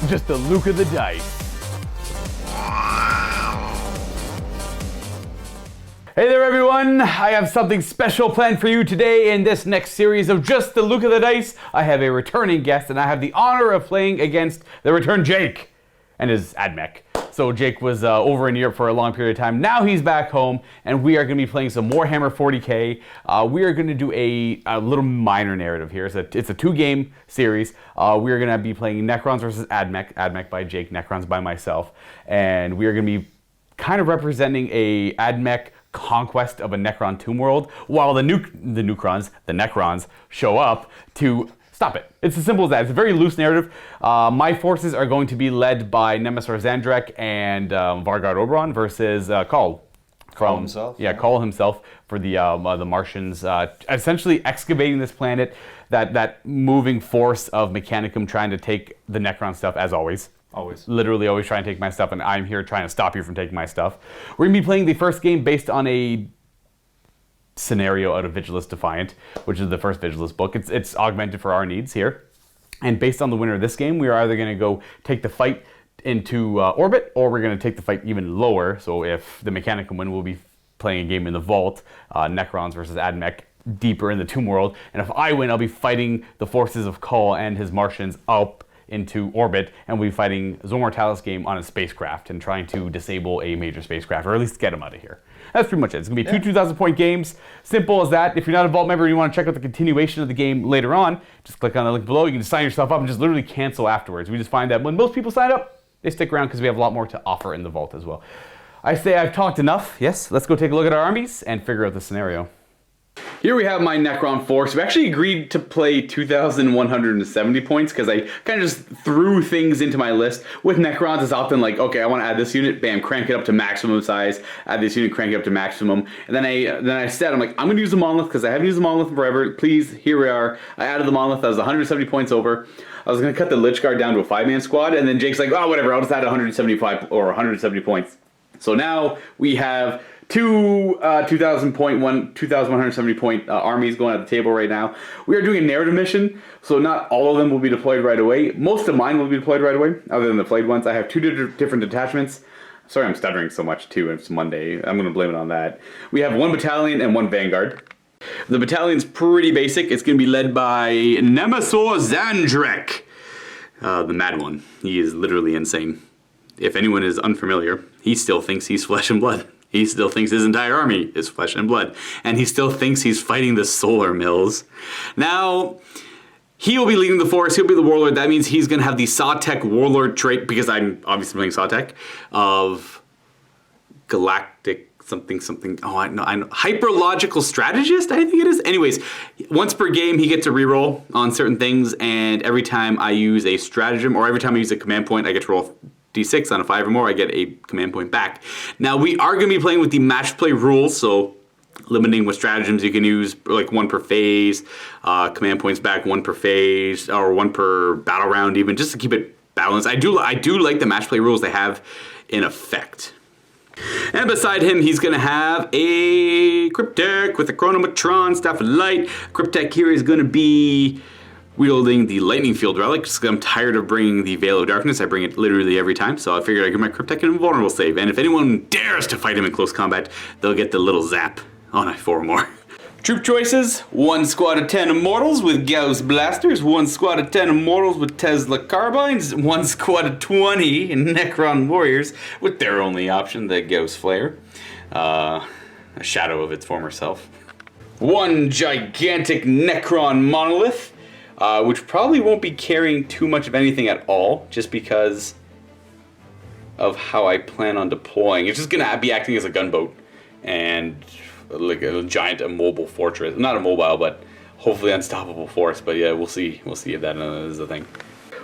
just the Luka the dice. Hey there everyone, I have something special planned for you today in this next series of Just the Luka the Dice. I have a returning guest and I have the honor of playing against the returned Jake and his Admech. So Jake was over in Europe for a long period of time. Now he's back home and we are going to be playing some Warhammer 40k. We are going to do a little minor narrative here. It's a 2-game series. We are going to be playing Necrons versus Admech. Admech by Jake, Necrons by myself. And we are going to be kind of representing a Admech conquest of a Necron Tomb World while the Necrons show up to stop it. It's as simple as that. It's a very loose narrative. My forces are going to be led by Nemesor Zahndrekh and Vargard Oberon versus Cawl. Cawl himself? Yeah, Cawl himself for the Martians. Essentially excavating this planet, that moving force of Mechanicum trying to take the Necron stuff as always. Literally always trying to take my stuff, and I'm here trying to stop you from taking my stuff. We're going to be playing the first game based on a scenario out of Vigilus Defiant, which is the first Vigilus book. It's augmented for our needs here. And based on the winner of this game, we are either going to go take the fight into orbit, or we're going to take the fight even lower. So if the Mechanicum win, we'll be playing a game in the vault, Necrons versus Admech, deeper in the Tomb World. And if I win, I'll be fighting the forces of Cawl and his Martians up into orbit, and we'll be fighting Zone Mortalis game on a spacecraft and trying to disable a major spacecraft, or at least get him out of here. That's pretty much it. It's going to be two 2,000-point games. Simple as that. If you're not a Vault member and you want to check out the continuation of the game later on, just click on the link below. You can just sign yourself up and just literally cancel afterwards. We just find that when most people sign up, they stick around because we have a lot more to offer in the Vault as well. I say I've talked enough. Yes, let's go take a look at our armies and figure out the scenario. Here we have my Necron force. We actually agreed to play 2,170 points because I kind of just threw things into my list. With Necrons, it's often like, okay, I want to add this unit, bam, crank it up to maximum size, add this unit, crank it up to maximum. And then I said, I'm like, I'm going to use the Monolith because I haven't used the Monolith in forever. Please, here we are. I added the Monolith. I was 170 points over. I was going to cut the Lich Guard down to a 5-man squad, and then Jake's like, oh, whatever, I'll just add 175 or 170 points. So now we have two 2,170 point armies going at the table right now. We are doing a narrative mission, so not all of them will be deployed right away. Most of mine will be deployed right away, other than the played ones. I have two different detachments. Sorry, I'm stuttering so much too. It's Monday. I'm going to blame it on that. We have 1 battalion and 1 vanguard. The battalion's pretty basic. It's going to be led by Nemesor Zahndrekh, the mad one. He is literally insane. If anyone is unfamiliar, he still thinks he's flesh and blood. He still thinks his entire army is flesh and blood. And he still thinks he's fighting the solar mills. Now, he will be leading the force. He'll be the warlord. That means he's going to have the Sawtech warlord trait, because I'm obviously playing Sawtech, of galactic something. Oh, I know. Hyperlogical strategist, I think it is. Anyways, once per game, he gets a reroll on certain things. And every time I use a stratagem, or every time I use a command point, I get to roll D6 on a 5 or more, I get a command point back. Now, we are going to be playing with the match play rules, so limiting what stratagems you can use, like 1 per phase, command points back 1 per phase, or 1 per battle round even, just to keep it balanced. I do like the match play rules they have in effect. And beside him, he's going to have a Cryptek with a Chronometron, Staff of Light. Cryptek here is going to be wielding the Lightning Field Relic, because I'm tired of bringing the Veil of Darkness. I bring it literally every time, so I figured I'd give my Cryptek an invulnerable save. And if anyone dares to fight him in close combat, they'll get the little zap. Oh no, 4 more. Troop choices: 1 squad of 10 Immortals with Gauss Blasters, 1 squad of 10 Immortals with Tesla Carbines, 1 squad of 20 Necron Warriors with their only option, the Gauss Flare, a shadow of its former self. 1 gigantic Necron Monolith, which probably won't be carrying too much of anything at all, just because of how I plan on deploying. It's just going to be acting as a gunboat and like a giant immobile fortress. Not immobile, but hopefully unstoppable force. But yeah, we'll see. We'll see if that is the thing.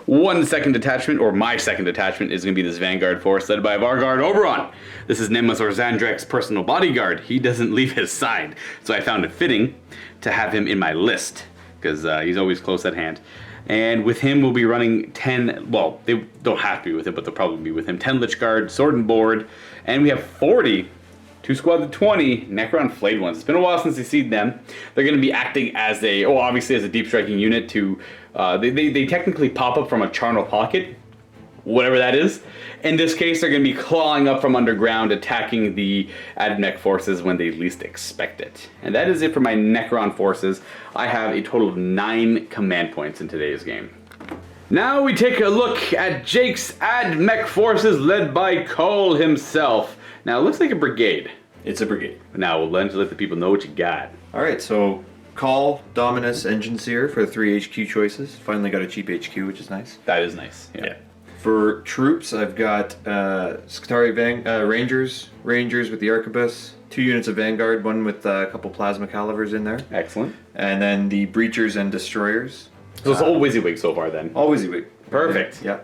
1 second detachment, or my second detachment, is going to be this Vanguard force led by Vargard Oberon. This is Nemesor Zahndrekh's personal bodyguard. He doesn't leave his side, so I found it fitting to have him in my list, because he's always close at hand. And with him, we'll be running 10, well, they don't have to be with him, but they'll probably be with him, 10 Lich Guard, Sword and Board, and we have 40, 2 squads of 20 Necron Flayed Ones. It's been a while since we've seen them. They're going to be acting as obviously as a deep striking unit to, they technically pop up from a charnel pocket, whatever that is. In this case, they're going to be clawing up from underground, attacking the Admech forces when they least expect it. And that is it for my Necron forces. I have a total of 9 command points in today's game. Now we take a look at Jake's Admech forces led by Cawl himself. Now it looks like a brigade. It's a brigade. Now we'll let the people know what you got. Alright, so Cawl, Dominus, Engine Seer for the 3 HQ choices. Finally got a cheap HQ, which is nice. That is nice. Yeah. For troops, I've got Skitarii Rangers with the Arquebus, 2 units of Vanguard, one with a couple Plasma Calivers in there. Excellent. And then the Breachers and Destroyers. So it's all WYSIWYG so far then? All WYSIWYG. Perfect. Yeah.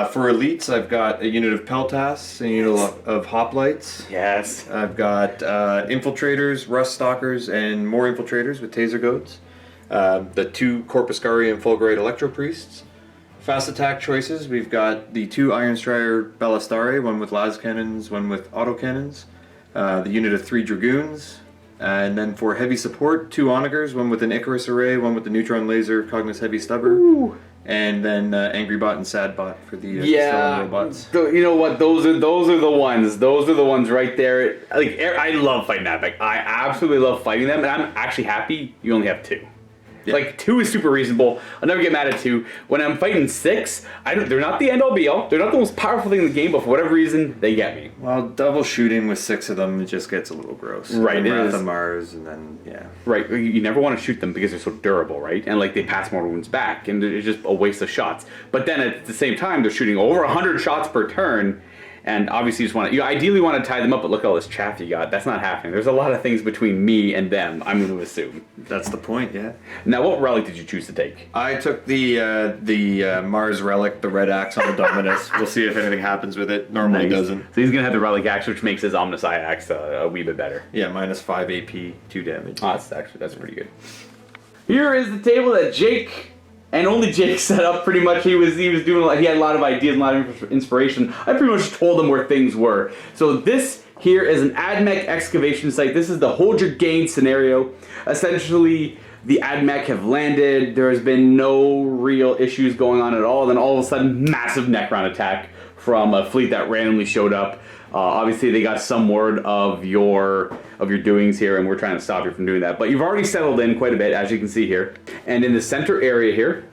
For elites, I've got a unit of Peltas, a unit of Hoplites. Yes. I've got Infiltrators, Rust Stalkers, and more Infiltrators with Taser Goats. The 2 Corpuscari and Fulgurite Electro Priests. Fast attack choices, we've got the 2 Iron Strider Ballistari, one with las cannons, one with autocannons. The unit of 3 Dragoons. And then for heavy support, 2 Onagers, one with an Icarus array, one with the Neutron Laser, Cognis Heavy Stubber. Ooh. And then Angry Bot and Sad Bot for the Stellar robots. You know what? Those are the ones. Those are the ones right there. Like I love fighting Admech. I absolutely love fighting them, and I'm actually happy you only have 2. Yeah. Like 2 is super reasonable. I'll never get mad at 2. When I'm fighting 6, they're not the end all be all. They're not the most powerful thing in the game, but for whatever reason, they get me. Well, double shooting with 6 of them, it just gets a little gross. Right, it Wrath is. of Mars, and then, yeah. Right, you never want to shoot them because they're so durable, right? And like they pass more wounds back, and it's just a waste of shots. But then at the same time, they're shooting over 100 shots per turn. And obviously you ideally want to tie them up, but look at all this chaff you got. That's not happening. There's a lot of things between me and them, I'm going to assume. That's the point, yeah. Now, what relic did you choose to take? I took the Mars relic, the red axe on the Dominus. We'll see if anything happens with it. Normally doesn't. So he's going to have the relic axe, which makes his Omnis Eye axe a wee bit better. Yeah, minus 5 AP, 2 damage. Oh, that's pretty good. Here is the table that Jake... And only Jake set up pretty much. He was doing he had a lot of ideas, a lot of inspiration. I pretty much told him where things were. So this here is an Admech excavation site. This is the hold your gain scenario. Essentially, the Admech have landed. There has been no real issues going on at all. Then all of a sudden, massive Necron attack from a fleet that randomly showed up. Obviously, they got some word of your doings here, and we're trying to stop you from doing that. But you've already settled in quite a bit, as you can see here. And in the center area here,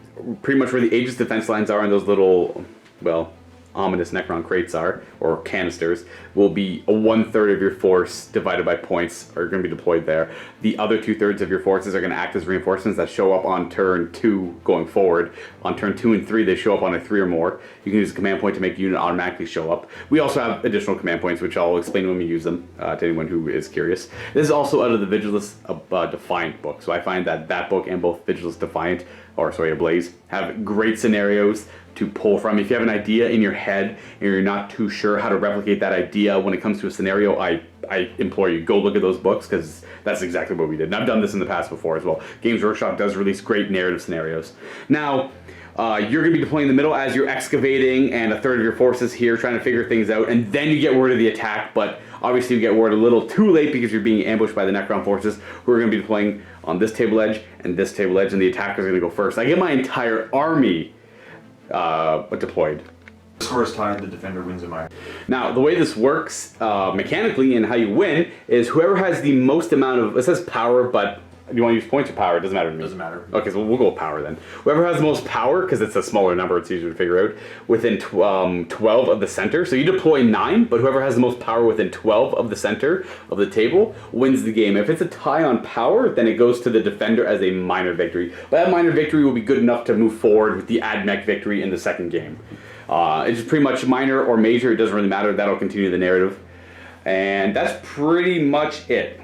pretty much where the Aegis defense lines are and those little, well, ominous Necron crates are, or canisters, will be 1/3 of your force divided by points are going to be deployed there. The other 2/3 of your forces are going to act as reinforcements that show up on turn 2 going forward. On turn 2 and 3, they show up on a 3 or more. You can use a command point to make the unit automatically show up. We also have additional command points, which I'll explain when we use them to anyone who is curious. This is also out of the Vigilus Defiant book, so I find that book and both Vigilus Defiant, Ablaze, have great scenarios to pull from. If you have an idea in your head and you're not too sure how to replicate that idea when it comes to a scenario, I implore you, go look at those books, because that's exactly what we did. And I've done this in the past before as well. Games Workshop does release great narrative scenarios. Now, you're going to be deploying in the middle as you're excavating, and 1/3 of your forces here trying to figure things out, and then you get word of the attack, but obviously you get word a little too late because you're being ambushed by the Necron forces, who are going to be deploying on this table edge and this table edge, and the attackers are going to go first. I get my entire army deployed. Scores tied, the defender wins a mile. Now, the way this works mechanically and how you win is whoever has the most amount of, it says power, but do you want to use points or power? It doesn't matter to me. Doesn't matter. Okay, so we'll go with power then. Whoever has the most power, because it's a smaller number, it's easier to figure out, within 12 of the center. So you deploy 9, but whoever has the most power within 12 of the center of the table wins the game. If it's a tie on power, then it goes to the defender as a minor victory. But that minor victory will be good enough to move forward with the Admech victory in the second game. It's pretty much minor or major, it doesn't really matter. That'll continue the narrative. And that's pretty much it.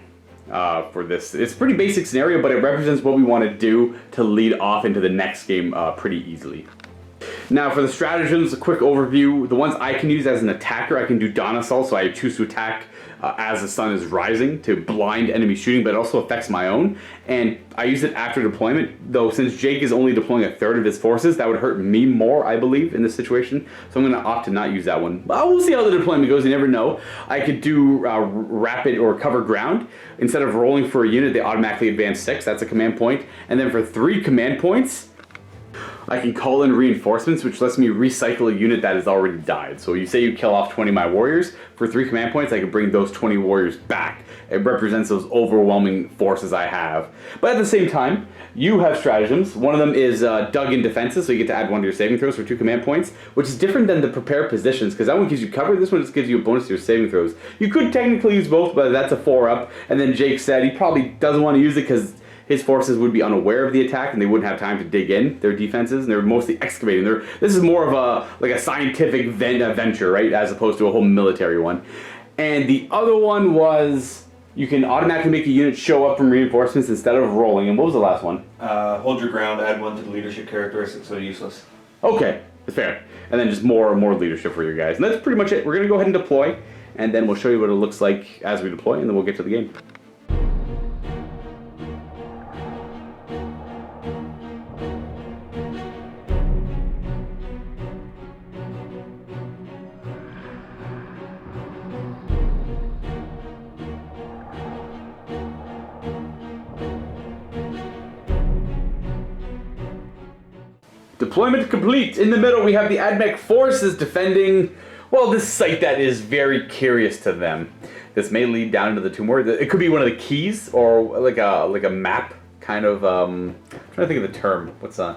For this. It's a pretty basic scenario, but it represents what we want to do to lead off into the next game pretty easily. Now for the stratagems, a quick overview. The ones I can use as an attacker, I can do Dawn Assault, so I choose to attack as the sun is rising to blind enemy shooting, but it also affects my own. And I use it after deployment, though since Jake is only deploying 1/3 of his forces, that would hurt me more, I believe, in this situation. So I'm going to opt to not use that one. But we'll see how the deployment goes, you never know. I could do rapid or cover ground. Instead of rolling for a unit, they automatically advance 6, that's a command point. And then for 3 command points, I can call in reinforcements, which lets me recycle a unit that has already died. So you say you kill off 20 of my warriors, for 3 command points I can bring those 20 warriors back. It represents those overwhelming forces I have. But at the same time, you have stratagems. One of them is dug in defenses, so you get to add 1 to your saving throws for 2 command points, which is different than the prepare positions, because that one gives you cover, this one just gives you a bonus to your saving throws. You could technically use both, but that's a 4-up, and then Jake said he probably doesn't want to use it because his forces would be unaware of the attack and they wouldn't have time to dig in their defenses, and they're mostly excavating. This is more of a scientific venture, right, as opposed to a whole military one. And the other one was you can automatically make a unit show up from reinforcements instead of rolling. And what was the last one? Hold your ground, add 1 to the leadership characteristics, so useless. Okay, fair. And then just more leadership for your guys. And that's pretty much it. We're going to go ahead and deploy, and then we'll show you what it looks like as we deploy, and then we'll get to the game. Deployment complete. In the middle, we have the AdMech forces defending, well, this site that is very curious to them. This may lead down into the Tomb World. It could be one of the keys, or like a map kind of. I'm trying to think of the term. What's an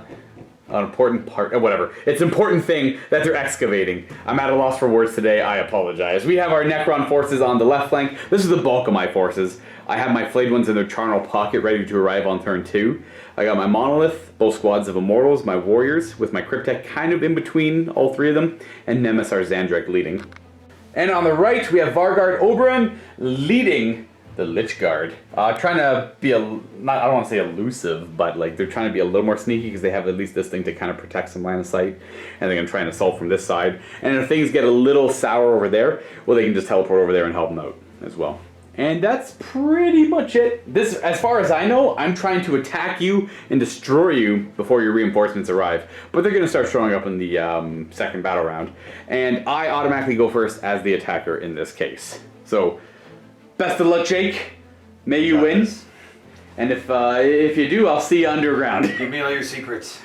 important part? Whatever. It's an important thing that they're excavating. I'm at a loss for words today. I apologize. We have our Necron forces on the left flank. This is the bulk of my forces. I have my flayed ones in their charnel pocket ready to arrive on turn 2. I got my monolith, both squads of immortals, my warriors, with my cryptek kind of in between all 3 of them, and Nemesor Zahndrekh leading. And on the right, we have Vargard Oberon leading the Lich Guard. Trying to be I don't want to say elusive, but like they're trying to be a little more sneaky because they have at least this thing to kind of protect some line of sight, and they're going to try and assault from this side. And if things get a little sour over there, well, they can just teleport over there and help them out as well. And that's pretty much it. This, as far as I know, I'm trying to attack you and destroy you before your reinforcements arrive. But they're going to start showing up in the second battle round. And I automatically go first as the attacker in this case. So, best of luck, Jake. May you win. This. And if you do, I'll see you underground. Give me all your secrets.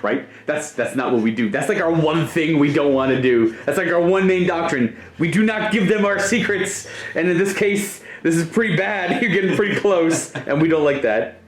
Right? That's not what we do. That's like our one thing we don't want to do. That's like our one main doctrine. We do not give them our secrets. And in this case, this is pretty bad. You're getting pretty close, and we don't like that.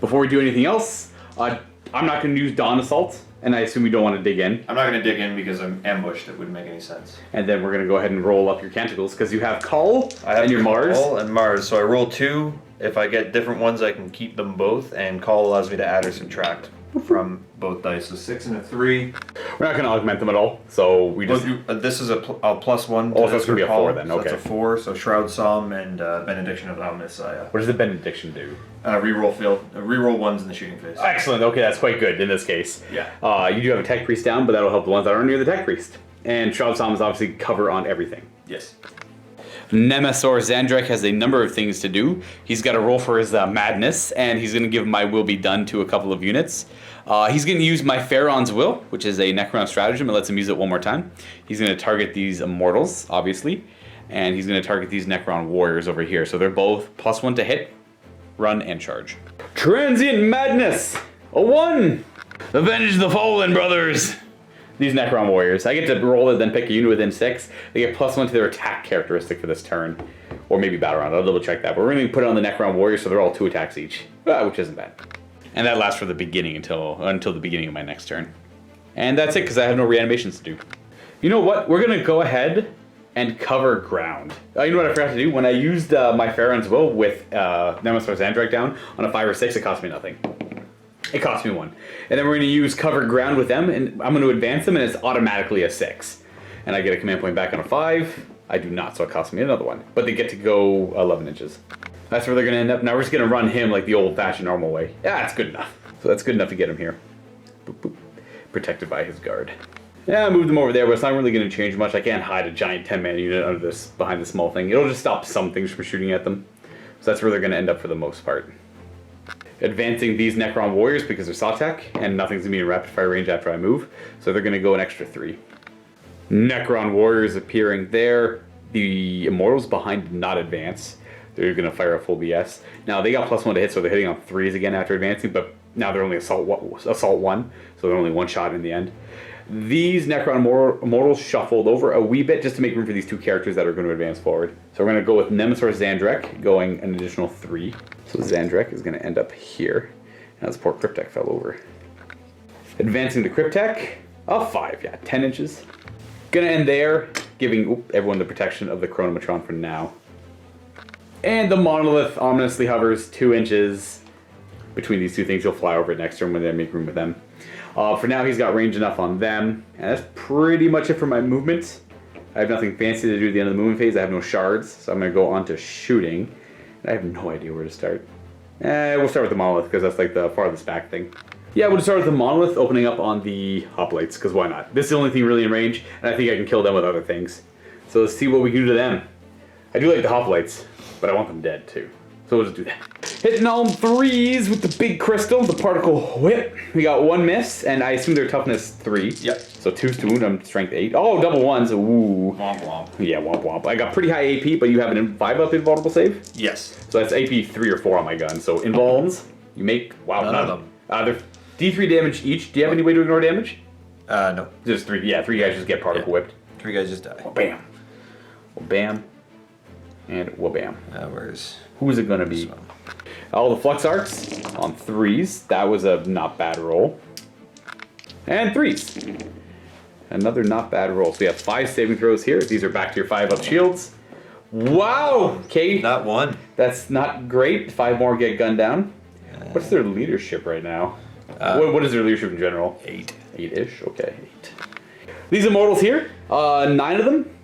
Before we do anything else, I'm not going to use Dawn Assault. And I assume you don't want to dig in. I'm not going to dig in because I'm ambushed. It wouldn't make any sense. And then we're going to go ahead and roll up your canticles because you have Cawl and your Mars. Cawl and Mars. So I roll 2. If I get different ones, I can keep them both. And Cawl allows me to add or subtract from both dice. So 6 and a 3. We're not going to augment them at all. So we just. This is a +1. Oh, so it's going to be a 4 then. So okay. that's a 4. So Shroud Psalm and Benediction of Al Messiah. What does the Benediction do? Reroll 1s in the shooting phase. Excellent. Okay, that's quite good in this case. Yeah. You do have a Tech Priest down, but that'll help the ones that are near the Tech Priest. And Shroud Psalm is obviously cover on everything. Yes. Nemesor Zahndrekh has a number of things to do. He's got to roll for his madness, and he's going to give my will be done to a couple of units. He's going to use my Pharaon's Will, which is a Necron stratagem. It lets him use it one more time. He's going to target these immortals, obviously, and he's going to target these Necron warriors over here. So they're both +1 to hit, run, and charge. Transient Madness! A 1! Avenge the Fallen, brothers! These Necron warriors. I get to roll it, then pick a unit within 6. They get +1 to their attack characteristic for this turn. Or maybe battle round. I'll double check that. But we're going to put it on the Necron warriors so they're all 2 attacks each. Which isn't bad. And that lasts for the beginning until the beginning of my next turn. And that's it because I have no reanimations to do. You know what? We're going to go ahead and cover ground. You know what I forgot to do? When I used my Pharaon's Will with Nemesor Zahndrekh down on a 5 or 6, it cost me nothing. It cost me 1. And then we're going to use covered ground with them, and I'm going to advance them, and it's automatically a 6. And I get a command point back on a 5. I do not, so it costs me another 1. But they get to go 11 inches. That's where they're going to end up. Now we're just going to run him like the old-fashioned normal way. Yeah, that's good enough. So that's good enough to get him here. Boop, boop. Protected by his guard. Yeah, I moved them over there, but it's not really going to change much. I can't hide a giant 10-man unit under this, behind this small thing. It'll just stop some things from shooting at them. So that's where they're going to end up for the most part. Advancing these Necron warriors because they're Sotek, and nothing's going to be in rapid fire range after I move, so they're going to go an extra 3. Necron warriors appearing there. The Immortals behind did not advance. They're going to fire a full BS. Now, they got +1 to hit, so they're hitting on 3s again after advancing, but now they're only assault 1, so they're only one shot in the end. These Necron Immortals shuffled over a wee bit just to make room for these 2 characters that are going to advance forward. So we're going to go with Nemesor Zahndrekh, going an additional 3. So Zahndrekh is going to end up here. Now this poor Cryptek fell over. Advancing to Cryptek, 5, yeah, 10 inches. Gonna end there, giving everyone the protection of the Chronometron for now. And the Monolith ominously hovers 2 inches between these 2 things. He'll fly over it next turn when they make room with them. For now, he's got range enough on them. And that's pretty much it for my movement. I have nothing fancy to do at the end of the movement phase. I have no shards, so I'm going to go on to shooting. And I have no idea where to start. We'll start with the Monolith, because that's like the farthest back thing. Yeah, we'll start with the Monolith opening up on the hoplites, because why not? This is the only thing really in range, and I think I can kill them with other things. So let's see what we can do to them. I do like the hoplites, but I want them dead too. So we'll just do that. Hitting on 3s with the big crystal, the particle whip. We got 1 miss, and I assume they're toughness 3. Yep. So 2s to wound, I'm strength 8. Oh, double 1s, ooh. Womp womp. Yeah, womp womp. I got pretty high AP, but you have an 5-up invulnerable save? Yes. So that's AP 3 or 4 on my gun. So invulns, you make, wow, None of them. They're D3 damage each. Do you have any way to ignore damage? No. Just 3, yeah, 3 guys just get particle whipped. 3 guys just die. Bam. Bam. And wabam. Where's... Who is it going to be? All the Flux Arcs on 3s. That was a not bad roll. And 3s. Another not bad roll. So we have 5 saving throws here. These are back to your 5-up shields. Wow! Okay. Not 1. That's not great. 5 more get gunned down. What's their leadership right now? What is their leadership in general? 8. 8-ish? Okay, 8. These Immortals here, 9 of them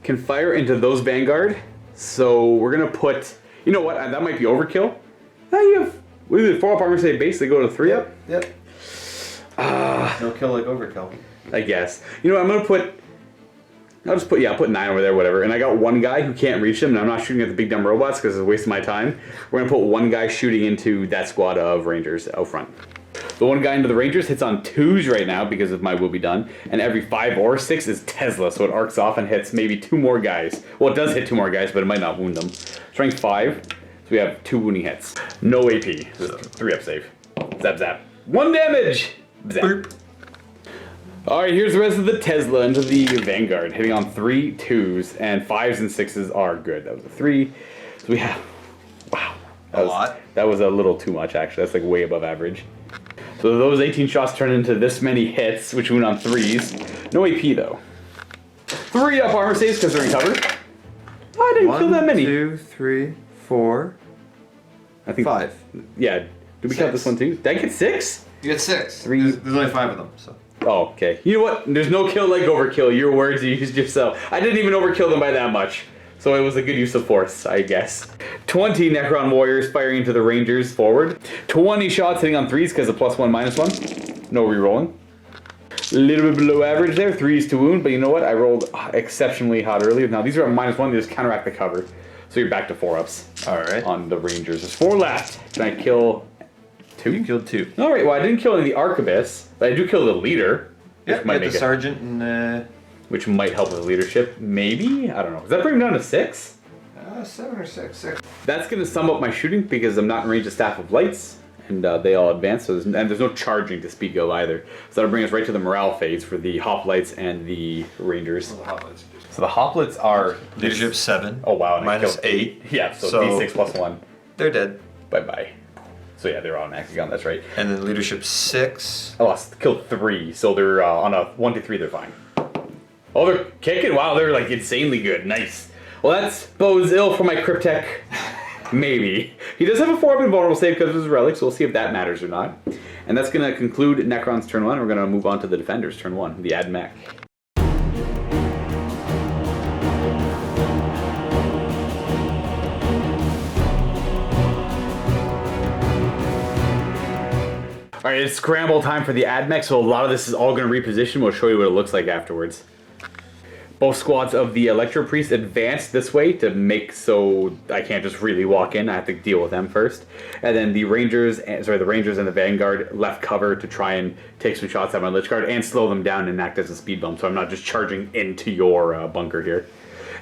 can fire into those Vanguard. So we're going to put... You know what? That might be overkill. You have... With the 4-up armor save base, they go to 3-up? Yep. No kill like overkill. I guess. You know what? I'm going to put... I'll just put, put 9 over there, whatever. And I got 1 guy who can't reach them, and I'm not shooting at the big dumb robots because it's a waste of my time. We're going to put 1 guy shooting into that squad of Rangers out front. The 1 guy into the Rangers hits on 2s right now because of my will be done, and every 5 or 6 is Tesla, so it arcs off and hits maybe 2 more guys. Well, it does hit 2 more guys, but it might not wound them. Strength 5, so we have 2 wounding hits. No AP, so 3-up save. Zap zap. 1 damage! Zap. Burp. Alright, here's the rest of the Tesla into the Vanguard, hitting on 3 2s, and 5s and 6s are good. That was a 3. So we have... Wow. A lot? That was a little too much, actually. That's like way above average. So those 18 shots turn into this many hits, which wound on 3s. No AP, though. 3-up armor saves because they're in cover. Oh, I didn't kill that many. 1, 2, 3, 4, I think 5. Yeah. Did we count this one, too? Did I get 6? You get 6. 3. There's only 5 of them, so... Oh, okay. You know what? There's no kill like overkill. Your words, you used yourself. I didn't even overkill them by that much. So it was a good use of force, I guess. 20 Necron Warriors firing into the Rangers forward. 20 shots hitting on 3s because of +1, -1. No rerolling. A little bit below average there. 3s to wound, but you know what? I rolled exceptionally hot earlier. Now these are at -1. They just counteract the cover. So you're back to 4-ups. Alright. On the Rangers. There's 4 left. Can I kill 2? You killed 2. Alright, well I didn't kill any of the Arquebus, but I do kill the leader. Yeah, might make the sergeant and... Which might help with leadership, maybe? I don't know. Does that bring me down to 6? 7 or 6. 6. That's going to sum up my shooting because I'm not in range of Staff of Lights, and they all advance, so there's no charging to speak of either. So that'll bring us right to the morale phase for the Hoplites and the Rangers. So the Hoplites are... Leadership 7. Oh wow. -8. Yeah, so D6 +1. They're dead. Bye-bye. So yeah, they're on Hexagon, that's right. And then leadership 6. I killed 3, so they're on a 1 to 3, they're fine. Oh, they're kicking? Wow, they're like insanely good. Nice. Well, that bodes ill for my Cryptek. Maybe. He does have a 4-up invulnerable save because of his relic, so we'll see if that matters or not. And that's going to conclude Necron's turn 1. We're going to move on to the Defender's turn 1, the Ad Mech. Alright, it's scramble time for the Ad Mech, so a lot of this is all going to reposition. We'll show you what it looks like afterwards. Both squads of the Electro Priest advance this way to make so I can't just really walk in. I have to deal with them first. And then the Rangers and the Vanguard left cover to try and take some shots at my Lich Guard and slow them down and act as a speed bump, so I'm not just charging into your bunker here.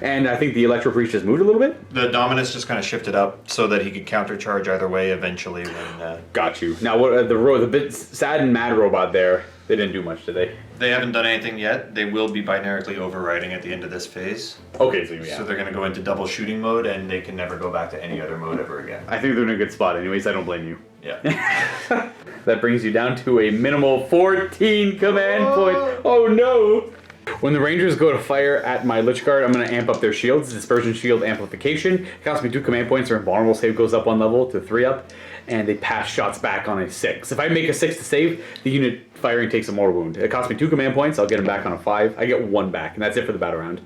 And I think the Electro Priest just moved a little bit. The Dominus just kind of shifted up so that he could countercharge either way eventually when... Got you. Now, what the bit sad and mad robot there, they didn't do much, did they? They haven't done anything yet. They will be binarically overriding at the end of this phase. Okay, so yeah. So they're going to go into double shooting mode, and they can never go back to any other mode ever again. I think they're in a good spot anyways, I don't blame you. Yeah. That brings you down to a minimal 14 command points. Oh no! When the Rangers go to fire at my Lich Guard, I'm going to amp up their shields. Dispersion Shield Amplification. It costs me 2 command points. Their invulnerable save goes up 1 level to 3 up. And they pass shots back on a 6. If I make a 6 to save, the unit firing takes a mortal wound. It costs me 2 command points. I'll get them back on a 5. I get 1 back, and that's it for the battle round.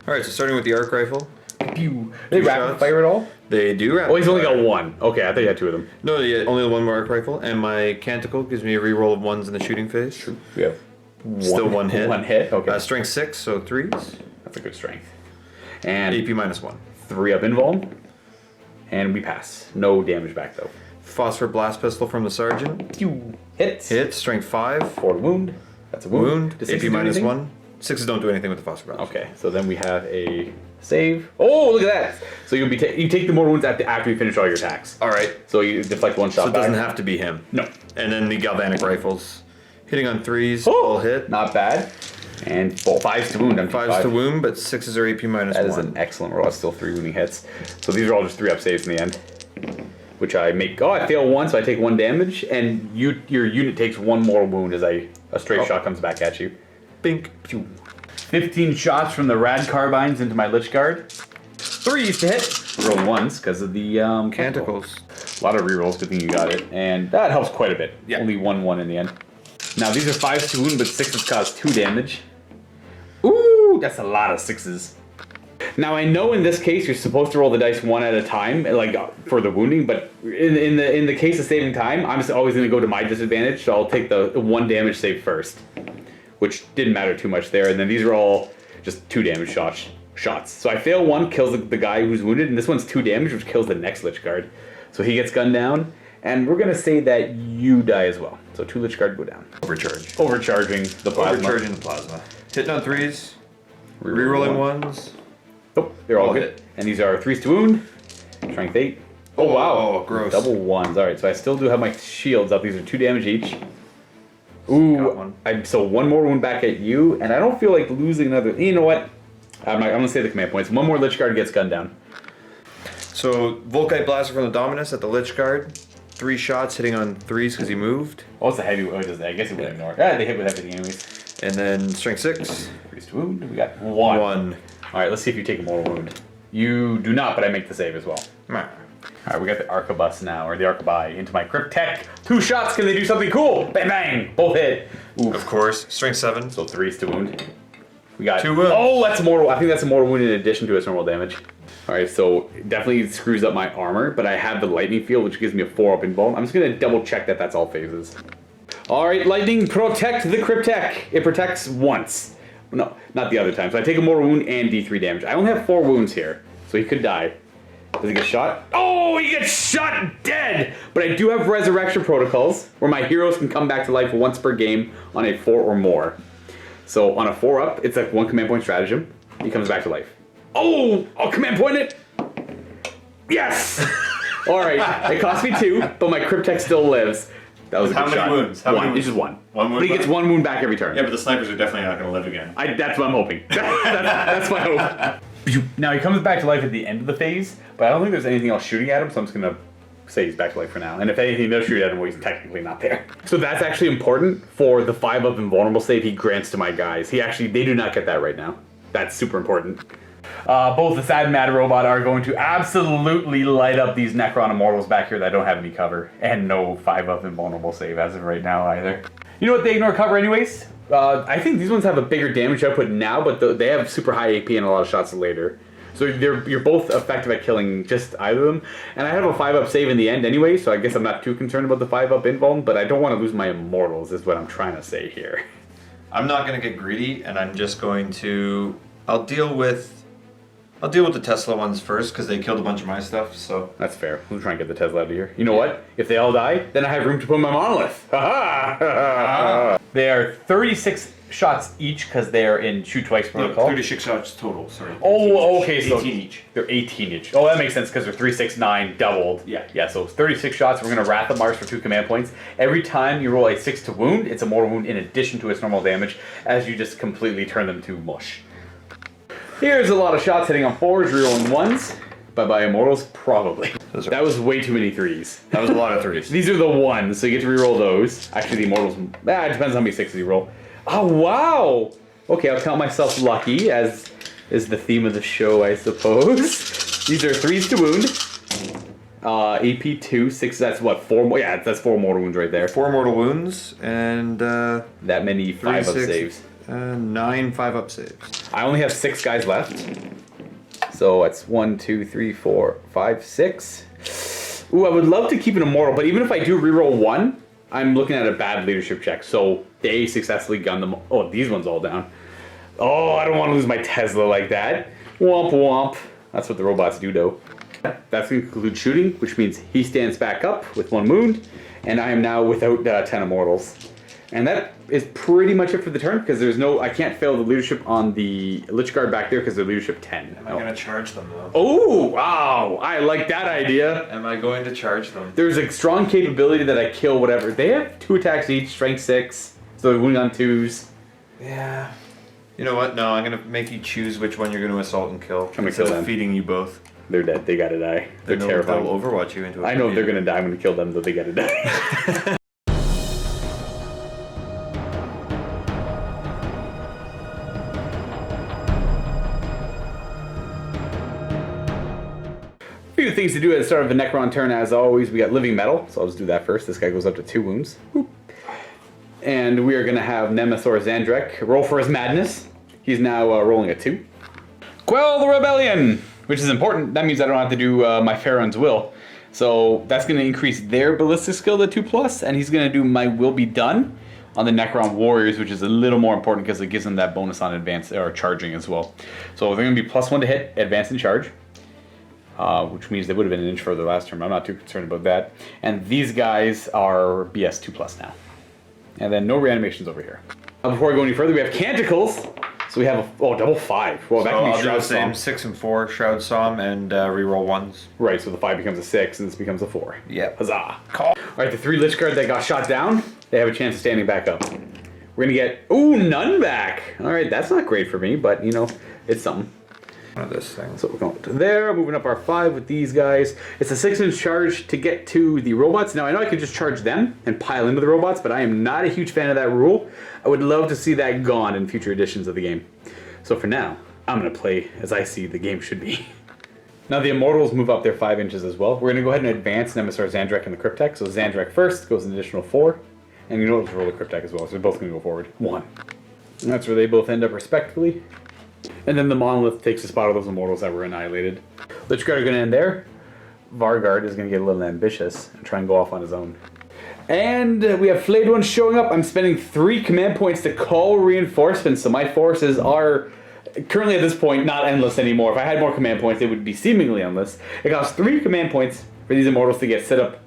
Alright, so starting with the arc rifle. Pew. They rapid fire at all? They do rapid fire. Oh, he's only got 1. Okay, I thought you had 2 of them. No, yeah, only 1 more arc rifle. And my Canticle gives me a reroll of 1s in the shooting phase. True. We have Still 1 hit. 1 hit, okay. Strength 6, so 3s. That's a good strength. And AP -1. 3 up invuln. And we pass. No damage back, though. Phosphor Blast Pistol from the Sergeant. Pew. Hits. Hit, strength 5. 4 wound. That's a wound. Wound. Does AP sixes do anything? -1. 6s don't do anything with the Phosphor Blast. Okay, so then we have a save. Oh, look at that! So you take the mortal wounds after you finish all your attacks. Alright. So you deflect 1 shot So it doesn't have to be him. No. And then the Galvanic Rifles. Hitting on 3s, Oh, all hit. Not bad. And 5s to wound. I'm 5s to wound, but 6s are AP -1. That is an excellent roll. That's still 3 wounding hits. So these are all just 3 up saves in the end. Which I make. Oh, I fail 1, so I take 1 damage, and your unit takes 1 more wound as a stray shot comes back at you. Bink. 15 shots from the rad carbines into my Lich Guard. 3s to hit. Roll 1s because of the Canticles. A lot of rerolls. Good thing you got it, and that helps quite a bit. Yeah. Only 1/1 in the end. Now these are 5s to wound, but 6s cause 2 damage. Ooh, that's a lot of 6s. Now I know in this case you're supposed to roll the dice 1 at a time, like for the wounding, but in the case of saving time, I'm just always going to go to my disadvantage, so I'll take the 1 damage save first, which didn't matter too much there. And then these are all just 2 damage shots. So I fail 1, kills the guy who's wounded, and this one's 2 damage, which kills the next Lich Guard. So he gets gunned down, and we're gonna say that you die as well. So 2 Lich Guard go down. Overcharging the plasma. Overcharging the plasma. Hitting on 3s. Rerolling 1s. Oh, they're all All good. hit. And these are 3s to wound. Strength 8. Oh wow. Oh, gross. Double 1s. Alright, so I still do have my shields up. These are 2 damage each. Ooh, Got one. So 1 more wound back at you, and I don't feel like losing another. You know what? I'm gonna say the command points. 1 more Lich Guard gets gunned down. So, Volkite Blaster from the Dominus at the Lich Guard. 3 shots hitting on 3s because he moved. Oh, it's a heavy. Oh, does that? I guess he would ignore. Yeah, they hit with everything anyways. And then strength 6. 3s to wound. We got 1. 1. Alright, let's see if you take a mortal wound. You do not, but I make the save as well. Meh. Alright, we got the Arquebus now, or the Arquebuy, into my Crypt Tech. 2 shots, can they do something cool? Bang, bang! Both hit. Oof. Of course. Strength 7. So 3s to wound. We got 2 wounds. Oh, that's a mortal. I think that's a mortal wound in addition to its normal damage. Alright, so definitely screws up my armor, but I have the lightning field, which gives me a 4 up invuln. I'm just gonna double check that that's all phases. Alright, lightning, protect the Crypt Tech. It protects once. No, not the other time. So I take a mortal wound and D3 damage. I only have 4 wounds here, so he could die. Does he get shot? Oh, he gets shot dead! But I do have resurrection protocols, where my heroes can come back to life once per game on a 4 or more. So on a 4 up, it's like 1 command point stratagem. He comes back to life. Oh! I'll command point it! Yes! Alright, it cost me 2, but my Crypt Tech still lives. That was a How good many shot. wounds? How many One. It's wounds? just 1. 1 wound But he gets back? 1 wound back every turn. Yeah, but the snipers are definitely not going to live again. That's what I'm hoping. That's my hope. Now he comes back to life at the end of the phase, but I don't think there's anything else shooting at him, so I'm just gonna say he's back to life for now. And if anything does shoot at him, well, he's technically not there. So that's actually important for the 5 up invulnerable save he grants to my guys. They do not get that right now. That's super important. Both the Sad Mad Robot are going to absolutely light up these Necron Immortals back here that don't have any cover. And no 5 up invulnerable save as of right now either. You know what? They ignore cover anyways. I think these ones have a bigger damage output now, but they have super high AP and a lot of shots later. So you're both effective at killing just either of them. And I have a 5 up save in the end anyway, so I guess I'm not too concerned about the 5 up invuln, but I don't want to lose my Immortals is what I'm trying to say here. I'm not going to get greedy, and I'm just going to... I'll deal with the Tesla ones first, because they killed a bunch of my stuff, so... That's fair. We'll try and get the Tesla out of here. You know what? If they all die, then I have room to put my monolith. Ha-ha! They are 36 shots each, because they are in shoot twice protocol. 36 shots total, sorry. Oh, okay, so 18 each. They're 18 each. Oh, that makes sense, because they're 3, 6, 9 doubled. Yeah. Yeah, so 36 shots. We're going to Wrath of Mars for 2 command points. Every time you roll a 6 to wound, it's a mortal wound in addition to its normal damage, as you just completely turn them to mush. Here's a lot of shots hitting on 4s, rerolling 1s. Bye-bye immortals, probably. That was way too many 3s. That was a lot of 3s. These are the 1s, so you get to reroll those. Actually, the immortals, it depends on how many 6s you roll. Oh, wow! Okay, I'll count myself lucky, as is the theme of the show, I suppose. These are 3s to wound. AP 2, 6, that's what, 4 more? Yeah, that's 4 mortal wounds right there. 4 mortal wounds, and... that many 5 up saves. 9 5-up saves. I only have 6 guys left. So it's 1, 2, 3, 4, 5, 6. Ooh, I would love to keep an immortal, but even if I do reroll 1, I'm looking at a bad leadership check. So they successfully gunned them. Oh, these ones all down. Oh, I don't want to lose my Tesla like that. Womp womp. That's what the robots do, though. That's going to conclude shooting, which means he stands back up with 1 wound, and I am now without 10 immortals. And that is pretty much it for the turn, because there's no... I can't fail the leadership on the Lich Guard back there, because they're leadership 10. Am I going to charge them, though? Oh, wow! I like that idea. Am I going to charge them? There's a strong capability that I kill whatever. They have 2 attacks each, strength 6, so they're wounding on 2s. Yeah. You know what? No, I'm going to make you choose which one you're going to assault and kill. I'm going to kill them. Feeding you both. They're dead. They gotta die. They're terrifying. They'll overwatch you into a I know they're gonna die. I'm gonna kill them, though they gotta die. Few things to do at the start of a Necron turn, as always. We got living metal, so I'll just do that first. This guy goes up to 2 wounds. Whoop. And we are gonna have Nemesor Zahndrekh roll for his madness. He's now rolling a 2. Quell the rebellion, which is important. That means I don't have to do my Pharaoh's will. So that's going to increase their ballistic skill to 2+, and he's going to do my will be done on the Necron warriors, which is a little more important because it gives them that bonus on advance or charging as well. So they're going to be +1 to hit, advance and charge, which means they would have been an inch further last turn. I'm not too concerned about that. And these guys are BS 2+ now. And then no reanimations over here. Before we go any further, we have Canticles. So we have a double 5. Well, that can be Shroud Psalm. 6 and 4, Shroud Psalm, and reroll 1s. Right, so the 5 becomes a 6, and this becomes a 4. Yep. Huzzah. Cawl. All right, the 3 Lich Guard that got shot down, they have a chance of standing back up. We're gonna get, ooh, none back. All right, that's not great for me, but you know, it's something. This thing. So we're going to there, moving up our 5 with these guys. It's a 6-inch charge to get to the robots. Now I know I could just charge them and pile into the robots, but I am not a huge fan of that rule. I would love to see that gone in future editions of the game. So for now, I'm going to play as I see the game should be. Now the Immortals move up their 5 inches as well. We're going to go ahead and advance Nemesor Zahndrekh and the Cryptek. So Zahndrekh first goes an additional 4. And you know what, roll the Cryptek as well, so they're both going to go forward. 1. And that's where they both end up respectively. And then the Monolith takes the spot of those Immortals that were annihilated. Lich Guard are going to end there. Vargard is going to get a little ambitious and try and go off on his own. And we have Flayed Ones showing up. I'm spending 3 command points to call reinforcements, so my forces are currently at this point not endless anymore. If I had more command points, it would be seemingly endless. It costs 3 command points for these Immortals to get set up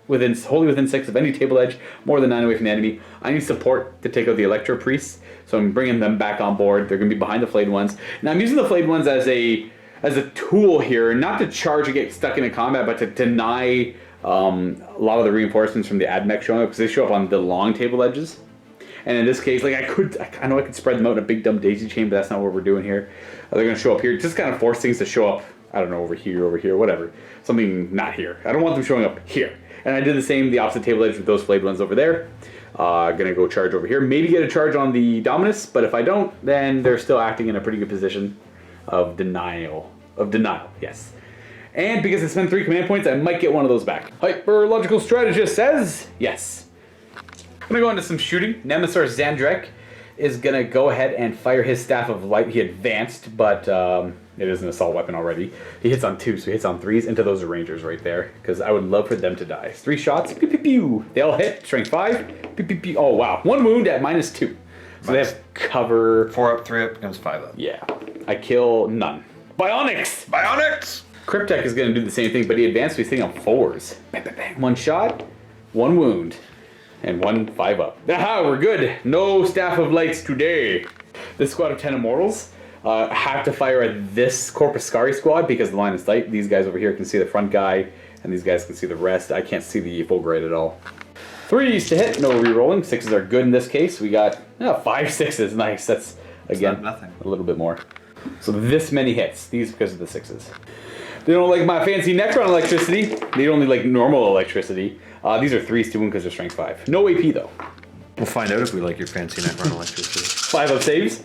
wholly within 6 of any table edge, more than 9 away from the enemy. I need support to take out the Electro Priests, so I'm bringing them back on board. They're going to be behind the Flayed Ones. Now I'm using the Flayed Ones as a tool here, not to charge and get stuck into combat, but to deny a lot of the reinforcements from the AdMech showing up, because they show up on the long table edges. And in this case, like I know I could spread them out in a big dumb daisy chain, but that's not what we're doing here. They're going to show up here, just kind of force things to show up, I don't know, over here, whatever. Something not here. I don't want them showing up here. And I did the opposite table edge with those Flayed Ones over there. Gonna go charge over here. Maybe get a charge on the Dominus, but if I don't, then they're still acting in a pretty good position of denial. Yes. And because I spent 3 command points, I might get one of those back. Hyperlogical Strategist says yes. I'm gonna go into some shooting. Nemesor Zahndrekh is gonna go ahead and fire his Staff of Light. He advanced, but it is an assault weapon already. He hits on 2, so he hits on 3s into those Rangers right there, because I would love for them to die. 3 shots, pew pew pew. They all hit, strength 5, pew pew pew. Oh wow, 1 wound at -2. So they have cover. 4 up, 3 up becomes 5 up. Yeah. I kill none. Bionics! Bionics! Cryptek is going to do the same thing, but he advanced his thing on 4s. Bang, bang, bang. 1 shot, 1 wound, and 1 5 up. Aha, we're good. No Staff of Lights today. This squad of 10 Immortals have to fire at this Corpuscari squad because the line of sight. These guys over here can see the front guy, and these guys can see the rest. I can't see the Fulgurite at all. 3s to hit, no re-rolling. 6s are good in this case. We got 5 6s. Nice. That's, again, nothing. A little bit more. So this many hits. These because of the 6s. They don't like my fancy Necron electricity. They only like normal electricity. These are 3s to wound because they're strength 5. No AP though. We'll find out if we like your fancy Necron electricity. 5 up saves.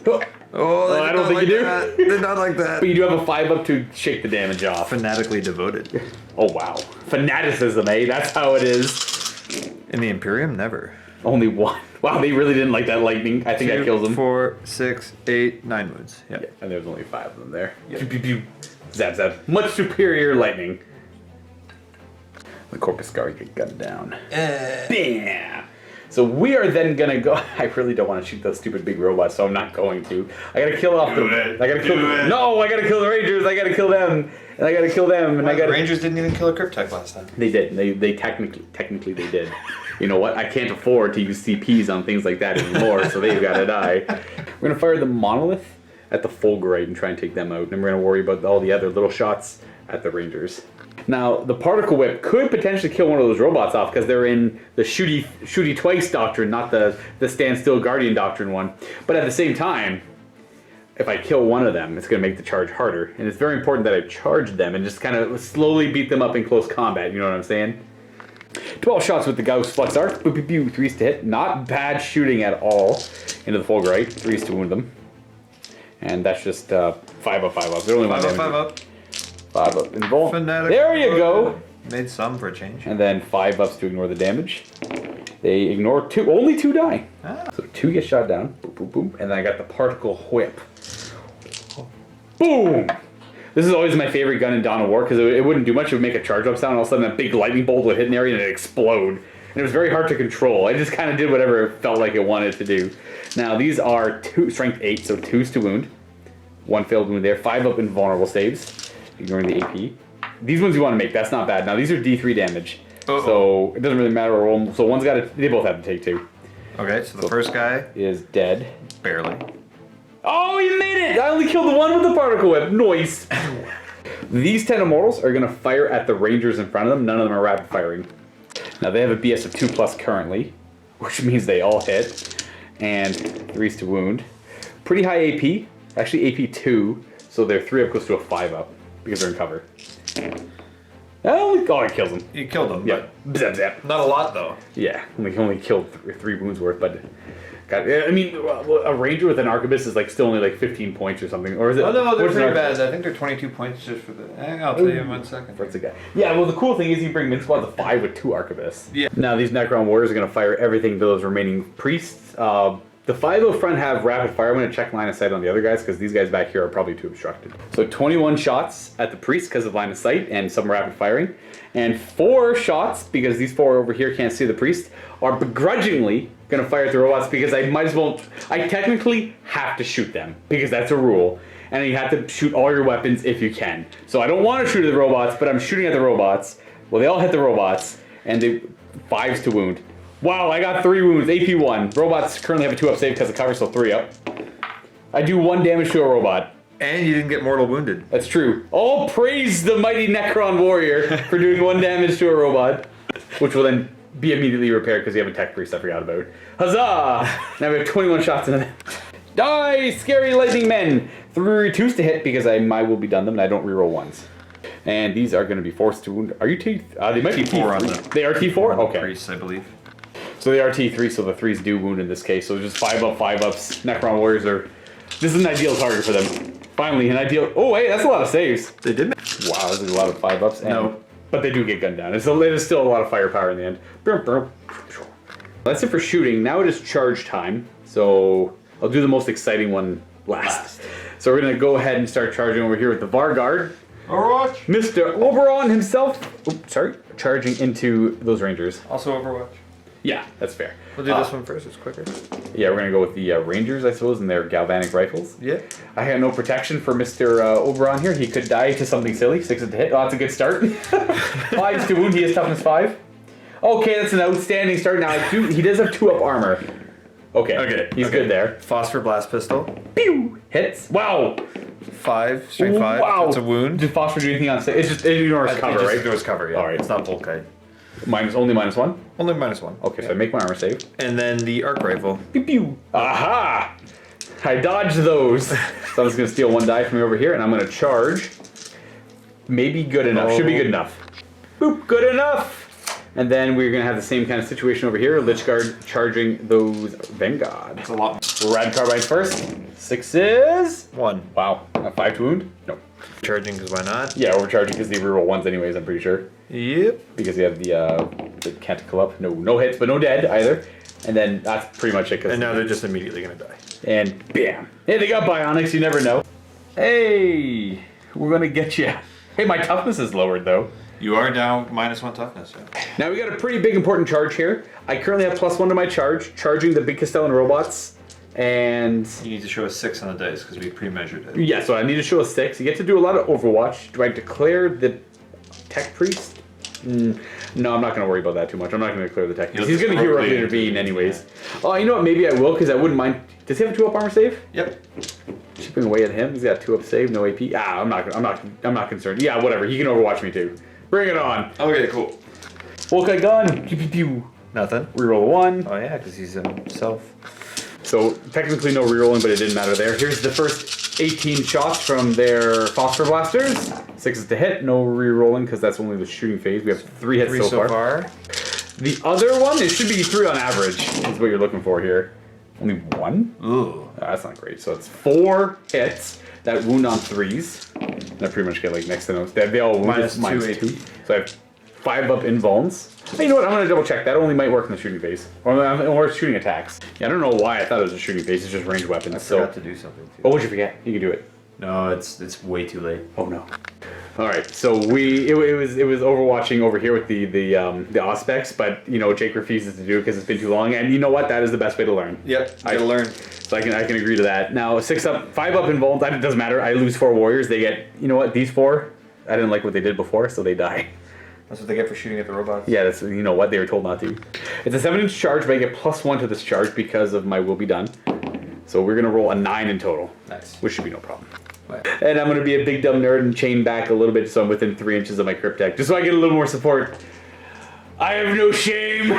Oh, I don't think like you do. That. They're not like that. But you do have a 5 up to shake the damage off. Fanatically devoted. Oh wow. Fanaticism, eh? That's how it is. In the Imperium, never. Only 1. Wow, they really didn't like that lightning. I think that kills them. 4, 6, 8, 9 wounds. Yep. Yeah, and there's only 5 of them there. Yep. Pew, pew, pew. Zap, zap. Much superior lightning. The Corpuscari get gunned down. Bam! So we are then gonna go. I really don't want to shoot those stupid big robots, so I'm not going to. I gotta kill off the. I gotta kill. No, I gotta kill the Rangers. I gotta kill them. And I gotta kill them. And I gotta. Rangers didn't even kill a Cryptek last time. They did. They technically they did. You know what? I can't afford to use CPs on things like that anymore, so they've gotta die. We're gonna fire the Monolith at the Fulgurite and try and take them out. And we're gonna worry about all the other little shots at the Rangers. Now, the Particle Whip could potentially kill one of those robots off because they're in the shooty twice doctrine, not the stand still Guardian doctrine one. But at the same time, if I kill one of them, it's going to make the charge harder. And it's very important that I charge them and just kind of slowly beat them up in close combat, you know what I'm saying? 12 shots with the Gauss Flux Arc, boop, boop, boop, 3s to hit. Not bad shooting at all into the Fulgurite, 3s to wound them. And that's just 5 up, 5 up. They're only 5 up, 5 up. 5 up. Invuln. There you go. Made some for a change. And then 5 ups to ignore the damage. They ignore 2. Only 2 die. So 2 get shot down. Boop, boop, boop. And then I got the Particle Whip. Boom! This is always my favorite gun in Dawn of War because it wouldn't do much. It would make a charge up sound. All of a sudden, a big lightning bolt would hit an area and it'd explode. And it was very hard to control. I just kind of did whatever it felt like it wanted to do. Now, these are strength 8, so 2s to wound. 1 failed wound there. 5 up invulnerable saves. Ignoring the AP. These ones you want to make. That's not bad. Now, these are D3 damage. So, it doesn't really matter. So, one's got to... They both have to take 2. Okay, so the first guy is dead. Barely. Oh, you made it! I only killed the one with the Particle Whip. Nice. These 10 Immortals are going to fire at the Rangers in front of them. None of them are rapid firing. Now, they have a BS of 2+ currently, which means they all hit. And 3s to wound. Pretty high AP. Actually, AP 2. So their 3 up goes to a 5 up. Because they're in cover. Oh, it kills them. You killed them. Yeah. Zap, zap. Not a lot, though. Yeah, only killed 3 wounds worth, but... God, I mean, a Ranger with an Arquebus is still only 15 points or something. Or is it... Oh, no, they're pretty bad. I think they're 22 points just for the... I'll tell you in 1 second. That's a guy. Yeah, well, the cool thing is you bring mid-squads of 5 with 2 Arquebus. Yeah. Now, these Necron Warriors are going to fire everything to those remaining priests. The 5 up front have rapid fire. I'm going to check line of sight on the other guys because these guys back here are probably too obstructed. So 21 shots at the priest because of line of sight and some rapid firing. And 4 shots, because these 4 over here can't see the priest, are begrudgingly going to fire at the robots because I technically have to shoot them because that's a rule. And you have to shoot all your weapons if you can. So I don't want to shoot at the robots, but I'm shooting at the robots. Well, they all hit the robots, and they 5s to wound. Wow, I got 3 wounds, AP 1. Robots currently have a 2 up save because of cover, so 3 up. I do 1 damage to a robot. And you didn't get mortal wounded. That's true. All praise the mighty Necron warrior for doing 1 damage to a robot, which will then be immediately repaired because you have a tech priest I forgot about. Huzzah! Now we have 21 shots in it. Die, scary lightning men! 3 2s to hit because I will be done them and I don't reroll 1s. And these are going to be forced to wound. Are you T? They might be T4 on them. They are T4? Okay. Priests, I believe. So they are T3, so the 3s do wound in this case. So just 5 up, 5 ups. Necron Warriors are... This is an ideal target for them. Finally, an ideal... Oh, hey, that's a lot of saves. They did make... Wow, this is a lot of 5 ups. No. But they do get gunned down. It is still a lot of firepower in the end. That's it for shooting. Now it is charge time. So I'll do the most exciting one last. So we're going to go ahead and start charging over here with the Varguard. Overwatch! Mr. Oberon himself. Oops, sorry. Charging into those Rangers. Also Overwatch. Yeah, that's fair. We'll do this one first, it's quicker. Yeah, we're going to go with the Rangers, I suppose, and their galvanic rifles. Yeah. I had no protection for Mr. Oberon here. He could die to something silly. 6 to hit. Oh, that's a good start. 5 to wound. He has toughness 5. Okay, that's an outstanding start. Now, he does have 2 up armor. Okay, he's good there. Phosphor Blast Pistol. Pew! Hits. Wow! 5, strength 5. Wow! It's a wound. Did Phosphor do anything on save? It ignores cover, It right? just ignores cover, yeah. Alright. It's not Volkite. Only -1? Only -1. Okay, so I make my armor save. And then the Arc Rifle. Pew pew! Aha! I dodged those. So I'm just going to steal 1 die from me over here, and I'm going to charge. Maybe good enough. Should be good enough. Boop! Good enough! And then we're going to have the same kind of situation over here. Lich Guard charging those Vanguard. It's a lot. Rad Carbines first. 6s. 1. Wow. 5 to wound? No. Charging, because why not? Yeah, overcharging because they reroll 1s anyways, I'm pretty sure. Yep. Because you have the Canticle up. No hits, but no dead either. And then that's pretty much it. And now they're just immediately going to die. And bam. Hey, they got bionics, you never know. Hey, we're going to get you. Hey, my toughness is lowered though. You are down -1 toughness, yeah. Now we got a pretty big important charge here. I currently have +1 to my charge, charging the big Castellan robots. And You need to show a 6 on the dice, because we pre-measured it. yeah, so I need to show a 6. You get to do a lot of Overwatch. Do I declare the Tech Priest? No, I'm not going to worry about that too much. I'm not going to declare the Tech Priest. He's going to heroically intervene anyways. Oh, you know what? Maybe I will, because I wouldn't mind. Does he have a 2-up armor save? Yep. Chipping away at him. He's got 2-up save, no AP. Ah, I'm not concerned. Yeah, whatever. He can Overwatch me too. Bring it on. Okay, cool. Volkite gun. Pew pew pew. Nothing. Reroll 1. Oh yeah, because he's himself. So technically no rerolling, but it didn't matter there. Here's the first 18 shots from their Phosphor Blasters. 6s to hit, no rerolling because that's only the shooting phase. We have 3 hits 3 so far. The other one, it should be 3 on average, is what you're looking for here. Only 1? Ooh. Oh, that's not great. So it's 4 hits that wound on 3s. And I pretty much get like next to no. They all wound -2 -2. So I have 5 up invulns. Hey, you know what? I'm going to double check. That only might work in the shooting phase. Or shooting attacks. Yeah, I don't know why I thought it was a shooting phase. It's just ranged weapons. I forgot to do something too. Oh, what'd you forget? You can do it. No, it's way too late. Oh no. All right, so it was overwatching over here with the Auspex, but you know Jake refuses to do it because it's been too long, and you know what? That is the best way to learn. Yep, I gotta learn. So I can agree to that. Now 6 up, 5 up invulns. It doesn't matter. I lose 4 warriors. They get, you know what? These 4, I didn't like what they did before, so they die. That's what they get for shooting at the robots. Yeah, that's, you know what? They were told not to. It's a 7-inch charge, but I get +1 to this charge because of my will be done. So we're gonna roll a 9 in total. Nice. Which should be no problem. Right. And I'm gonna be a big dumb nerd and chain back a little bit so I'm within 3 inches of my cryptech, just so I get a little more support. I have no shame.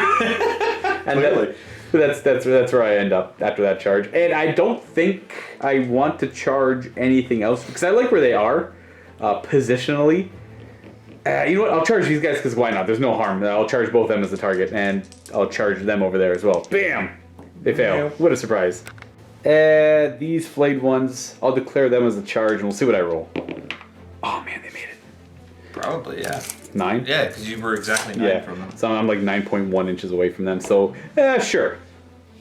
And that's where I end up after that charge. And I don't think I want to charge anything else because I like where they are positionally. You know what? I'll charge these guys because why not? There's no harm. I'll charge both of them as the target, and I'll charge them over there as well. Bam! They fail. Yeah. What a surprise. These flayed ones, I'll declare them as a charge, and we'll see what I roll. Oh man, they made it. Probably, yeah. 9? Yeah, because you were exactly 9 from them. So I'm like 9.1 inches away from them. So, sure.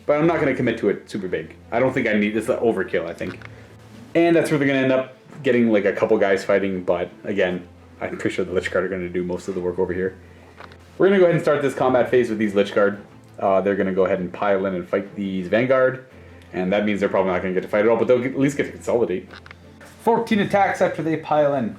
But I'm not going to commit to it super big. I don't think I need this. Overkill, I think. And that's where they're going to end up getting like a couple guys fighting. But again, I'm pretty sure the Lich Guard are going to do most of the work over here. We're going to go ahead and start this combat phase with these Lich Guard. They're going to go ahead and pile in and fight these Vanguard. And that means they're probably not going to get to fight at all, but they'll at least get to consolidate. 14 attacks after they pile in.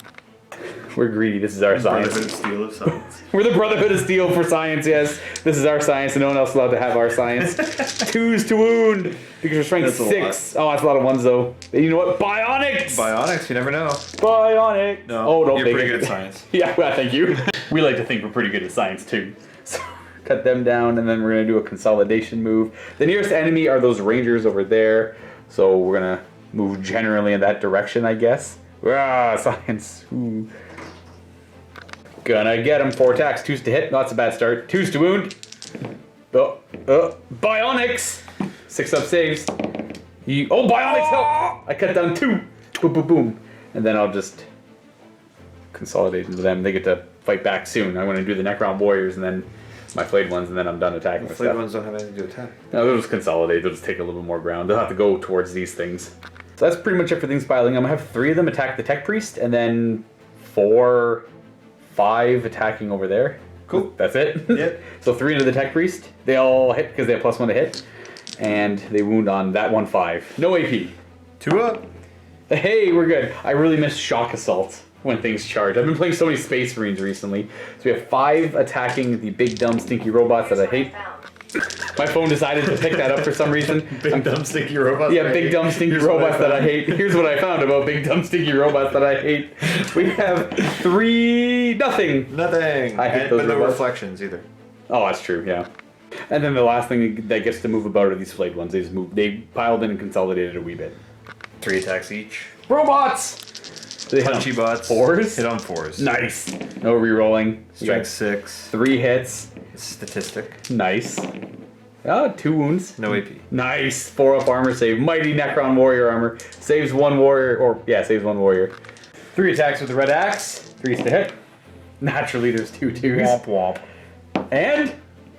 We're greedy. This is our science. Brotherhood of Steel of Science. We're the Brotherhood of Steel for science, yes. This is our science, and no one else is allowed to have our science. 2s to wound, because we're strength 6. Oh, that's a lot of 1s, though. You know what? Bionics! Bionics, you never know. Bionic! No, oh, don't you're pretty good at science. Yeah, well, thank you. We like to think we're pretty good at science, too. So, cut them down, and then we're going to do a consolidation move. The nearest enemy are those rangers over there, so we're going to move generally in that direction, I guess. Ah, science. Ooh. Gonna get him. 4 attacks, 2s to hit. That's a bad start. 2s to wound. Bionics! 6 up saves. Bionics help! I cut down 2. Boom, boom, boom. And then I'll just consolidate into them. They get to fight back soon. I'm gonna do the Necron warriors and then my flayed ones, and then I'm done attacking The with flayed stuff. ones don't have anything to attack. No, they'll just consolidate. They'll just take a little bit more ground. They'll have to go towards these things. So that's pretty much it for things piling. I'm gonna have 3 of them attack the Tech Priest, and then 4, 5 attacking over there. Cool. That's it. Yep. So 3 into the Tech Priest. They all hit because they have +1 to hit. And they wound on that one 5. No AP. 2 up. Hey, we're good. I really miss Shock Assault when things charge. I've been playing so many Space Marines recently. So we have 5 attacking the big, dumb, stinky robots that I hate. My phone decided to pick that up for some reason. Big, dumb, stinky robots. Yeah, big, dumb, stinky robots that I hate. Here's what I found about big, dumb, stinky robots that I hate. We have 3... Nothing. Nothing. I hate those but no robots. reflections either. Oh, that's true, yeah. And then the last thing that gets to move about are these flayed ones. They piled in and consolidated a wee bit. 3 attacks each. Robots! They hit Punchy on bots. 4s? Hit on 4s. Nice. No rerolling. Strength 6. 3 hits. Statistic. Nice. 2 wounds. No AP. Nice. 4 up armor save. Mighty Necron warrior armor. Saves 1 warrior. Saves 1 warrior. 3 attacks with the red axe. 3s to hit. Naturally, there's 2 2s. Womp womp. And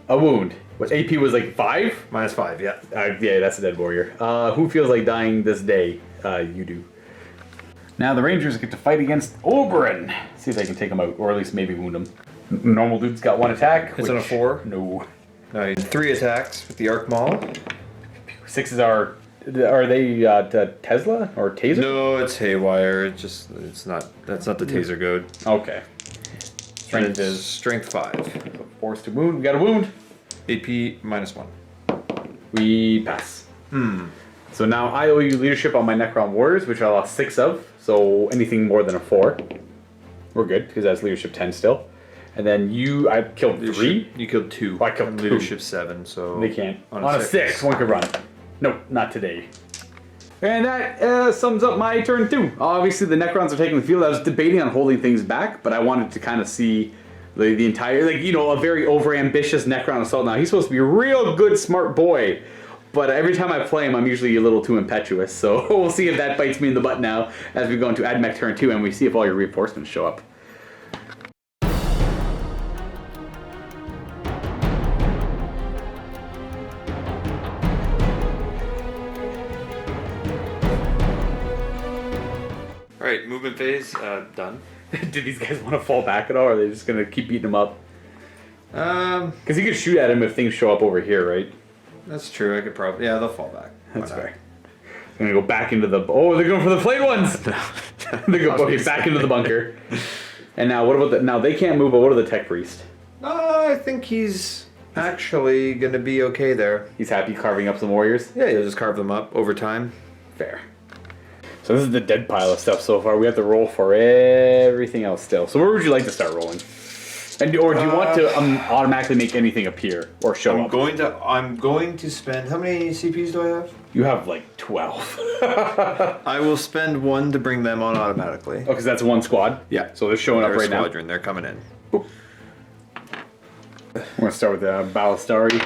a wound. Which AP was like 5? -5, yeah. Yeah, that's a dead warrior. Who feels like dying this day? You do. Now the Rangers get to fight against Oberyn. See if they can take him out, or at least maybe wound him. Normal dude's got 1 attack. It's on a 4? No. Nice. 3 attacks with the Arc Maul. 6s are they Tesla or Taser? No, it's Haywire. It's not. That's not the Taser Goad. Okay. Strength is Strength 5. forced to wound. We got a wound. AP -1. We pass. So now I owe you leadership on my Necron Warriors, which I lost 6 of. So anything more than a 4, we're good because that's leadership 10 still. And then I killed 3. You killed 2. I killed 2. Leadership 7, so They can't. on a 6, one could run. Nope, not today. And that sums up my turn 2. Obviously, the Necrons are taking the field. I was debating on holding things back, but I wanted to kind of see the entire, a very overambitious Necron assault. Now, he's supposed to be a real good, smart boy. But every time I play him, I'm usually a little too impetuous. So we'll see if that bites me in the butt now as we go into AdMech turn 2 and we see if all your reinforcements show up. Alright, movement phase, done. Do these guys want to fall back at all, or are they just going to keep beating him up? Because you could shoot at him if things show up over here, right? That's true, I could probably... Yeah, they'll fall back. That's fair. I'm going to go back into the... Oh, they're going for the flayed ones! They go back into the bunker. And now, what about the... Now, they can't move, but what are the Tech Priest? I think he's actually going to be okay there. He's happy carving up some warriors? Yeah, he'll just carve them up over time. Fair. So this is the dead pile of stuff so far. We have to roll for everything else still. So where would you like to start rolling? Or do you want to automatically make anything appear or show up? I'm going to spend... How many CPs do I have? You have like 12. I will spend 1 to bring them on automatically. Oh, because that's 1 squad? Yeah. So they're showing up right squadron. They're coming in. now. We're going to start with the Ballistari.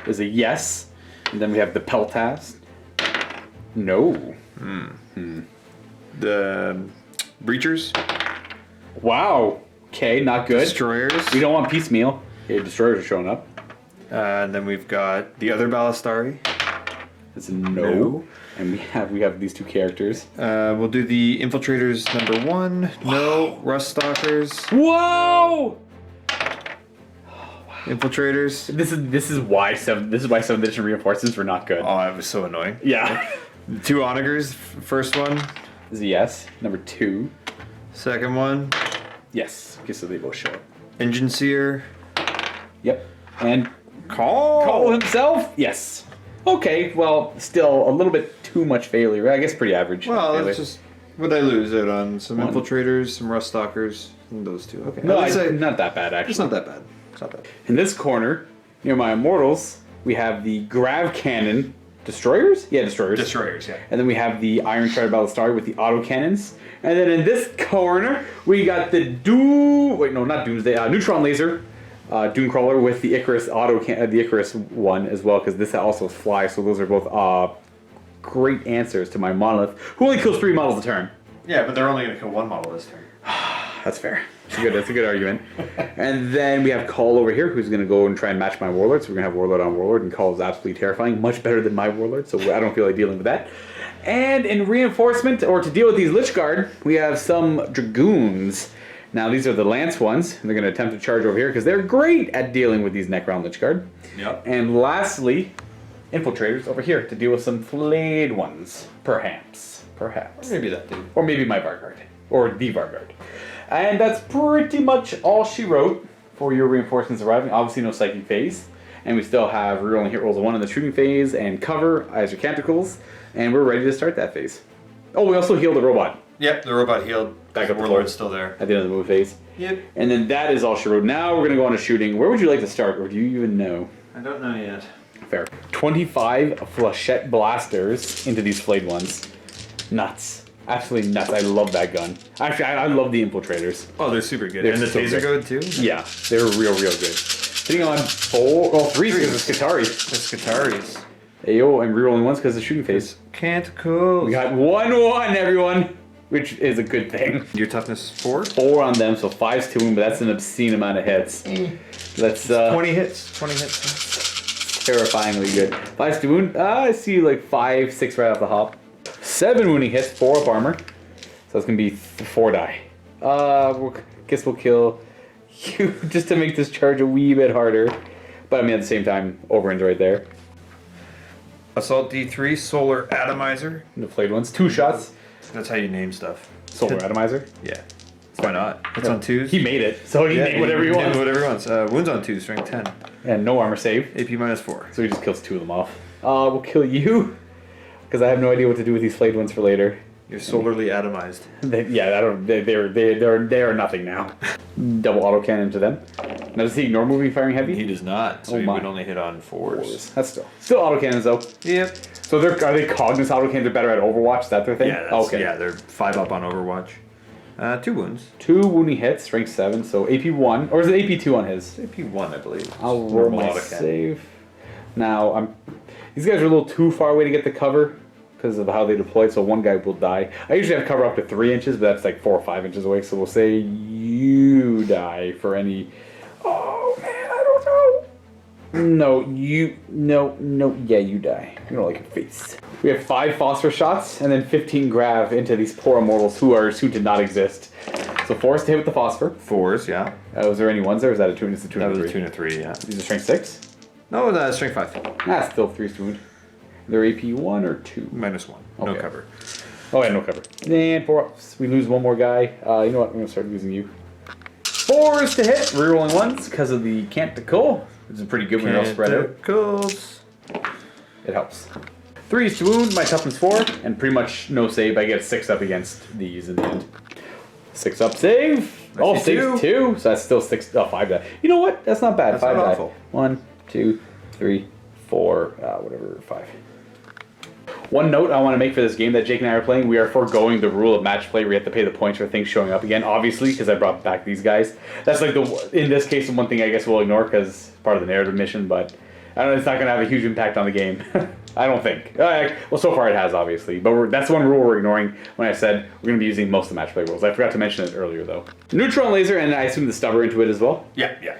There's a yes. And then we have the Peltas. No. The Breachers. Wow. Okay, not good. Destroyers. We don't want piecemeal. Okay, destroyers are showing up. And then we've got the other Ballistari. That's a no. And we have these 2 characters. We'll do the Infiltrators #1. No. Ruststalkers. Whoa! Infiltrators. This is why 7th edition reinforcements were not good. Oh, that was so annoying. Yeah. 2 Onagers. First one. This is a yes. Number 2. Second one. Yes. Okay, so they both show up. Engine Seer. Yep. And Cawl. Cawl himself? Yes. Okay, well, still a little bit too much failure. I guess pretty average. Well, failure. that's just... What did I lose out on? Some 1. Infiltrators, some Ruststalkers, and those 2. Okay. No, not that bad, actually. It's not that bad. It's not bad. In this corner, near my Immortals, we have the Grav Cannon Destroyers? Yeah, Destroyers. Destroyers, yeah. And then we have the Iron Shard Ballistari with the autocannons. And then in this corner, we got the Neutron Laser Dunecrawler with the Icarus the Icarus one as well, because this also flies. So those are both great answers to my Monolith, who only kills 3 models a turn. Yeah, but they're only going to kill 1 model this turn. That's fair. That's a good argument. And then we have Cawl over here, who's going to go and try and match my Warlord. So we're going to have Warlord on Warlord, and Cawl is absolutely terrifying, much better than my Warlord. So I don't feel like dealing with that. And in reinforcement, or to deal with these Lich Guard, we have some Dragoons. Now these are the lance ones. They're going to attempt to charge over here because they're great at dealing with these Necron Lich Guard. Yep. And lastly, infiltrators over here to deal with some flayed ones, perhaps. Perhaps. Maybe that dude. Or maybe my Varguard. Or the Varguard. And that's pretty much all she wrote for your reinforcements arriving. Obviously no psychic phase. And we still have rerolling hit rolls of 1 in the shooting phase and cover as your canticles. And we're ready to start that phase. Oh, we also healed the robot. Yep, the robot healed. Back up the Warlord's still there. at the end of the move phase. Yep. And then that is all she wrote. Now we're going to go on to shooting. Where would you like to start, or do you even know? I don't know yet. Fair. 25 flechette blasters into these flayed ones. Nuts. Absolutely nuts. I love that gun. Actually, I love the infiltrators. Oh, they're super good. They're And the so taser good. good too? Yeah, they're real good. Hitting on 3 because it's Skitarii. It's Skitaris. Ayo, and rerolling ones because of the shooting phase. Canticles. We got 1-1, everyone, which is a good thing. Your toughness 4? 4 on them, so 5's to wound, but that's an obscene amount of hits. Let's 20 hits. 20 hits. terrifyingly good. 5's to wound. I see like 5, 6 right off the hop. 7 wounding hits, 4 up armor. So it's gonna be 4 die. Guess we'll kill you just to make this charge a wee bit harder. But I mean at the same time, overends right there. Assault D3, Solar Atomizer. The flayed ones. 2 shots. That's how you name stuff. Solar Atomizer. Yeah. Why not? It's on 2s. He made it, so he made whatever he wants. Whatever he wants. Wounds on 2, strength 10. And no armor save. AP minus 4. So he just kills 2 of them off. We'll kill you. Because I have no idea what to do with these flayed ones for later. You're solarly atomized. They are nothing now. Double autocannon to them. Now does he ignore moving, firing heavy? He does not, so Oh he my. would only hit on 4s. That's still autocannons though. Yep. So are they Cognus autocannons are better at Overwatch? Is that their thing? Yeah, okay. Yeah, they're 5 up on Overwatch. 2 wounds. 2 wounding hits, strength 7, so AP 1, or is it AP 2 on his? AP 1, I believe. I'll roll my save. Now these guys are a little too far away to get the cover because of how they deployed, so one guy will die. I usually have cover up to 3 inches, but that's like 4 or 5 inches away, so we'll say you die for any... Oh man, I don't know. No, yeah, you die. You don't like your face. We have 5 phosphor shots and then 15 grav into these poor immortals who are soon to not exist. So 4s to hit with the phosphor. 4s, yeah. Was there any 1s there? Or was that a 2 and it's a 2 That and a was 3? a 2 and a 3, yeah. These are strength 6? No, that's strength 5. Still 3's to wound. They're AP 1 or 2? Minus 1. No Okay. cover. Oh yeah, no cover. And 4 ups. We lose 1 more guy. You know what? I'm going to start using you. 4s to hit. Rerolling 1s because of the canticle. Which is pretty good when you're all spread out. Canticles. It helps. 3's to wound. My toughness 4. And pretty much no save. I get 6 up against these in the end. 6 up save. Oh, save 2. So that's still 5 die. You know what? That's not bad. That's 5 not die. awful. 1, 2, 3, 4, 5. One note I want to make for this game that Jake and I are playing, we are foregoing the rule of match play where you have to pay the points for things showing up again, obviously, because I brought back these guys. That's like in this case, the one thing I guess we'll ignore because part of the narrative mission, but I don't know, it's not going to have a huge impact on the game. I don't think. Well, so far it has, obviously, but that's one rule we're ignoring when I said we're going to be using most of the match play rules. I forgot to mention it earlier, though. Neutron laser, and I assume the stubber into it as well. Yeah.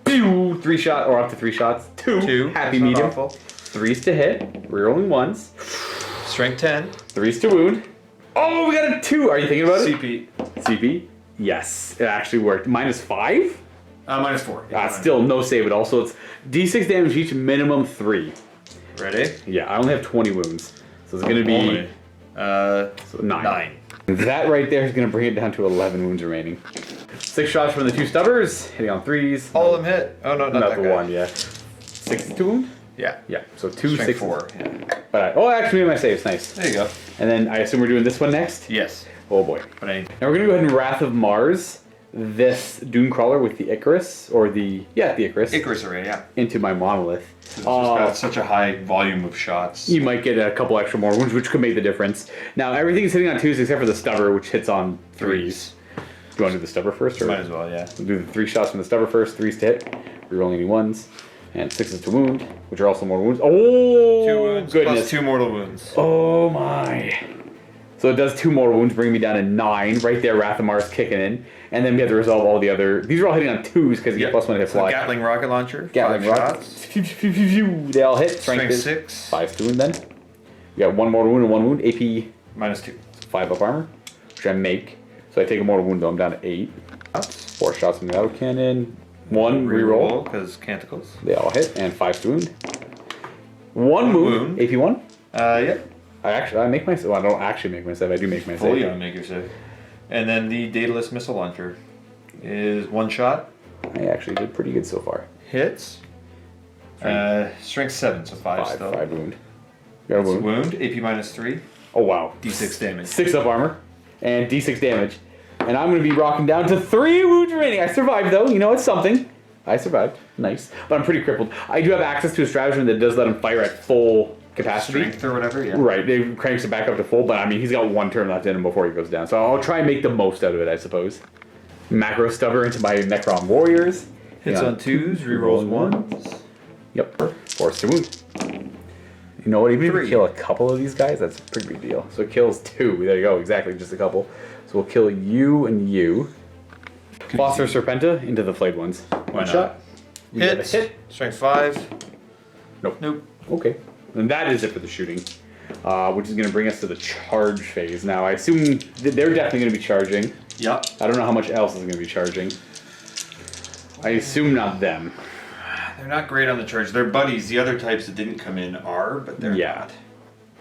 Pew! 3 shot, or up to 3 shots. 2. Happy medium. 3s to hit. Rerolling 1s. Strength 10. 3s to wound. Oh, we got a 2. Are you thinking about it? CP. CP? Yes, it actually worked. Minus 5? Minus 4. Still no save at all. So it's D6 damage each, minimum 3. Ready? Yeah, I only have 20 wounds. So it's going to be... So 9. That right there is going to bring it down to 11 wounds remaining. 6 shots from the 2 stubbers, hitting on 3s. All of them hit. Oh, no, not Not that the guy. 1, yeah. 6 to wound? Yeah. Yeah, so 2, Strength 6, 4. Yeah. But I actually made my saves, nice. There you go. And then I assume we're doing this one next? Yes. Oh boy. But I... Now we're going to go ahead and Wrath of Mars this Dune Crawler with the Icarus, or the Icarus, Icarus array, yeah. into my Monolith. It's got such a high volume of shots. You might get a couple extra more wounds, which could make the difference. Now everything's hitting on 2s except for the stubber, which hits on 3s. Do you want to do the stubber first? Or Might as well, yeah. We'll do the 3 shots from the stubber first, 3s to hit, rerolling any 1s, and 6s to wound, which are also more wounds. Oh, 2 wounds goodness. plus 2 mortal wounds. Oh my. So it does 2 mortal wounds, bring me down to 9. Right there, Wrath of Mars kicking in. And then we have to resolve all the other... These are all hitting on 2s because you get +1 hit fly. Gatling rocket launcher. Gatling 5 rockets. shots. They all hit. Strength is 6. 5 to wound then. We got 1 mortal wound and 1 wound. AP minus 2. 5 up armor, which I make. So I take a mortal wound, though. I'm down to 8. 4 shots from the auto cannon. 1 reroll. Because canticles. They all hit. And 5 to wound. 1 wound. AP 1? Yep. I make my save. Well, I don't actually make my save. I do make my save. Fully on make your save. And then the dataless missile launcher is 1 shot. I actually did pretty good so far. Hits. Strength 7, so 5 still. 5 wound. Got a wound. Wound, AP -3. Oh, wow. D6 damage. 6 up armor. And D6 damage. And I'm going to be rocking down to 3 wounds remaining. I survived, though. You know, it's something. I survived. Nice. But I'm pretty crippled. I do have access to a stratagem that does let him fire at full capacity. Strength or whatever, yeah. Right. It cranks it back up to full, but I mean, he's got 1 turn left in him before he goes down. So I'll try and make the most out of it, I suppose. Macro stubber into my Necron warriors. Hits on 2s, rerolls 1s. Yep. Force to wound. You know what? Even if 3. we kill a couple of these guys, that's a pretty big deal. So it kills 2. There you go. Exactly. Just a couple. So we'll kill you and you. Phosphor Serpenta into the flayed ones. One shot. Hits. Hit. Strength 5. Nope. Nope. Okay. And that is it for the shooting. Which is going to bring us to the charge phase. Now, I assume they're definitely going to be charging. Yep. I don't know how much else is going to be charging. I assume not them. They're not great on the charge. Their buddies, the other types that didn't come in are, but they're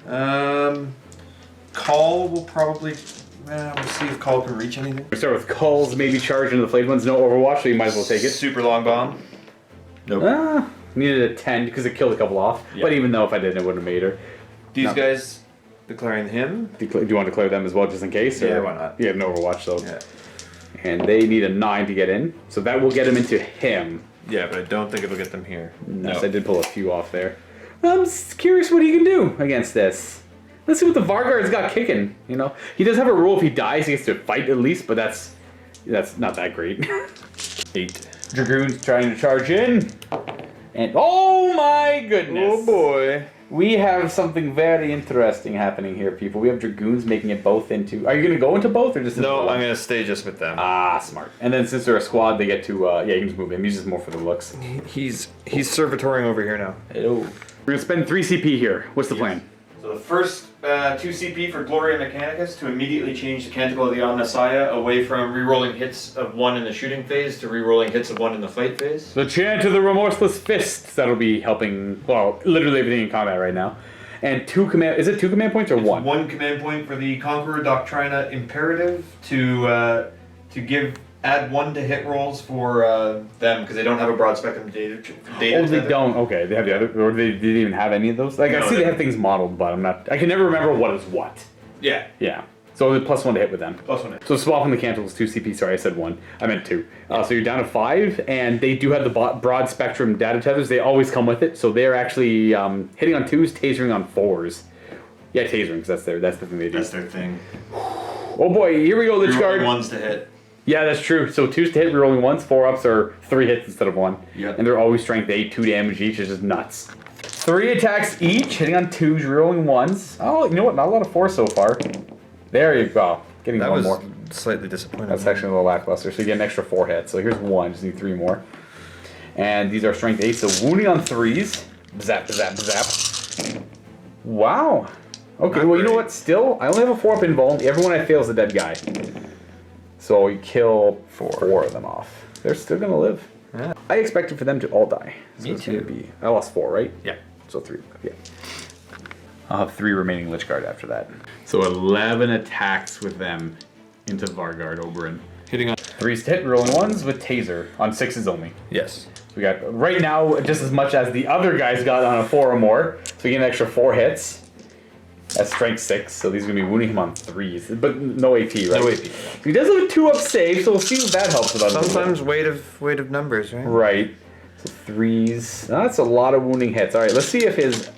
not. Cawl will probably... we'll see if Cawl can reach anything. We start with Call's maybe charge into the flayed ones. No Overwatch, so you might as well take it. Super long bomb. Nope. Needed a 10 because it killed a couple off. Yep. But even though if I didn't, it wouldn't have made her. These guys, declaring him. Do you want to declare them as well just in case? Or? Yeah, why not? You have no Overwatch, so. Yeah. And they need a 9 to get in. So that will get him into him. Yeah, but I don't think it'll get them here. No. I did pull a few off there. I'm curious what he can do against this. Let's see what the Vargard's got kicking. You know, he does have a rule if he dies, he gets to fight at least, but that's not that great. 8 Dragoons trying to charge in, and oh my goodness! Oh boy, we have something very interesting happening here, people. We have Dragoons making it both into. Are you going to go into both or just? No, I'm going to stay just with them. Ah, smart. And then since they're a squad, they get to. Yeah, you can just move him. He's just more for the looks. He's servitoring over here now. Oh. We're going to spend 3 CP here. What's the plan? So the first 2 CP for Gloria Mechanicus to immediately change the Canticle of the Omnissiah away from rerolling hits of 1 in the shooting phase to rerolling hits of 1 in the fight phase. The chant of the remorseless fists that'll be helping, well, literally everything in combat right now. And 2 command, is it 2 command points or 1? 1 command point for the Conqueror Doctrina Imperative to add 1 to hit rolls for them because they don't have a broad spectrum data. Oh, they don't. Okay, they have the other, or they didn't even have any of those. Like I see they have things modeled, but I'm not. I can never remember what is what. Yeah. Yeah. So the +1 to hit with them. +1 hit. So swapping the Cantles 2 CP. Sorry, I said 1. I meant 2. So you're down to 5, and they do have the broad spectrum data tethers. They always come with it, so they're actually hitting on 2s, tasering on 4s. Yeah, tasering, because that's the thing they do. That's their thing. Oh boy, here we go, Lich Guard. 1s to hit. Yeah, that's true. So 2s to hit, rerolling 1s, 4-ups are 3 hits instead of 1. Yep. And they're always strength 8, 2 damage each. It's just nuts. 3 attacks each, hitting on 2s, rerolling 1s. Oh, you know what? Not a lot of 4 so far. There you go. Getting that 1 was more. Slightly disappointing. That's actually a little lackluster. So you get an extra 4 hits. So here's 1. Just need 3 more. And these are strength 8, so wounding on 3s. Zap, zap, zap. Wow. Okay, Not well, you know great. what? Still, I only have a 4-up invuln. Everyone I fail is a dead guy. So you kill 4 of them off. They're still gonna live. Yeah. I expected for them to all die. So Me it's too. Gonna be, I lost 4, right? Yeah. So 3. Yeah. I'll have 3 remaining Lich Guard after that. So 11 attacks with them into Vargard Oberyn. Hitting on 3s to hit, rolling 1s with Taser on 6s only. Yes. So we got right now just as much as the other guys got on a 4 or more. So we get an extra 4 hits. That's strength 6, so these are going to be wounding him on 3s. But no AP, right? No AP. He does have a 2-up save, so we'll see if that helps with other Sometimes weight of numbers, right? Right. So 3s. That's a lot of wounding hits. Alright, let's see if his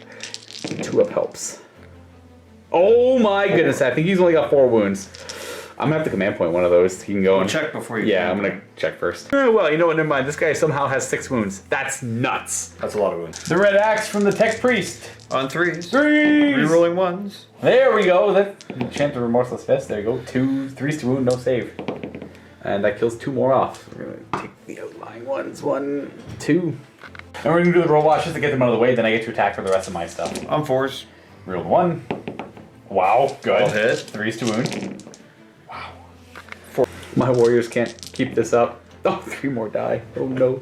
2-up helps. Oh my goodness, I think he's only got 4 wounds. I'm gonna have to command point one of those. He can go and check before you. Yeah, I'm gonna check first. Oh, well, you know what? Never mind. This guy somehow has 6 wounds. That's nuts. That's a lot of wounds. The red axe from the Tech Priest. On 3s. 3s. Rerolling 1s. There we go. That chant of remorseless fist. There you go. 3s to wound, no save, and that kills 2 more off. We're gonna take the outlying ones. 1, 2. And we're gonna do the robots just to get them out of the way. Then I get to attack for the rest of my stuff. On 4s. Reeled 1. Wow, good. All hit. 3s to wound. Wow. My warriors can't keep this up. Oh, 3 more die. Oh no.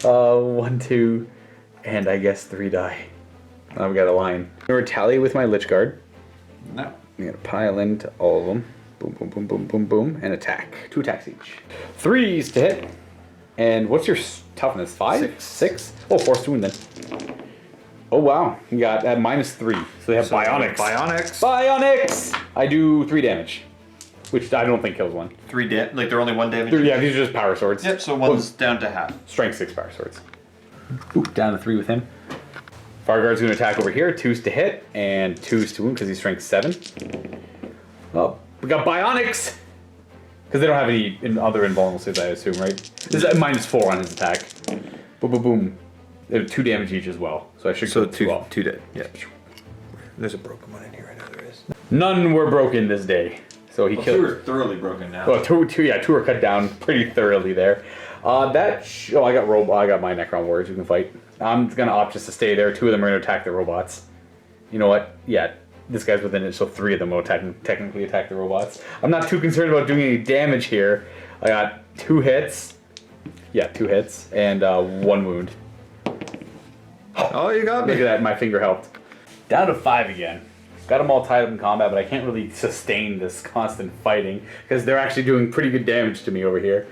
1, 2, and I guess 3 die. I've got a line. I'm gonna retaliate with my Lich Guard. No. I'm gonna pile into all of them. Boom, boom, boom, boom, boom, boom, and attack. 2 attacks each. 3s to hit. And what's your toughness? 5? 6? Oh, force wound then. Oh wow, you got at -3. So they have bionics. Bionics! I do 3 damage. Which I don't think kills one. 3 like they're only 1 damage? Yeah, these are just power swords. Yep, so one's down to half. Strength 6 power swords. Oop, down to 3 with him. Farguard's going to attack over here. 2s to hit and 2s to wound because he's strength 7. Oh, we got bionics! Because they don't have any other invulnerable saves, I assume, right? This is at -4 on his attack. Boom, boom, boom. They have 2 damage each as well. So I should So go 2 dead. Yeah. There's a broken one in here. I know there is. None were broken this day. So he killed. 2 are thoroughly broken now. Well, two are cut down pretty thoroughly there. I got my Necron warriors who can fight. I'm gonna opt just to stay there. 2 of them are gonna attack the robots. You know what? Yeah, this guy's within it, so 3 of them will technically attack the robots. I'm not too concerned about doing any damage here. I got 2 hits. Yeah, 2 hits and 1 wound. Oh, you got me. Look at that, my finger helped. Down to 5 again. Got them all tied up in combat, but I can't really sustain this constant fighting because they're actually doing pretty good damage to me over here.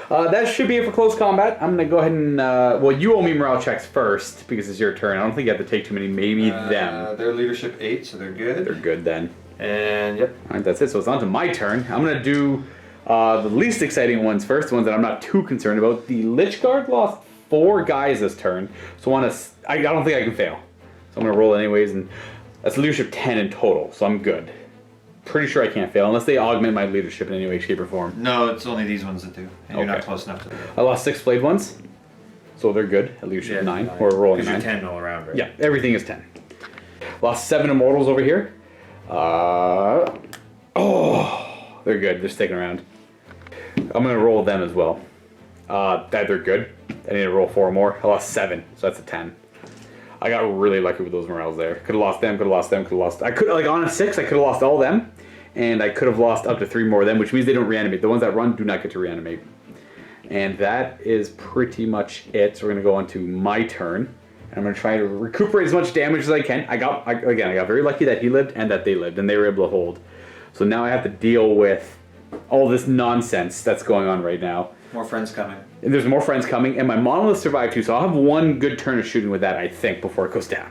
That should be it for close combat. I'm going to go ahead and... well, you owe me morale checks first because it's your turn. I don't think you have to take too many. Maybe them. They're leadership 8, so they're good. They're good then. And, yep. All right, that's it. So it's on to my turn. I'm going to do the least exciting ones first, the ones that I'm not too concerned about. The Lich Guard lost 4 guys this turn, so I don't think I can fail. So I'm going to roll anyways, and that's leadership 10 in total, so I'm good. Pretty sure I can't fail, unless they augment my leadership in any way, shape, or form. No, it's only these ones that do, and you're not close enough to them. I lost 6 flayed ones, so they're good. At leadership 9, or rolling 9. Because you're 10 all around, right? Yeah, everything is 10. Lost 7 immortals over here. They're good. They're sticking around. I'm going to roll them as well. They're good. I need to roll 4 more. I lost 7, so that's a 10. I got really lucky with those morales there. Could have lost them, could have lost them, could have lost... on a 6, I could have lost all them. And I could have lost up to 3 more of them, which means they don't reanimate. The ones that run do not get to reanimate. And that is pretty much it. So we're going to go on to my turn. And I'm going to try to recuperate as much damage as I can. I got very lucky that he lived and that they lived. And they were able to hold. So now I have to deal with all this nonsense that's going on right now. More friends coming. And there's more friends coming, and my monolith survived too, so I'll have 1 good turn of shooting with that, I think, before it goes down.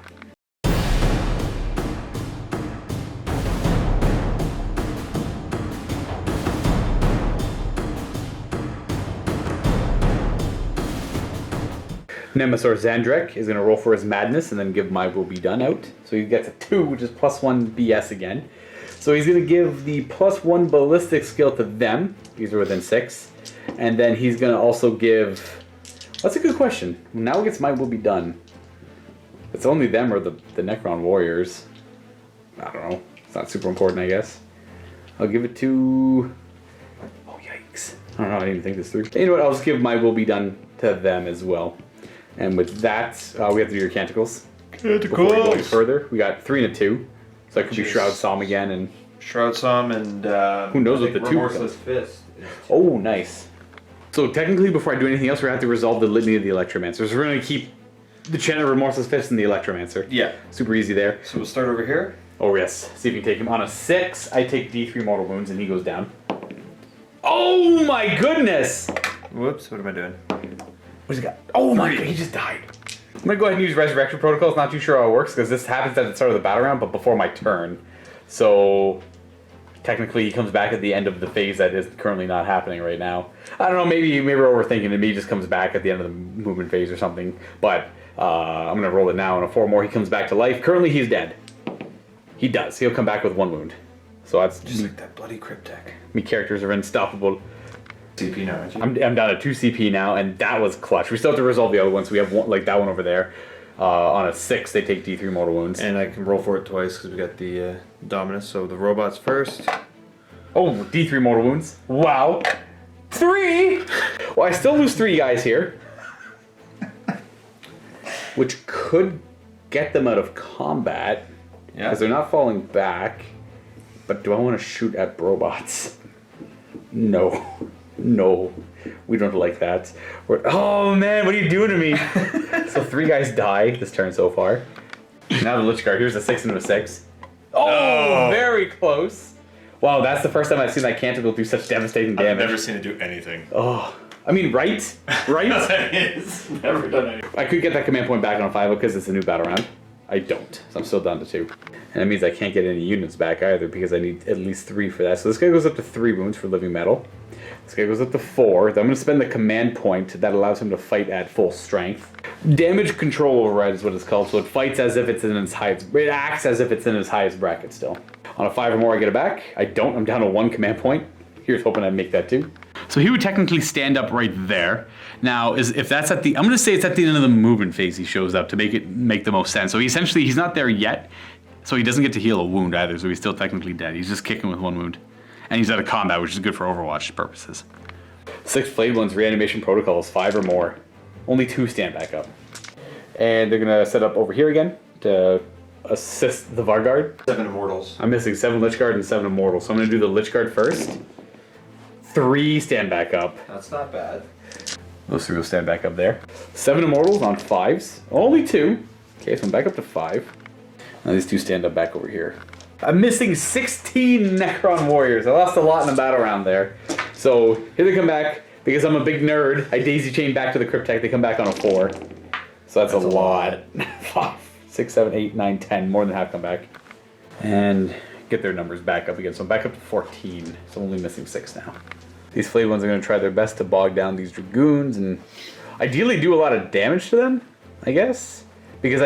Nemesor Zahndrekh is going to roll for his madness and then give my will be done out. So he gets a 2, which is +1 BS again. So he's going to give the +1 ballistic skill to them. These are within 6. And then he's going to also give... That's a good question. Now it gets my will be done. It's only them or the Necron warriors. I don't know. It's not super important, I guess. I'll give it to... Oh, yikes. I don't know. I didn't even think this through. You know what? I'll just give my will be done to them as well. And with that, we have to do your canticles. Before we go any further. We got 3 and a 2. So that could be Shroud Psalm again and... Shroud Psalm and... who knows what the 2 Remorseless Fist. Oh, nice. So technically, before I do anything else, we have to resolve the litany of the Electromancers. We're going to keep the Chant of Remorseless Fist and the Electromancer. Yeah. Super easy there. So we'll start over here. Oh, yes. See if you can take him. On a 6, I take D3 mortal wounds, and he goes down. Oh, my goodness! Whoops, what am I doing? What's he got? Oh, my God, he just died. I'm going to go ahead and use Resurrection Protocols. Not too sure how it works, because this happens at the start of the battle round, but before my turn. So... Technically, he comes back at the end of the phase that is currently not happening right now. I don't know, maybe we're overthinking it. Maybe he just comes back at the end of the movement phase or something. But I'm going to roll it now. And a 4 more, he comes back to life. Currently, he's dead. He does. He'll come back with 1 wound. So that's... Just like that bloody Cryptek. Me characters are unstoppable. CP now, aren't you? I'm down to 2 CP now, and that was clutch. We still have to resolve the other one, so we have one, like that one over there. On a 6, they take D3 mortal wounds. And I can roll for it twice because we got the Dominus. So the robots first. Oh, D3 mortal wounds. Wow. 3! Well, I still lose 3 guys here. Which could get them out of combat. Yeah. Because they're not falling back. But do I want to shoot at robots? No. No, we don't like that. Oh man, what are you doing to me? So 3 guys die this turn so far. Now the Lich Guard. Here's a 6 into a 6. Oh, very close. Wow, that's the first time I've seen that canticle do such devastating damage. I've never seen it do anything. Oh, I mean, right? Right? It's never done anything. I could get that command point back on 5 because it's a new battle round. I don't, so I'm still down to 2. And that means I can't get any units back either because I need at least 3 for that. So this guy goes up to 3 wounds for living metal. This guy goes up to 4. Then I'm going to spend the command point that allows him to fight at full strength. Damage control override is what it's called. So it fights as if it's in its highest. It acts as if it's in its highest bracket still. On a 5 or more, I get it back. I don't. I'm down to 1 command point. Here's hoping I'd make that 2. So he would technically stand up right there. Now, if that's at the, I'm going to say it's at the end of the movement phase he shows up to make the most sense. So he's not there yet. So he doesn't get to heal a wound either. So he's still technically dead. He's just kicking with 1 wound. And he's out of combat, which is good for Overwatch purposes. 6 Flayed Ones, reanimation protocols, 5 or more. Only 2 stand back up. And they're going to set up over here again to assist the Varguard. 7 Immortals. I'm missing 7 Lich Guard and 7 Immortals. So I'm going to do the Lich Guard first. 3 stand back up. That's not bad. Those 3 will stand back up there. 7 Immortals on 5s. Only 2. Okay, so I'm back up to 5. Now these 2 stand up back over here. I'm missing 16 Necron Warriors. I lost a lot in the battle round there. So here they come back. Because I'm a big nerd, I daisy chain back to the Cryptek. They come back on a 4. So that's a lot. 5, 6, 7, 8, 9, 10. More than half come back. And get their numbers back up again. So I'm back up to 14. So I'm only missing 6 now. These Flayed Ones are going to try their best to bog down these Dragoons and ideally do a lot of damage to them, I guess. Because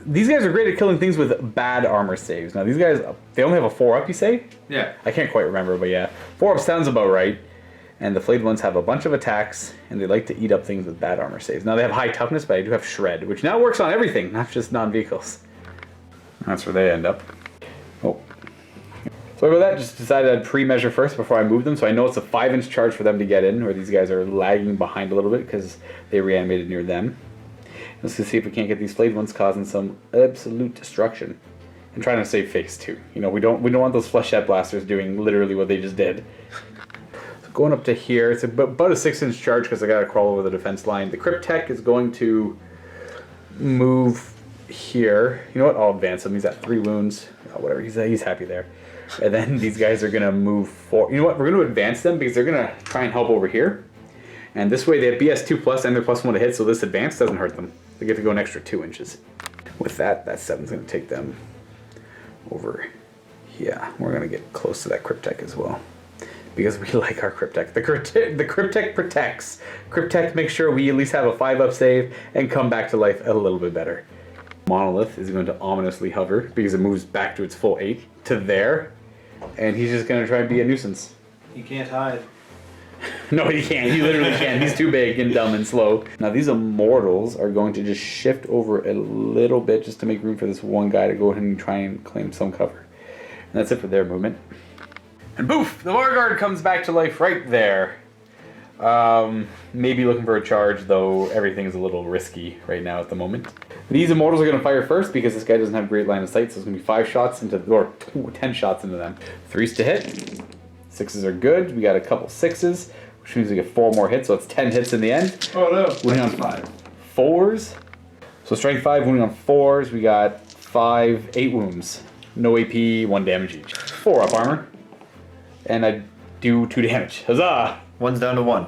these guys are great at killing things with bad armor saves. Now these guys, they only have a 4 up, you say? Yeah. I can't quite remember, but yeah. 4 up sounds about right. And the Flayed Ones have a bunch of attacks, and they like to eat up things with bad armor saves. Now they have high toughness, but I do have Shred, which now works on everything, not just non-vehicles. That's where they end up. Oh. So about that, just decided I'd pre-measure first before I move them, so I know it's a 5-inch charge for them to get in, where these guys are lagging behind a little bit because they reanimated near them. Let's see if we can't get these Flayed Ones causing some absolute destruction. And trying to save face too. You know, we don't want those Fleshette Blasters doing literally what they just did. So going up to here, it's about a 6-inch charge because I gotta crawl over the defense line. The Cryptek is going to move here. You know what? I'll advance him. He's at 3 wounds. Oh, whatever. He's happy there. And then these guys are gonna move forward. You know what? We're gonna advance them because they're gonna try and help over here. And this way they have BS 2+ and they're +1 to hit, so this advance doesn't hurt them. They get to go an extra 2 inches. With that 7's going to take them over. Yeah, we're going to get close to that Cryptek as well. Because we like our Cryptek. The Cryptek protects. Cryptek makes sure we at least have a 5-up save and come back to life a little bit better. Monolith is going to ominously hover because it moves back to its full 8 to there. And he's just going to try and be a nuisance. You can't hide. No, he can't. He literally can't. He's too big and dumb and slow. Now, these Immortals are going to just shift over a little bit just to make room for this one guy to go ahead and try and claim some cover. And that's it for their movement. And boof! The Warguard comes back to life right there. Maybe looking for a charge, though everything's a little risky right now at the moment. These Immortals are going to fire first because this guy doesn't have great line of sight, so it's going to be 5 shots into, or 10 shots into them. 3s to hit. 6s are good. We got a couple 6s, which means we get 4 more hits, so it's 10 hits in the end. Oh no, wounding on 5. 4s. So strength 5, wounding on 4s. We got 8 wounds. No AP, 1 damage each. 4 up armor. And I do 2 damage. Huzzah! 1's down to 1.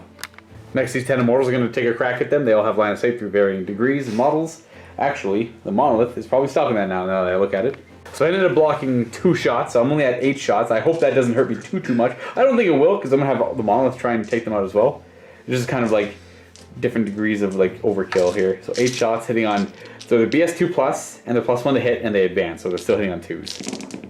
Next, these 10 Immortals are going to take a crack at them. They all have line of sight through varying degrees and models. Actually, the Monolith is probably stopping that now that I look at it. So I ended up blocking 2 shots, so I'm only at 8 shots. I hope that doesn't hurt me too much. I don't think it will, because I'm going to have the Monolith try and take them out as well. It's just kind of like different degrees of like overkill here. So 8 shots hitting on, so they're BS 2+, and they're +1 to hit, and they advance, so they're still hitting on 2s.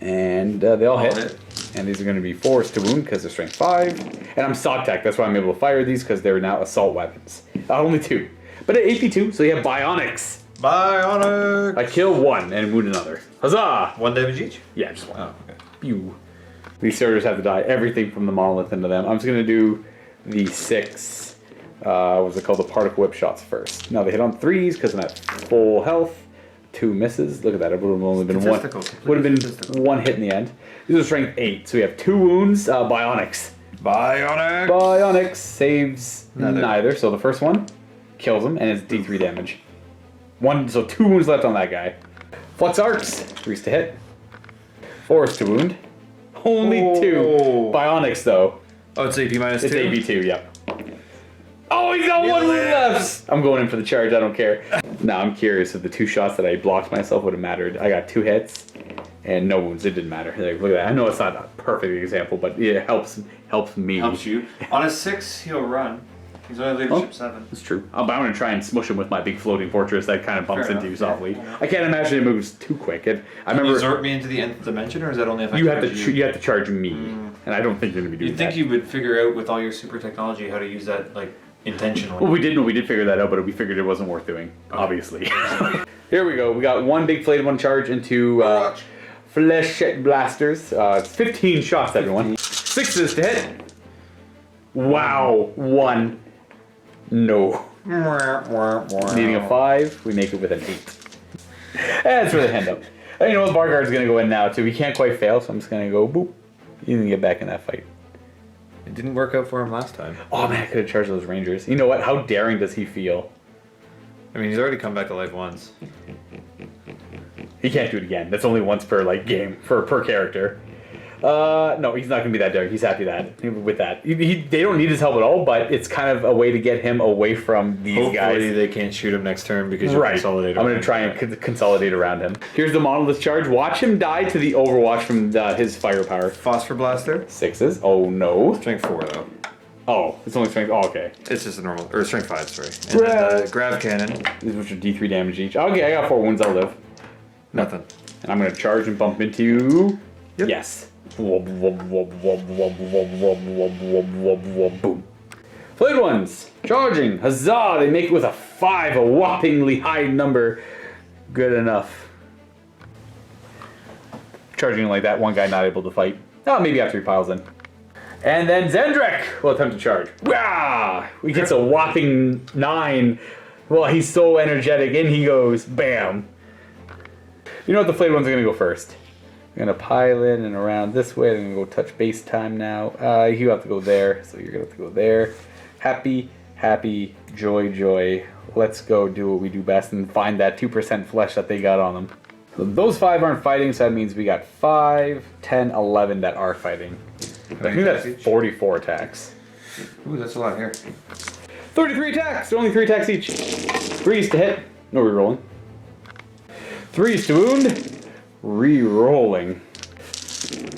And they all hit. And these are going to be 4s to wound, because they're strength 5. And I'm Sock Tech, that's why I'm able to fire these, because they're now assault weapons. Only 2. But at AP 2, so you have Bionics. Bionic! I kill 1 and wound another. Huzzah! 1 damage each? Yeah, just 1. Oh, okay. Pew. These starters have to die. Everything from the Monolith into them. I'm just going to do the 6, what's it called? The Particle Whip shots first. Now they hit on 3s because I'm at full health. 2 misses. Look at that. It would have only been 1. Would have been 1 hit in the end. These are strength 8. So we have 2 wounds. Bionics. Bionic. Bionic saves Neither. neither. So the first one kills him, and it's D3 damage. So 2 wounds left on that guy. Flux Arcs, 3s to hit. 4s to wound. Only 2. Bionics though. Oh, it's AP minus It's 2? AB2, yep. Oh, he's got 1 wound left! I'm going in for the charge, I don't care. Now I'm curious if the 2 shots that I blocked myself would have mattered. I got 2 hits and no wounds. It didn't matter. Like, look at that. I know it's not a perfect example, but it helps me. Helps you. On a 6, he'll run. He's only leadership 7. That's true. I'm going to try and smush him with my big floating fortress that kind of bumps Fair into you enough, softly. yeah. I can't imagine it moves too quick. I Can remember you zort me into the nth dimension, or is that only if I you have charge to you have to charge me, and I don't think you're going to be doing You'd think that. you would figure out with all your super technology how to use that like intentionally. Well, we did figure that out, but we figured it wasn't worth doing, obviously. Here we go. We got 1 big flayed 1 charge into flesh blasters. It's 15 shots, everyone. 6s to hit. Wow, 1. No. Needing a 5, we make it with an 8. That's where they end up. You know what? Barguard's gonna go in now too. He can't quite fail, so I'm just gonna go boop. He's gonna get back in that fight. It didn't work out for him last time. Oh man, I could have charged those rangers. You know what? How daring does he feel? I mean, he's already come back to life once. He can't do it again. That's only once per game per character. No, he's not gonna be that daring. He's happy with that. They don't need his help at all, but it's kind of a way to get him away from these Hopefully guys. they can't shoot him next turn because you're Right. I'm consolidated. going to try and consolidate around him. Here's the monolith charge. Watch him die to the Overwatch from his firepower. Phosphor Blaster. 6s. Oh no. Strength 4 though. Oh, it's only strength. Oh, okay. It's just a normal, or strength 5, sorry. And then, Grav Cannon. These which are D3 damage each. Okay, I got 4 wounds. I'll live. Nothing. And I'm going to charge and bump into you. Yep. Yes. Boom. Flayed ones. Charging. Huzzah. They make it with a 5. A whoppingly high number. Good enough. Charging like that. One guy not able to fight. Oh, maybe after he piles in. And then Zahndrekh will attempt to charge. Wah! He gets a whopping 9. Well, he's so energetic. In he goes. Bam. You know what? The flayed ones are going to go first. I'm going to pile in and around this way. I'm going to go touch base time now. You have to go there. So you're going to have to go there. Happy, happy, joy, joy. Let's go do what we do best and find that 2% flesh that they got on them. So those 5 aren't fighting, so that means we got 5, 10, 11 that are fighting. I think that's 44 attacks. Ooh, that's a lot here. 33 attacks! They're only 3 attacks each. 3s to hit. No rerolling. 3s to wound. Re-rolling.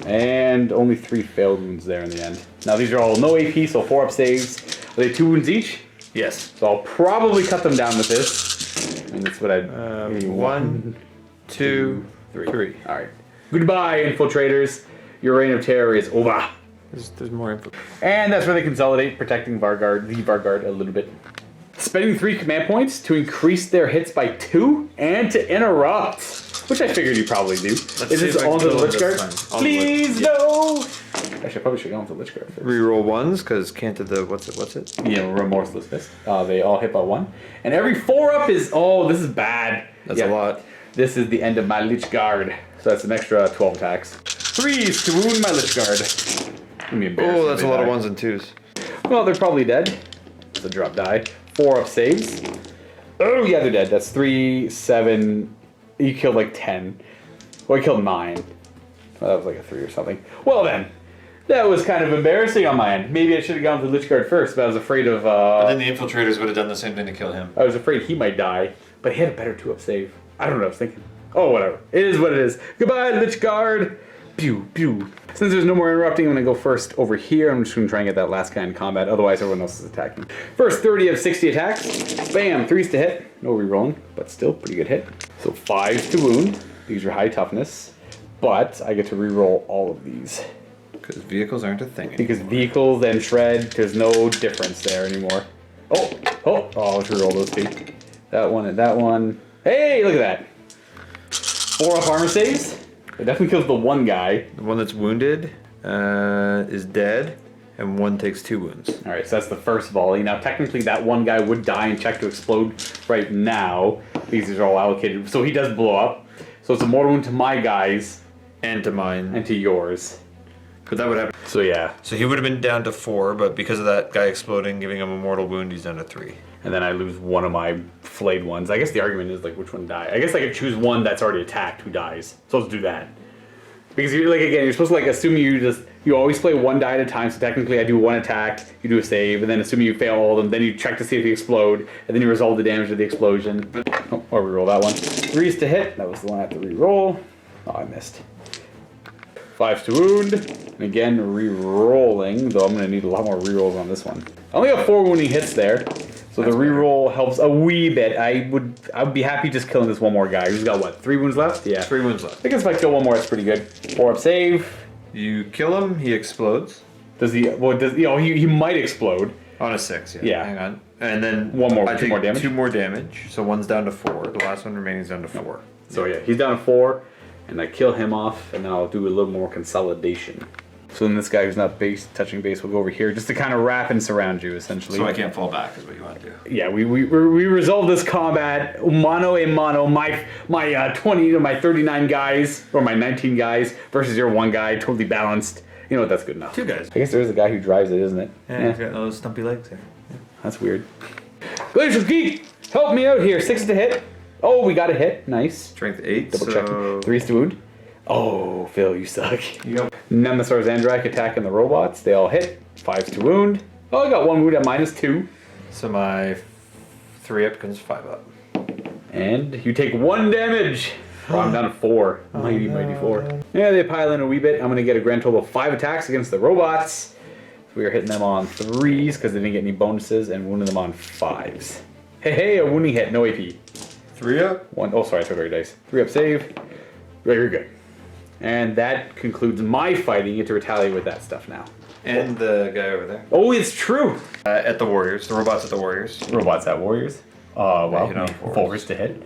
And only 3 failed wounds there in the end. Now these are all no AP, so 4-up saves. Are they 2 wounds each? Yes. So I'll probably cut them down with this. And that's what I... 1, 2, 3. Alright. Goodbye, infiltrators. Your reign of terror is over. There's more info. And that's where they consolidate, protecting the Varguard a little bit. Spending 3 command points to increase their hits by 2 and to interrupt. Which I figured you probably do. Is this on the Lich Guard? Please, no! Actually, I probably should go on to Lich Guard first. Reroll 1s, because canted the, what's it? Yeah, Remorseless Fist. They all hit by 1. And every 4-up is, oh, this is bad. That's a lot. This is the end of my Lich Guard. So that's an extra 12 attacks. 3s to wound my Lich Guard. Oh, that's a lot of 1s and 2s. Well, they're probably dead. It's a drop die. 4-up saves. Oh, yeah, they're dead. That's 3, 7... You killed like 10. Well, I killed 9. Well, that was like a 3 or something. Well then, that was kind of embarrassing on my end. Maybe I should have gone to Lich Guard first, but I was afraid of... But then the infiltrators would have done the same thing to kill him. I was afraid he might die, but he had a better 2-up save. I don't know what I was thinking. Oh, whatever. It is what it is. Goodbye, Lich Guard! Pew, pew. Since there's no more interrupting, I'm going to go first over here. I'm just going to try and get that last guy in combat. Otherwise, everyone else is attacking. First 30 of 60 attacks. Bam! 3s to hit. No rerolling, but still pretty good hit. So 5s to wound. These are high toughness. But I get to reroll all of these. Because vehicles aren't a thing anymore. Because vehicles and shred, there's no difference there anymore. Oh, let's reroll those 2. That one and that one. Hey, look at that. 4-up armor saves. It definitely kills the one guy. The one that's wounded is dead, and 1 takes 2 wounds. Alright, so that's the first volley. Now, technically, that one guy would die and check to explode right now. These are all allocated. So he does blow up. So it's a mortal wound to my guys. And to mine. And to yours. But that would happen. So yeah. So he would have been down to 4, but because of that guy exploding, giving him a mortal wound, he's down to 3. And then I lose one of my flayed ones. I guess the argument is like which one die. I guess I could choose one that's already attacked who dies. So let's do that. Because you're like, again, you're supposed to like assume you always play one die at a time. So technically I do one attack, you do a save, and then assuming you fail all of them, then you check to see if you explode, and then you resolve the damage of the explosion. Oh, or reroll that one. 3s to hit. That was the one I have to reroll. Oh, I missed. 5s to wound. And again, re-rolling, though I'm going to need a lot more re-rolls on this one. I only got 4 wounding hits there, so the re-roll helps a wee bit. I would be happy just killing this one more guy. Who's got what, 3 wounds left? Yeah. 3 wounds left. I guess if I kill one more, it's pretty good. 4 up save. You kill him, he explodes. Does he, well, does, you know, he might explode. On a 6, yeah. Yeah. Hang on. And then I 2 more damage. 2 more damage, so one's down to 4. The last one remaining is down to 4. So yeah, he's down to 4, and I kill him off, and then I'll do a little more consolidation. So then this guy who's not touching base will go over here just to kind of wrap and surround you, essentially. So I can't fall back is what you want to do. Yeah, we resolve this combat mano a mano. My 20 to my 39 guys, or my 19 guys, versus your 1 guy, totally balanced. You know what, that's good enough. 2 guys. I guess there is a guy who drives it, isn't it? Yeah, he's got those stumpy legs there. That's weird. Glacial Geek, help me out here. 6 to hit. Oh, we got a hit. Nice. Strength 8. Double so... checking. 3s to wound. Oh, Phil, you suck. You go. Nemesor Zahndrekh attacking the robots. They all hit. 5s to wound. Oh, I got 1 wound at -2. So my 3 up becomes 5 up. And you take 1 damage. Oh, I'm down to 4. Mighty 4. Yeah, they pile in a wee bit. I'm going to get a grand total of 5 attacks against the robots. We are hitting them on 3s because they didn't get any bonuses, and wounding them on 5s. Hey, a wounding hit, no AP. 3 up? 1. Oh, sorry, I took your dice. 3 up save. Right, you're good. And that concludes my fighting. You get to retaliate with that stuff now. And the guy over there. Oh, it's true. At the warriors. The robots at the warriors. Robots at warriors. Well, hit on 4s to hit.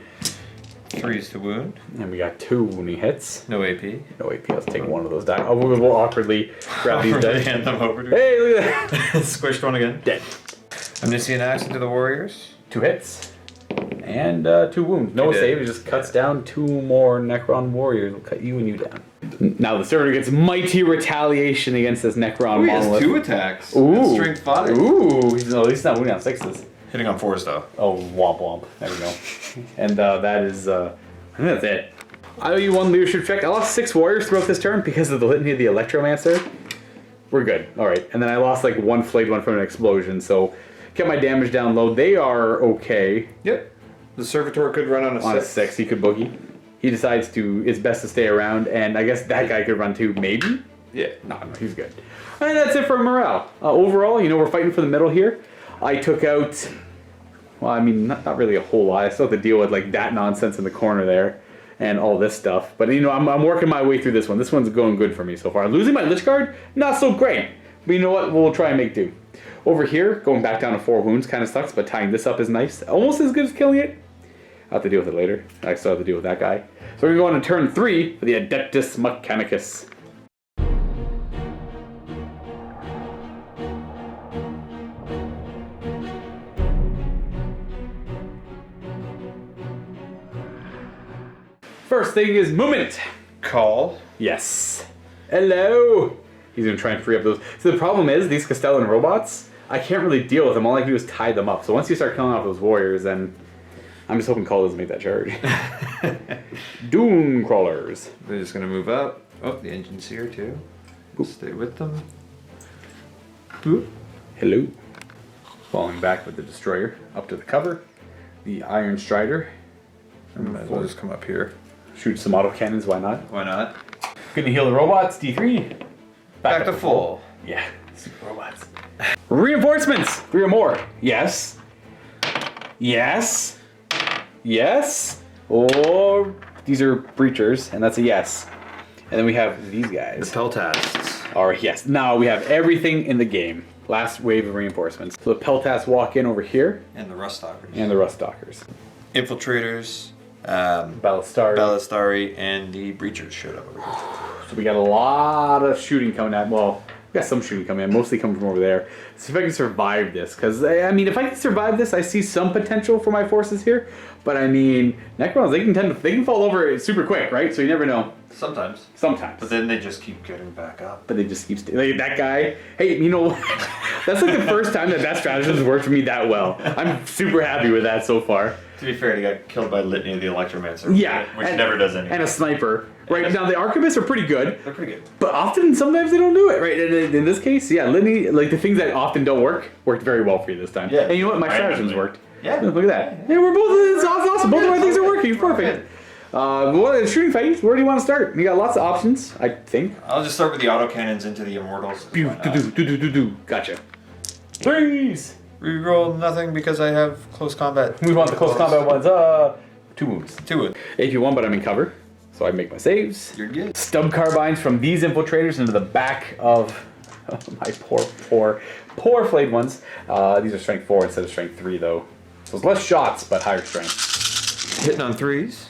3s to wound. And we got 2 wounding hits. No AP. No AP. Let's take one of those die. Oh, we'll awkwardly grab these dice. Hand them over to Hey, look at that. Squished one again. Dead. Omniscient axe into the warriors. 2 hits. And 2 wounds. No You did. save. It just cuts down 2 more Necron warriors. We'll cut you and you down. Now the servitor gets mighty retaliation against this Necron He has monolith. 2 attacks. Ooh. That's strength 5. Ooh. He's at least not wounding on 6s. Hitting on 4s though. Oh, womp womp. There we go. And that is, I think that's it. I owe you 1 leadership check. I lost 6 warriors throughout this turn because of the litany of the Electromancer. We're good. Alright. And then I lost like 1 flayed one from an explosion, so kept my damage down low. They are okay. Yep. The servitor could run on a 6. On a 6, he could boogie. He decides it's best to stay around, and I guess that guy could run too, maybe? Yeah. No, he's good. And that's it for morale. Overall, we're fighting for the middle here. I took out, well, I mean, not really a whole lot. I still have to deal with like that nonsense in the corner there, and all this stuff. But I'm working my way through this one. This one's going good for me so far. Losing my Lich Guard, not so great. But you know what? We'll try and make do. Over here, going back down to 4 wounds kind of sucks, but tying this up is nice. Almost as good as killing it. I'll have to deal with it later. I still have to deal with that guy. So we're going to go on to turn 3 for the Adeptus Mechanicus. First thing is movement. Cawl. Yes. Hello. He's going to try and free up those. So the problem is, these Castellan robots, I can't really deal with them. All I can do is tie them up. So once you start killing off those warriors, then I'm just hoping Cawl doesn't make that charge. Doom crawlers. They're just going to move up. Oh, the engine's here too. Boop. Stay with them. Boop. Hello. Falling back with the destroyer up to the cover. The Iron Strider. Might as well just come up here. Shoot some autocannons, why not? Why not? Gonna heal the robots, D3. Back to full. Yeah, super robots. Reinforcements! 3 or more. Yes. Yes. Yes. Or these are breachers, and that's a yes. And then we have these guys. The Peltasts. Alright, yes. Now we have everything in the game. Last wave of reinforcements. So the Peltasts walk in over here. And the Ruststalkers. And the Ruststalkers. Infiltrators. Ballistari. and the Breachers showed up over here. So we got a lot of shooting coming at, well, we got some shooting coming in, mostly coming from over there. See if I can survive this, because, I mean, if I can survive this, I see some potential for my forces here, But I mean, Necrons, they can fall over super quick, right? So you never know. Sometimes. Sometimes. But then they just keep getting back up. But they just keep like that guy. Hey, you know, that's like the first time that strategy has worked for me that well. I'm super happy with that so far. To be fair, he got killed by Litany of the Electromancer. Yeah, Which never does anything. And a sniper. Right, now the Archivists are pretty good. They're pretty good. But often, sometimes they don't do it, right? And in this case, yeah, Litany, like the things that often don't worked very well for you this time. Yeah. And you know what? My stratagems Randomly. worked. Yeah. Look at that. Yeah, we're both, it's awesome. Both of our things are working. It's perfect. What are the shooting phase? Where do you want to start? You got lots of options, I think. I'll just start with the autocannons into the Immortals. Gotcha. Threes! Reroll nothing because I have close combat. We want the close combat ones. 2 wounds. 2 wounds. AP1, but I'm in cover. So I make my saves. You're good. Stub carbines from these infiltrators into the back of my poor flayed ones. These are strength 4 instead of strength 3 though. So it's less shots, but higher strength. Hitting on 3s.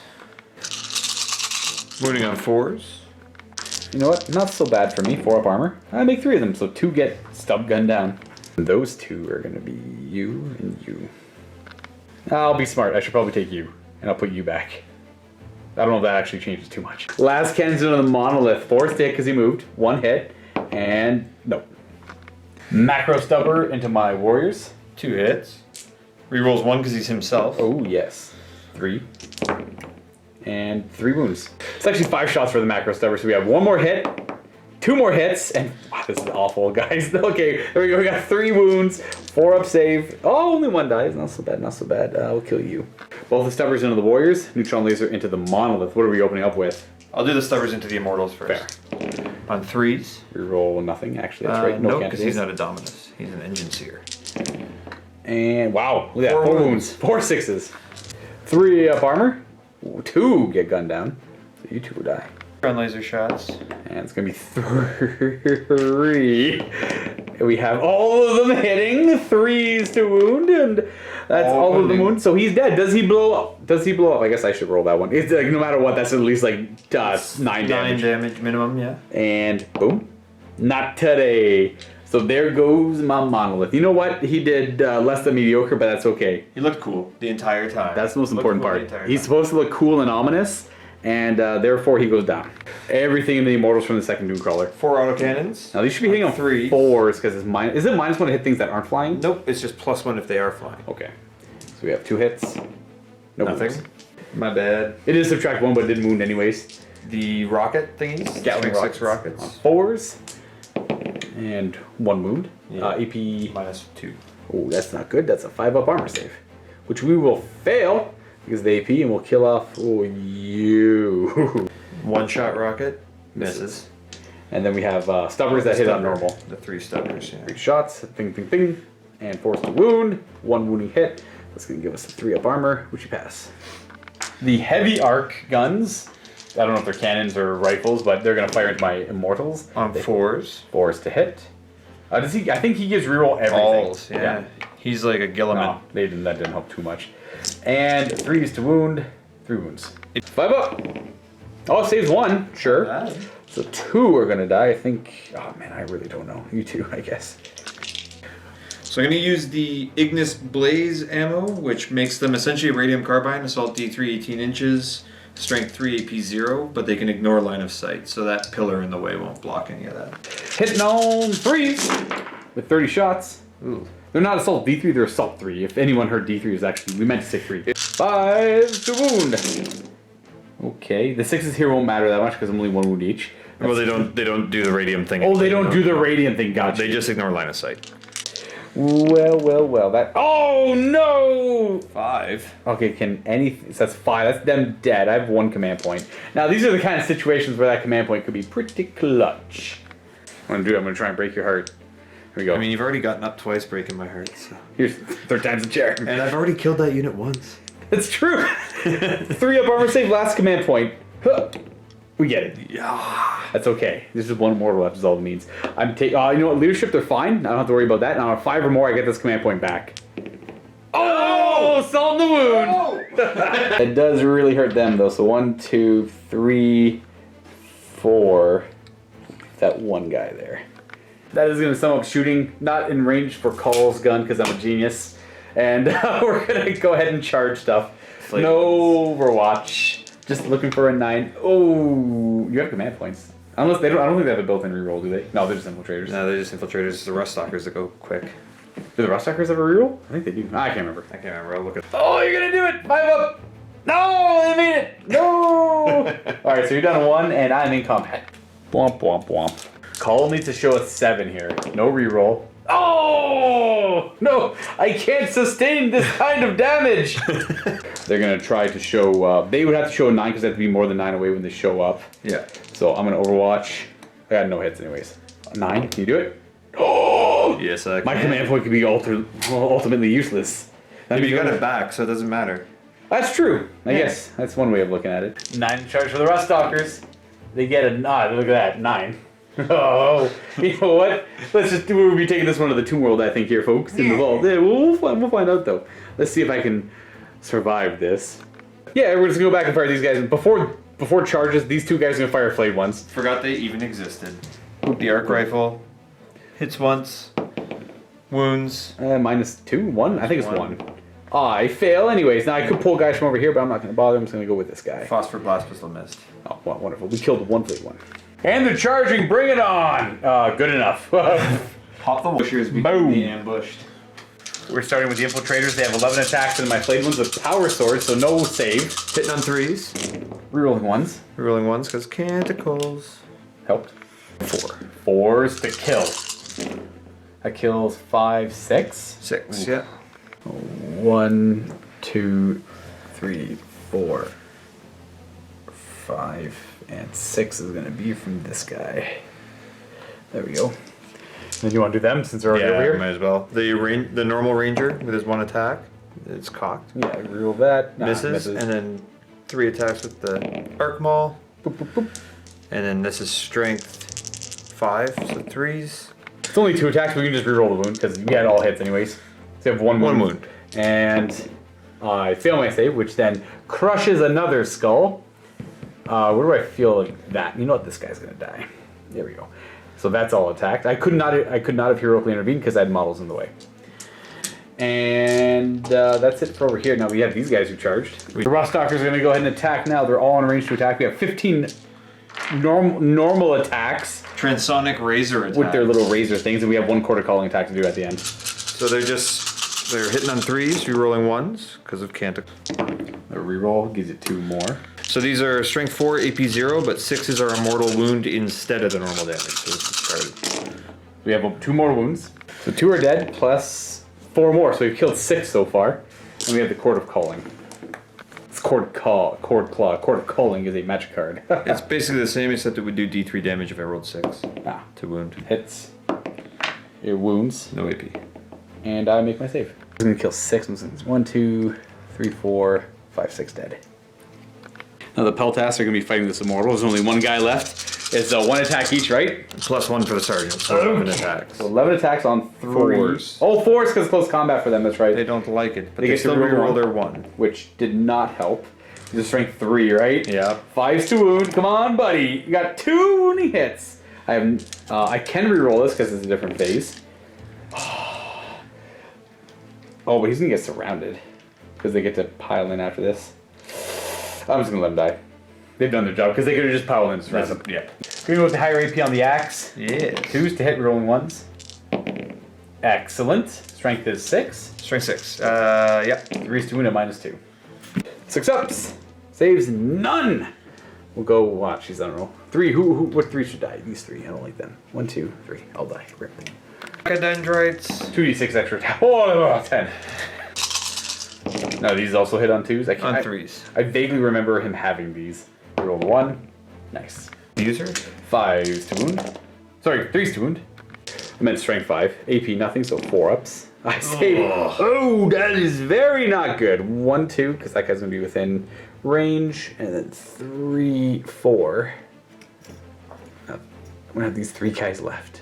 Wounding on 4s. You know what? Not so bad for me. 4 up armor. I make 3 of them, so 2 get stub gunned down. And those 2 are gonna be you and you. I'll be smart. I should probably take you, and I'll put you back. I don't know if that actually changes too much. Last cannon's into the monolith. 4 stick because he moved. 1 hit. And nope. Macro stubber into my warriors. 2 hits. Rerolls 1 because he's himself. Oh yes. 3. And 3 wounds. It's actually 5 shots for the macro stubber. So we have 1 more hit, 2 more hits, and wow, this is awful, guys. Okay, there we go. We got 3 wounds, 4 up save. Oh, only 1 dies. Not so bad. Not so bad. We'll kill you. Both the stubbers into the warriors. Neutron laser into the monolith. What are we opening up with? I'll do the stubbers into the Immortals first. Fair. On 3s. Reroll nothing. Actually, that's right. No, No, because he's not a Dominus. He's an Engine Seer. And wow, look at that. 4 4 wounds. wounds. 4 sixes. 3 up armor. 2 get gunned down. So you 2 will die. On laser shots. And it's gonna be 3. We have all of them hitting. 3s to wound, and that's all of the wounds. So he's dead. Does he blow up? Does he blow up? I guess I should roll that one. It's like no matter what, that's at least like 9 damage. 9 damage minimum, yeah. And boom, not today. So there goes my monolith. You know what? He did less than mediocre, but that's okay. He looked cool the entire time. That's the most important part. He's Time. supposed to look cool and ominous, and therefore he goes down. Everything in the Immortals from the second Doomcrawler. 4 autocannons. Now these should be hitting on 3s. 4s because it's minus. Is it -1 to hit things that aren't flying? Nope, it's just +1 if they are flying. Okay. So we have 2 hits. No Nothing. wounds. My bad. It is subtract 1, but it didn't wound anyways. The rocket thingies. Gatling Strength 6 rockets. On 4s. And 1 wound. Yeah. AP. -2. Oh, that's not good. That's a 5 up armor save. Which we will fail because of the AP and we'll kill off you. 1 shot rocket. Misses. And then we have stubbers that hit on normal. The 3 stubbers, yeah. 3 shots, ping, ping, ping, and force to wound. 1 wounding hit. That's going to give us a 3 up armor, which you pass. The heavy arc guns, I don't know if they're cannons or rifles, but they're going to fire into my Immortals. On 4s. 4s to hit. Does he? I think he gives reroll everything. Alls, yeah. He's like a Gilliman. No, that didn't help too much. And 3s to wound. 3 wounds. 5 up. Oh, it saves 1. Sure. Bad. So 2 are going to die, I think. Oh, man, I really don't know. You 2, I guess. So I'm going to use the Ignis Blaze ammo, which makes them essentially a radium carbine, assault D3 18 inches, strength 3 AP 0, but they can ignore line of sight, so that pillar in the way won't block any of that. Hitting on 3s with 30 shots. Ooh. They're not assault D3, they're assault 3. If anyone heard D3 is actually, we meant to say 3. 5 to wound. Okay, the 6s here won't matter that much because I'm only 1 wound each. Well, they don't do the radium thing. Oh, they don't do the radiant thing, gotcha. They just ignore line of sight. Well, that... Oh, no! 5. Okay, can anything... So that's 5. That's them dead. I have 1 command point. Now, these are the kind of situations where that command point could be pretty clutch. I'm going to try and break your heart. Here we go. I mean, you've already gotten up twice breaking my heart, so. Here's 3rd time's a charm. And I've already killed that unit once. It's true. 3 up armor save, last command point. Huh. We get it. Yeah. That's okay. This is 1 immortal left is all it means. I'm you know what? Leadership, they're fine. I don't have to worry about that. Now on 5 or more, I get this command point back. Oh! Salt in the wound! Oh! It does really hurt them though. So 1, 2, 3, 4. That 1 guy there. That is going to sum up shooting. Not in range for Cawl's gun because I'm a genius. And we're going to go ahead and charge stuff. No Overwatch. Just looking for a 9. Oh, you have command points. Unless they don't. I don't think they have a built-in reroll, do they? No, they're just infiltrators. No, they're just infiltrators. It's the rust stalkers that go quick. Do the Rust Stalkers have a reroll? I think they do. I can't remember. I can't remember. I'll look at. Oh, you're gonna do it! 5 up! No, they made it! No! Alright, so you're down to 1, and I'm in combat. Womp, womp, womp. Cawl needs to show us 7 here. No reroll. Oh! No! I can't sustain this kind of damage! They're gonna try to show... they would have to show a 9 because they have to be more than 9 away when they show up. Yeah. So I'm gonna Overwatch. I got no hits anyways. 9, can you do it? Oh! Yes, I can. My command point could be ultimately useless. But you got it back, so it doesn't matter. That's true. I guess that's one way of looking at it. 9 in charge for the Rust Stalkers. They get a nod. Look at that, 9. Oh, you know what? We'll be taking this one to the Tomb World, I think, here, folks, in the vault. Yeah, we'll find out though. Let's see if I can survive this. Yeah, we're just gonna go back and fire these guys. And before charges, these 2 guys are gonna fire flayed ones. Forgot they even existed. The arc rifle hits once. Wounds. -2, 1. I think it's 1. I fail anyways. Now I could pull guys from over here, but I'm not gonna bother. I'm just gonna go with this guy. Phosphor blast pistol missed. Oh, well, wonderful. We killed 1 flayed one. And they're charging. Bring it on. Good enough. Pop the wishers. Boom. Be ambushed. We're starting with the infiltrators. They have 11 attacks, and my flayed ones with power swords, so no save. Hitting on 3s. Rerolling 1s. Rerolling 1s because canticles. Helped. 4. 4s to kill. That kills 5, 6. 6, Ooh. yeah. 1, 2, 3, 4, 5, and 6 is going to be from this guy. There we go. Then you want to do them since they're already over here? Might as well. The normal ranger with his 1 attack, it's cocked. Yeah, reroll that. Nah, misses, and then 3 attacks with the arc maul. Boop, boop, boop. And then this is strength 5, so 3s. It's only 2 attacks, but we can just reroll the wound because you had all hits anyways. So you have 1 wound. 1 wound. And I fail my save, which then crushes another skull. Where do I feel like that? You know what? This guy's gonna die. There we go. So that's all attacked. I could not have heroically intervened because I had models in the way. And that's it for over here. Now we have these guys who charged. The Rust Stalkers are gonna go ahead and attack now. They're all in range to attack. We have 15 normal attacks. Transonic razor attack. With their little razor things, and we have 1 quarter calling attack to do at the end. So they're hitting on 3s, re-rolling 1s because of canticles. A reroll gives it 2 more. So these are strength 4, AP 0, but 6s are a mortal wound instead of the normal damage. So this is started. We have 2 more wounds. So 2 are dead, plus 4 more. So we've killed 6 so far. And we have the Court of Calling. It's Court Claw. Court of Calling is a magic card. It's basically the same, except it would do D3 damage if I rolled 6 to wound. Hits. It wounds. No AP. And I make my save. I'm gonna kill 6. 1, 2, 3, 4, 5, 6 dead. Now the Peltas are gonna be fighting this immortal. There's only 1 guy left. It's 1 attack each, right? Plus 1 for the sergeant, so 11 attacks. So 11 attacks on 3. 4s. Oh, 4s because close combat for them, that's right. They don't like it, but They they get still to reroll reroll their 1. Which did not help. He's a strength 3, right? Yeah. 5s to wound. Come on, buddy. You got 2 wounding hits. I can reroll this because it's a different phase. Oh, but he's gonna get surrounded because they get to pile in after this. I'm just gonna let him die. They've done their job because they could have just piled in and surrounded him. Yeah. Gonna go with the higher AP on the axe. Yeah. 2s to hit, rolling 1s. Excellent. Strength is 6. Strength 6. Yeah. 3s to wound at -2. 6 ups. Saves none. We'll go watch. He's on a roll. 3. What 3 should die? These 3. I don't like them. 1, 2, 3. I'll die. Rip. Dendrites. 2d6 extra attack. Oh, 10. No, these also hit on 2s. On 3s. I vaguely remember him having these. I rolled 1. Nice. User. 5s to wound. Sorry, 3s to wound. I meant strength 5. AP nothing, so 4 ups. I save. Oh, that is very not good. 1, 2, because that guy's gonna be within range, and then 3, 4. I'm gonna have these 3 guys left.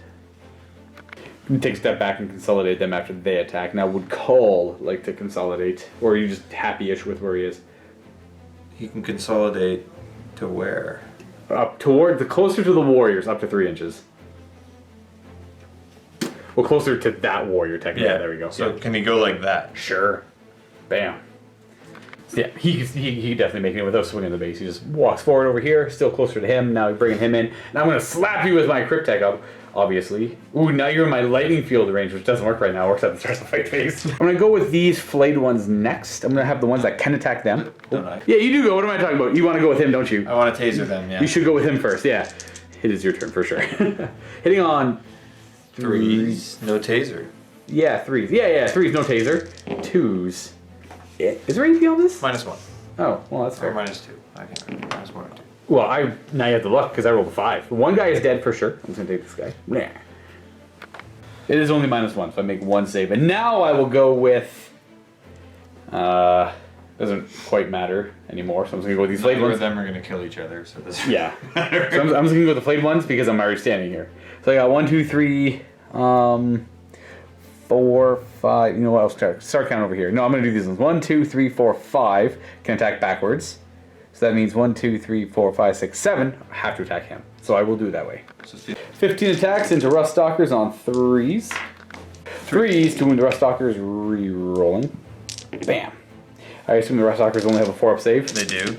You can take a step back and consolidate them after they attack. Now, would Cawl like to consolidate, or are you just happy-ish with where he is? He can consolidate to where? Up toward the closer to the warriors, up to 3 inches. Well, closer to that warrior, technically. Yeah, there we go. So can he go like that? Sure. Bam. Yeah, he definitely making it without swinging the base. He just walks forward over here, still closer to him. Now bringing him in. Now I'm going to slap you with my Cryptek up, obviously. Ooh, now you're in my lightning field range, which doesn't work right now. It works at the start of the fight phase. I'm going to go with these flayed ones next. I'm going to have the ones that can attack them. Don't I? Yeah, you do go. What am I talking about? You want to go with him, don't you? I want to taser them, yeah. You should go with him first, yeah. It is your turn for sure. Hitting on 3s, no taser. Yeah, 3s. Yeah, 3s, no taser. 2s. Yeah. Is there anything on this? -1. Oh, well, that's fair. Or -2. I can't remember. -1 or 2. Well, now you have the luck because I rolled a 5. One guy is dead for sure. I'm just going to take this guy. Nah. It is only -1, so I make 1 save. And now I will go with... doesn't quite matter anymore, so I'm just going to go with these flayed Neither ones. of them are going to kill each other, so this Yeah. So I'm just going to go with the flayed ones because I'm already standing here. So I got 1, 2, 3, 4, 5. You know what? I'll start counting over here. No, I'm going to do these ones. 1, 2, 3, 4, 5 can attack backwards. So that means 1, 2, 3, 4, 5, 6, 7 have to attack him. So I will do it that way. So 15 attacks into Rust Stalkers on 3s. 3s to wound the Rust Stalkers, re-rolling. Bam. I assume the Rust Stalkers only have a 4-up save. They do.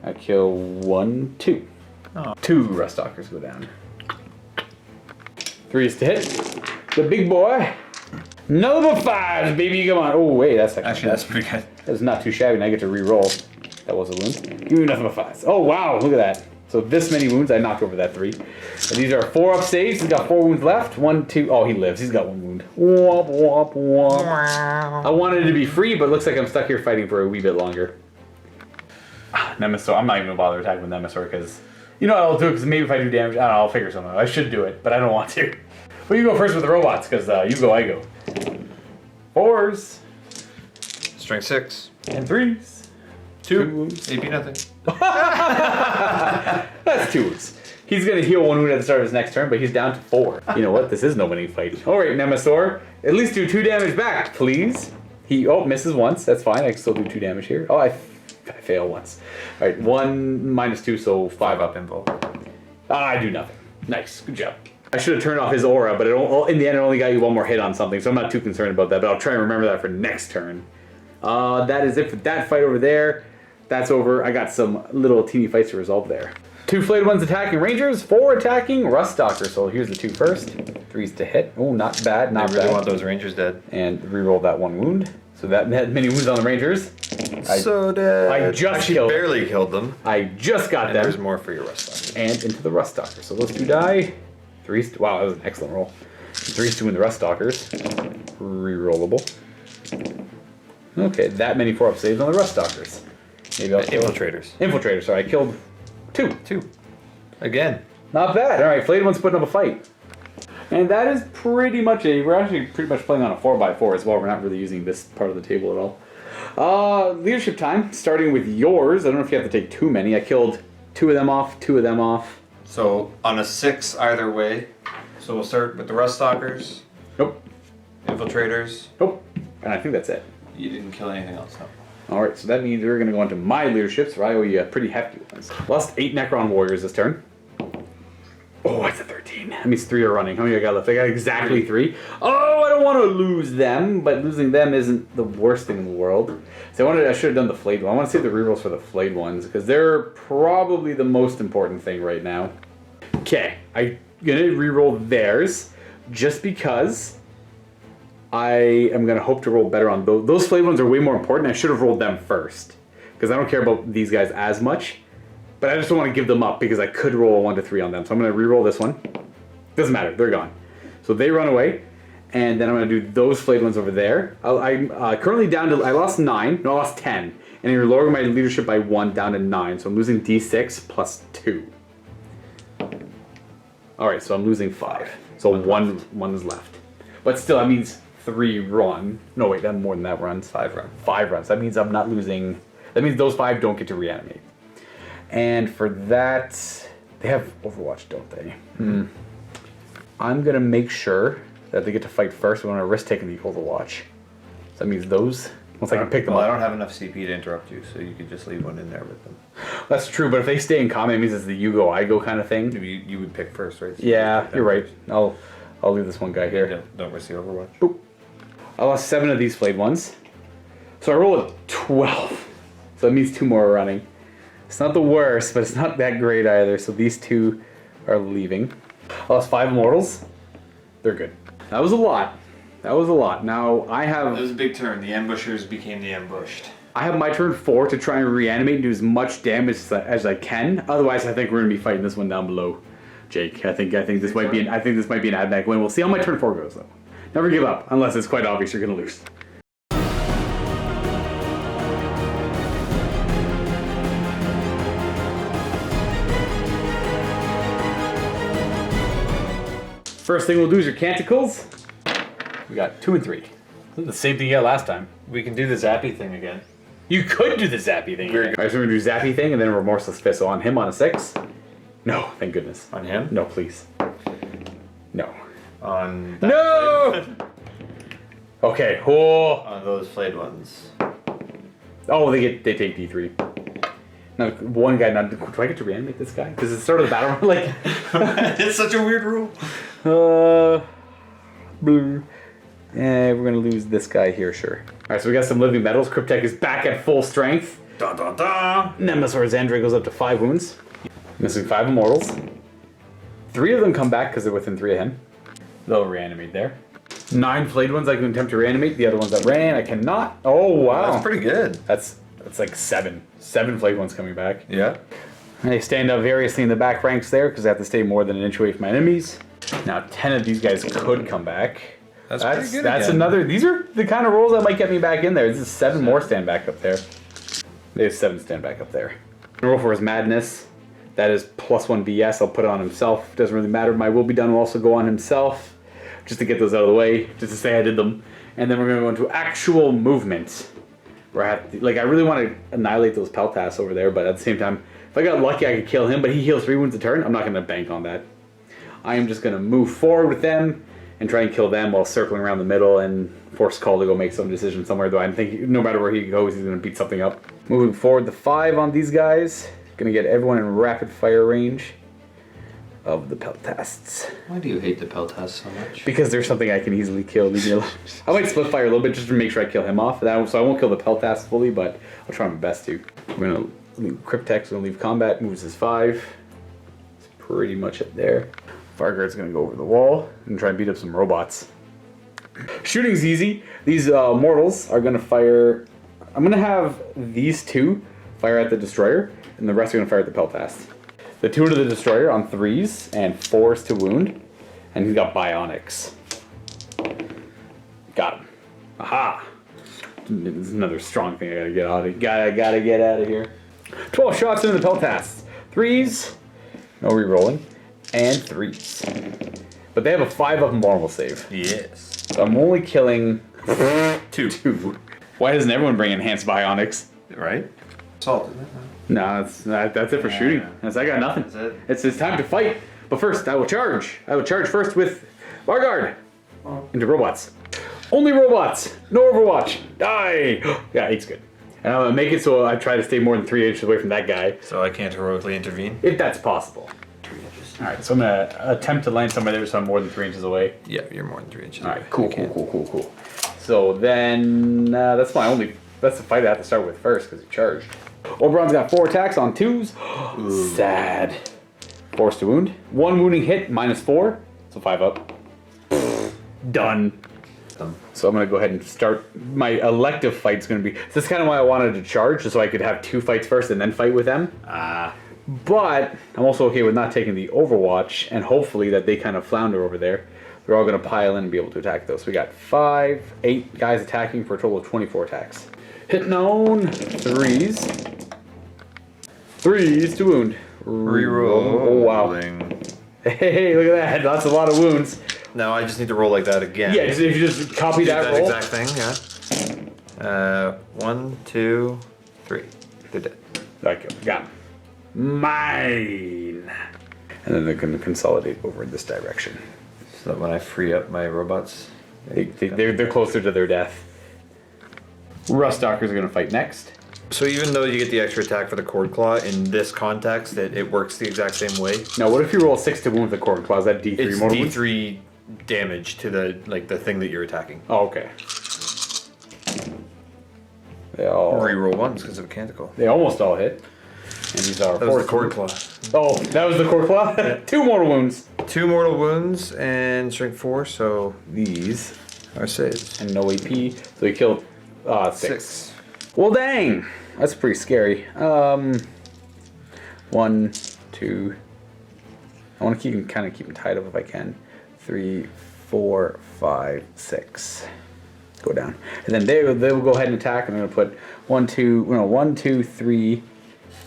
I kill 1, 2. Oh. 2 Rust Stalkers go down. 3s to hit. The big boy. Number 5, baby, come on. Oh, wait, that's Actually, that's pretty good. That's not too shabby, and I get to re-roll. That was a wound. Give me nothing but 5s. Oh, wow, look at that. So this many wounds, I knocked over that 3. And these are 4-up saves. He's got 4 wounds left. 1, 2. Oh, he lives. He's got 1 wound. Womp, womp, womp. I wanted it to be free, but it looks like I'm stuck here fighting for a wee bit longer. Nemesor. I'm not even going to bother attacking with Nemesor because... You know what I'll do? Because maybe if I do damage, I don't know, I'll figure something out. I should do it, but I don't want to. But you go first with the robots because you go, I go. 4s. Strength 6. And 3s. 2 wounds. AP nothing. That's 2 wounds. He's going to heal 1 wound at the start of his next turn, but he's down to 4. You know what? This is no winning fight. Alright, Nemesor. At least do 2 damage back, please. He misses once. That's fine. I can still do 2 damage here. Oh, I fail once. Alright, 1 minus 2, so 5 up. Info. I do nothing. Nice. Good job. I should have turned off his aura, but in the end it only got you 1 more hit on something, so I'm not too concerned about that, but I'll try and remember that for next turn. That is it for that fight over there. That's over. I got some little teeny fights to resolve there. 2 flayed ones attacking Rangers, 4 attacking Rust Stalkers. So here's the 2 first. 3s to hit. Oh, not bad, not I really bad. want those Rangers dead. And reroll that 1 wound. So that had many wounds on the Rangers. So dead. I just Actually, killed. barely killed them. I just got And them. there's more for your Rust Stalkers. And into the Rust Stalkers. So those 2 die. 3s. Wow, that was an excellent roll. 3s to win the Rust Stalkers. Rerollable. Okay, that many 4-up saves on the Rust Stalkers. Maybe I'll kill Infiltrators. Infiltrators. Sorry, I killed 2. 2. Again. Not bad. All right, flayed one's putting up a fight. And that is pretty much it. We're actually pretty much playing on a 4x4 as well. We're not really using this part of the table at all. Leadership time, starting with yours. I don't know if you have to take too many. I killed 2 of them off, 2 of them off. So on a 6 either way. So we'll start with the Rust Stalkers, Nope. Infiltrators. Nope. And I think that's it. You didn't kill anything else, no. Alright, so that means we're going to go into my leaderships, where I owe you a pretty hefty ones. Lost 8 Necron warriors this turn. Oh, that's a 13. That means 3 are running. How many I got left? I got exactly 3. Oh, I don't want to lose them, but losing them isn't the worst thing in the world. So I should have done the flayed one. I want to save the rerolls for the flayed ones, because they're probably the most important thing right now. Okay, I'm going to reroll theirs, just because I am going to hope to roll better on those. Those flayed ones are way more important. I should have rolled them first, because I don't care about these guys as much. But I just don't want to give them up because I could roll a 1 to 3 on them. So I'm going to re-roll this one. Doesn't matter, they're gone. So they run away, and then I'm going to do those flayed ones over there. I'm currently down to, I lost 9, no, I lost 10. And you're lowering my leadership by 1 down to 9. So I'm losing D6 plus 2. Alright, so I'm losing 5. So one is left. But still, that means 3 run. No, wait, that's more than that runs. 5 run. 5 runs. That means I'm not losing, that means those 5 don't get to reanimate. And for that, they have Overwatch, don't they? I'm going to make sure that they get to fight first. We want to risk taking the Overwatch. So that means those, once I can pick them Well, up. I don't have enough CP to interrupt you, so you could just leave one in there with them. That's true, but if they stay in combat, it means it's the you go, I go kind of thing. Maybe you would pick first, right? So Yeah, pick that you're right. first. I'll leave this one guy here. Don't risk the Overwatch. Boop. I lost 7 of these flayed ones. So I roll a 12. So that means 2 more are running. It's not the worst, but it's not that great either. So these 2 are leaving. I lost 5 immortals. They're good. That was a lot. That was a lot. Now I have... It was a big turn. The ambushers became the ambushed. I have my turn 4 to try and reanimate and do as much damage as I can. Otherwise, I think we're gonna be fighting this one down below, Jake. I think this might be an Admech win. We'll see how my turn 4 goes though. Never give up unless it's quite obvious you're gonna lose. First thing we'll do is your canticles. We got 2 and 3. This is the same thing you got last time. We can do the zappy thing again. You could do the zappy thing. Alright, so we're gonna do zappy thing and then a remorseless fist. So on him on a 6. No, thank goodness. On him? No, please. No. On that No! Okay. Oh. on those flayed ones. Oh, they take D3. Now one guy. Now, do I get to reanimate this guy? Because it's the start of the battle. Like, It's such a weird rule. Blue. We're gonna lose this guy here, sure. Alright, so we got some living metals. Cryptek is back at full strength. Da da da. Nemesor Zahndrekh goes up to 5 wounds. Missing 5 immortals. 3 of them come back because they're within 3 of him. They'll reanimate there. 9 flayed ones I can attempt to reanimate. The other ones that ran, I cannot. Oh wow. That's pretty good. That's like 7. 7 flayed ones coming back. Yeah. They stand up variously in the back ranks there because I have to stay more than an inch away from my enemies. Now 10 of these guys could come back. That's pretty good. That's again. another. These are the kind of rolls that might get me back in there. This is 7 more stand back up there. They have 7 stand back up there. Roll for his madness. That is +1 BS. I'll put it on himself. Doesn't really matter. My will be done will also go on himself, just to get those out of the way, just to say I did them. And then we're gonna go into actual movement, where I have to, like, I really want to annihilate those Peltas over there, but at the same time, if I got lucky, I could kill him. But he heals 3 wounds a turn. I'm not gonna bank on that. I am just gonna move forward with them and try and kill them while circling around the middle and force Cawl to go make some decision somewhere. Though I think no matter where he goes, he's gonna beat something up. Moving forward, the 5 on these guys. Gonna get everyone in rapid fire range of the Peltasts. Why do you hate the Peltas so much? Because there's something I can easily kill. Leave me alone. I might split fire a little bit just to make sure I kill him off. So I won't kill the Peltast fully, but I'll try my best to. We're gonna leave Cryptek's gonna leave combat, moves his 5. It's pretty much it there. Fireguard's gonna go over the wall and try and beat up some robots. Shooting's easy. These mortals are gonna fire. I'm gonna have these 2 fire at the destroyer, and the rest are gonna fire at the Peltast. The 2 to the destroyer on 3s and 4s to wound, and he's got bionics. Got him. Aha! This is another strong thing I gotta get out of. Gotta get out of here. 12 shots into the Peltasts. 3s, no rerolling, and 3s. But they have a 5 up normal save. Yes. So I'm only killing 2. Why doesn't everyone bring enhanced bionics? Right? Salt, isn't it? No, that's it for shooting. I got nothing. That's it? It's time to fight. But first, I will charge. I will charge first with Vargard into robots. Only robots. No Overwatch. Die. Yeah, 8's good. And I'm gonna make it so I try to stay more than 3 inches away from that guy, So I can't heroically intervene? if that's possible. 3 inches. All right, so I'm gonna attempt to land somewhere there so I'm more than 3 inches away. Yeah, you're more than 3 inches. All right, cool. So then that's the fight I have to start with first because he charged. Oberon's got 4 attacks on 2s. Sad. Forced to wound. 1 wounding hit, -4. So 5 up. Done. So I'm going to go ahead and start. My elective fight's going to be... This is kind of why I wanted to charge, just so I could have 2 fights first and then fight with them. But I'm also okay with not taking the Overwatch, and hopefully that they kind of flounder over there. They're all going to pile in and be able to attack those. So we got 8 guys attacking for a total of 24 attacks. Hit known. 3s. 3s to wound. Reroll. Oh, wow. Hey, look at that. That's a lot of wounds. No, I just need to roll like that again. Yeah, if you just copy that roll. exact thing, yeah. 1, 2, 3. They're dead. Okay, got him. Mine. And then they're going to consolidate over in this direction. So that when I free up my robots... They're closer to their death. Ruststalkers are going to fight next. So even though you get the extra attack for the Cord Claw, in this context, it works the exact same way? Now, what if you roll a 6 to wound with the Cord Claw? Is that D3 It's mortal wounds? D3 damage to the thing that you're attacking. Oh, okay. They all Reroll ones because of a canticle. They almost all hit. And these are That was the cord claw. Oh, that was the cord claw? 2 mortal wounds. 2 mortal wounds and strength 4, so these are saves. And no AP. So he killed 6. Well, dang. That's pretty scary. 1, 2. I want to keep him tied up if I can. 3, 4, 5, 6. Go down. And then they will go ahead and attack. I'm going to put 1, 2, 3.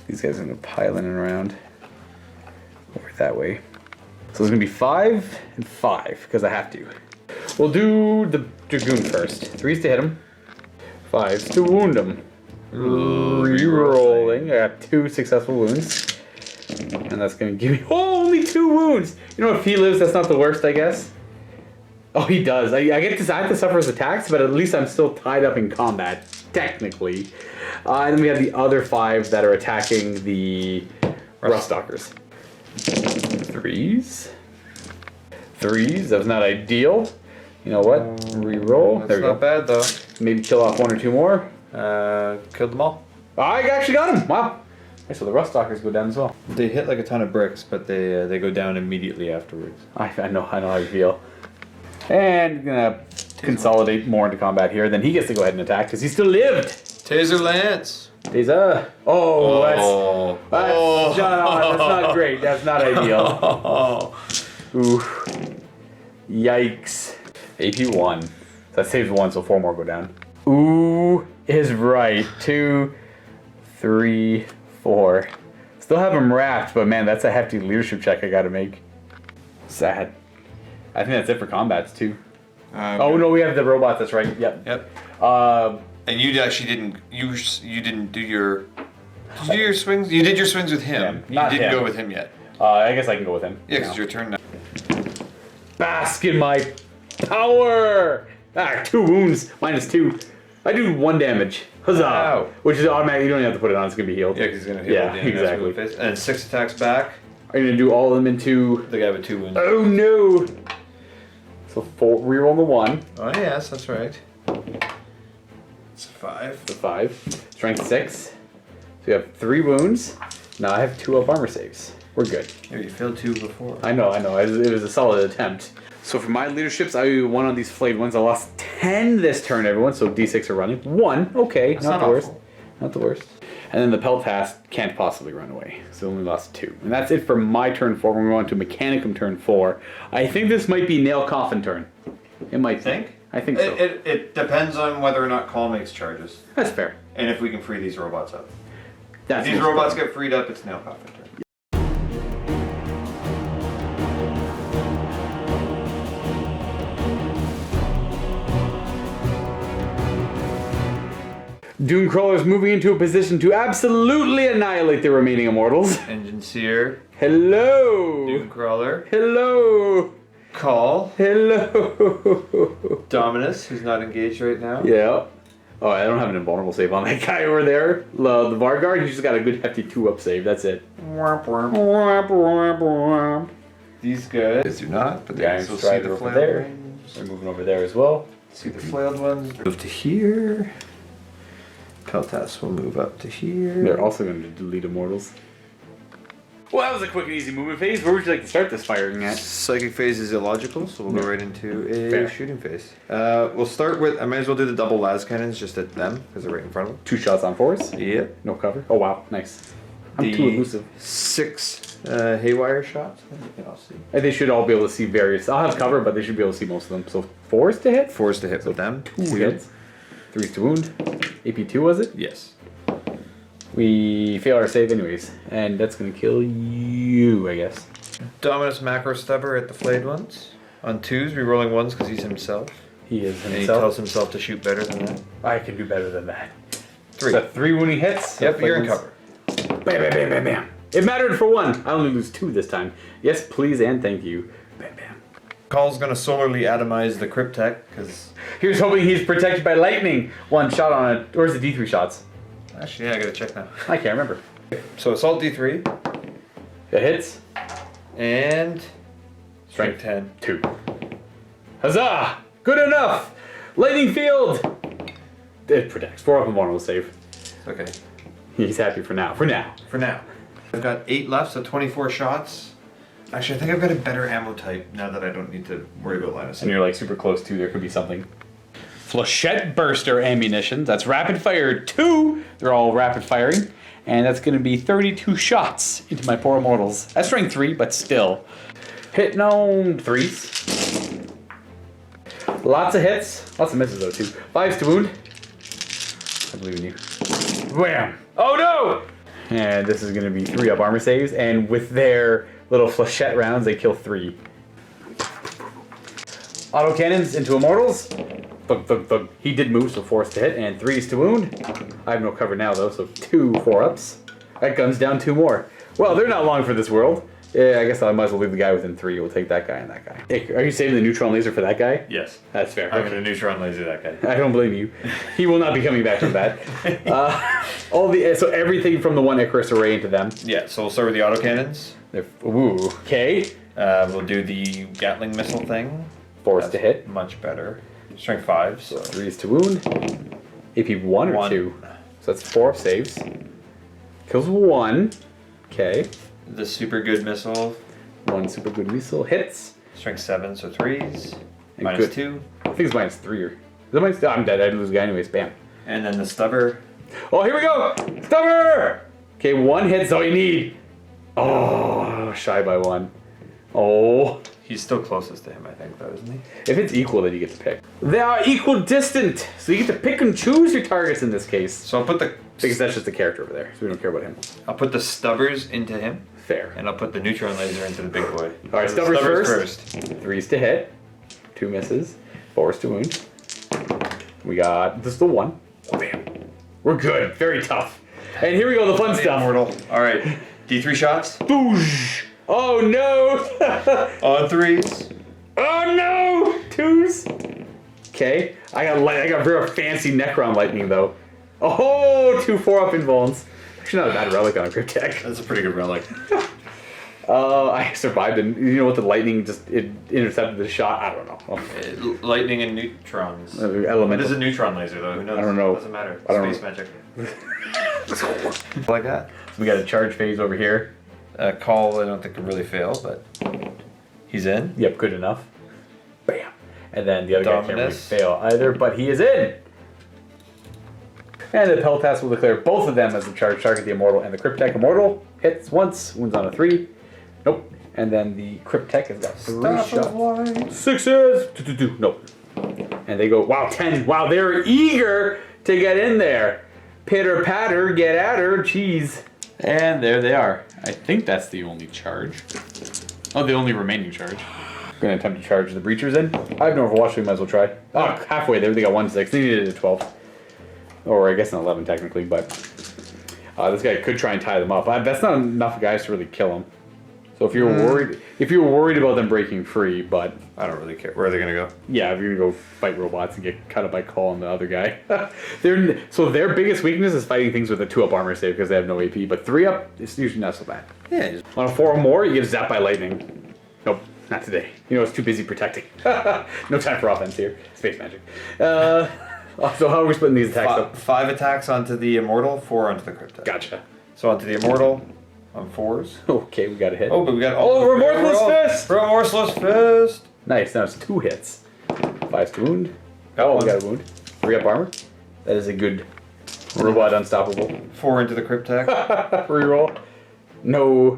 These guys are going to pile in and around over that way. So it's going to be 5 and 5 because I have to. We'll do the Dragoon first. 3's to hit him. 5's to wound him. Rerolling. I got 2 successful wounds. And that's going to give me only 2 wounds. You know, if he lives, that's not the worst, I guess. Oh, he does. I have to suffer his attacks, but at least I'm still tied up in combat, technically. And then we have the other 5 that are attacking the Ruststalkers. 3s. That was not ideal. You know what? Reroll. There we go. Not bad though. Maybe kill off 1 or 2 more. Killed them all. I actually got him. Wow. So the Ruststalkers go down as well. They hit like a ton of bricks, but they go down immediately afterwards. I know how you feel. And gonna consolidate more into combat here. Then he gets to go ahead and attack because he still lived. Taser Lance. Taser. That's not great. That's not ideal. Ooh. Yikes. AP 1. That saves 1, so 4 more go down. Ooh is right. 2, 3, 4. Still have him wrapped, but man, that's a hefty leadership check I gotta make. Sad. I think that's it for combats too. Oh no, we have the robots. That's right. Yep. And you actually didn't. You didn't do your. Did you do your swings? You did your swings with him. Yeah, you didn't go with him yet. I guess I can go with him. Yeah, because it's your turn now. Bask in my power. 2 wounds. -2. I do 1 damage. Huzzah! Wow. Which is automatic. You don't even have to put it on. It's gonna be healed. Yeah, because he's gonna heal. Yeah, exactly. And 6 attacks back. Are you gonna do all of them into? The guy with 2 wounds. Oh no! So 4. Reroll the 1. Oh yes, that's right. It's 5. So 5. Strength 6. So you have 3 wounds. Now I have 2 up armor saves. We're good. Yeah, you failed 2 before. I know. It was a solid attempt. So for my leaderships, I won on these flayed ones. I lost 10 this turn, everyone. So D6 are running. 1. Okay, not the worst. Not the worst. And then the Peltast can't possibly run away. So only lost 2. And that's it for my turn 4. We're going on to Mechanicum turn 4. I think this might be Nail Coffin turn. It might Think? I think so. It depends on whether or not Cawl makes charges. That's fair. And if we can free these robots up. That's If these robots get freed up, it's Nail Coffin turn. Doomcrawler's moving into a position to absolutely annihilate the remaining immortals. Engine Seer. Hello! Doomcrawler. Hello! Cawl. Hello! Dominus, who's not engaged right now. Yeah. Oh, I don't have an invulnerable save on that guy over there. The Varguard, he's just got a good hefty 2-up save. That's it. These guys do not, but they Giants also see Strider the over flailed there. ones. They're moving over there as well. See the flailed ones. Move to here. Peltas will move up to here. They're also going to delete immortals. Well, that was a quick and easy movement phase. Where would you like to start this firing at? Psychic phase is illogical, so we'll go right into a Fair. shooting phase. We'll start with, I might as well do the double las cannons just at them, because they're right in front of them. 2 shots on 4s. Yep. No cover. Oh, wow. Nice. I'm too elusive. 6 haywire shots. I'll see. And they should all be able to see various. I'll have cover, but they should be able to see most of them. So 4s to hit? 4s to hit with them. 2 hits. 3s to wound. AP 2 was it? Yes. We fail our save anyways. And that's going to kill you, I guess. Dominus Macro Stubber at the flayed ones. On 2s, rerolling 1s because he's himself. He is And he himself. tells himself to shoot better than that. I can do better than that. 3. So 3 wounding hits. Yep, So you're in ones. cover. Bam, bam, bam, bam, bam. It mattered for 1. I only lose 2 this time. Yes, please and thank you. Bam, bam. Call's gonna solarly atomize the Cryptek because. Here's hoping he's protected by lightning. 1 shot on it. Or is it D3 shots? Actually, yeah, I gotta check now. I can't remember. So Assault D3 It hits. and Strength 10. 2. Huzzah! Good enough! Lightning field! It protects. 4 up and 1 will save. Okay. He's happy for now. For now. I've got 8 left, so 24 shots. Actually, I think I've got a better ammo type now that I don't need to worry about line of sight. And you're like super close to, there could be something. Flechette burster ammunition. That's rapid fire 2. They're all rapid firing. And that's going to be 32 shots into my poor immortals. That's strength 3, but still. Hitting on 3s. Lots of hits. Lots of misses though too. 5s to wound. I believe in you. Wham! Oh no! And this is going to be 3 up armor saves. And with their little flechette rounds, they kill 3. Auto cannons into immortals. Thug, thug, thug. He did move, so 4s to hit and 3s to wound. I have no cover now though, so 2 4-ups. That gun's down 2 more. Well, they're not long for this world. Yeah, I guess I might as well leave the guy within 3. We'll take that guy and that guy. Hey, are you saving the neutron laser for that guy? Yes. That's fair. I'm going to neutron laser that guy. I don't blame you. He will not be coming back from that. So everything from the one Icarus array into them. Yeah, so we'll start with the autocannons. Ooh, okay. We'll do the Gatling missile thing. 4s to hit. Much better. Strength 5, so 3s to wound. AP 1 or 2. So that's 4 up saves. Kills 1. Okay. The super good missile. 1 super good missile hits. Strength 7, so 3s. And -2. I think it's -3 or. Is it minus? I'm dead. I'd lose a guy anyways. Bam. And then the stubber. Oh, here we go! Stubber! Okay, 1 hit's all you need. Oh, shy by 1. Oh. He's still closest to him, I think, though, isn't he? If it's equal, then you get to pick. They are equal distant, so you get to pick and choose your targets in this case. So I'll put the... Because that's just the character over there, so we don't care about him. I'll put the stubbers into him. Fair. And I'll put the neutron laser into the big boy. Alright, So stubbers the first. 3s to hit. 2 misses. 4s to wound. We got... This is the 1. Oh, bam. We're good. Very tough. And here we go, the fun stuff. Immortal. Alright. D3 shots. Boosh! Oh no! On 3s. Oh no! 2s. Okay. I got real fancy Necron lightning though. Oh, 2 4-up invulns. Actually, not a bad relic on a crypt tech. That's a pretty good relic. I survived, and you know what? The lightning it intercepted the shot. I don't know. Lightning and neutrons. Elemental. What is a neutron laser though? Who knows? I don't know. Doesn't matter. I don't Space magic. Like that. We got a charge phase over here. Cawl, I don't think could really fail, but he's in. Yep, good enough. Bam. And then the other guy can't really Dominus. fail either, but he is in. And the Peltas will declare both of them as the charge target, the Immortal and the Cryptek. Immortal hits once, wounds on a 3. Nope. And then the Cryptek has got 3 shots. 6s! Nope. And they go, wow, 10. Wow, they're eager to get in there. Pitter patter, get at her, jeez. And there they are. I think that's the only charge. Oh, the only remaining charge. I'm gonna attempt to charge the breachers in. I have no Overwatch, so we might as well try. Oh, halfway there, they got 1-6. They needed a 12. Or I guess an 11 technically, but this guy could try and tie them up. That's not enough guys to really kill them. So if you're worried about them breaking free, but I don't really care. Where are they gonna go? yeah, if you're gonna go fight robots and get cut up by Cawl and the other guy, their biggest weakness is fighting things with a 2-up armor save because they have no AP. But 3-up, it's usually not so bad. Yeah. On a 4 or more, you get zapped by lightning. Nope, not today. You know, it's too busy protecting. No time for offense here. Space magic. So how are we splitting these attacks up? 5 attacks onto the Immortal, 4 onto the Cryptek. Gotcha. So onto the Immortal on 4s. Okay, we got a hit. Oh, but we got Remorseless Fist! Remorseless Fist! Nice, now it's 2 hits. 5s to wound. Got Oh, one. we got a wound. 3-up armor. That is a good robot unstoppable. 4 into the Cryptek. Reroll. No.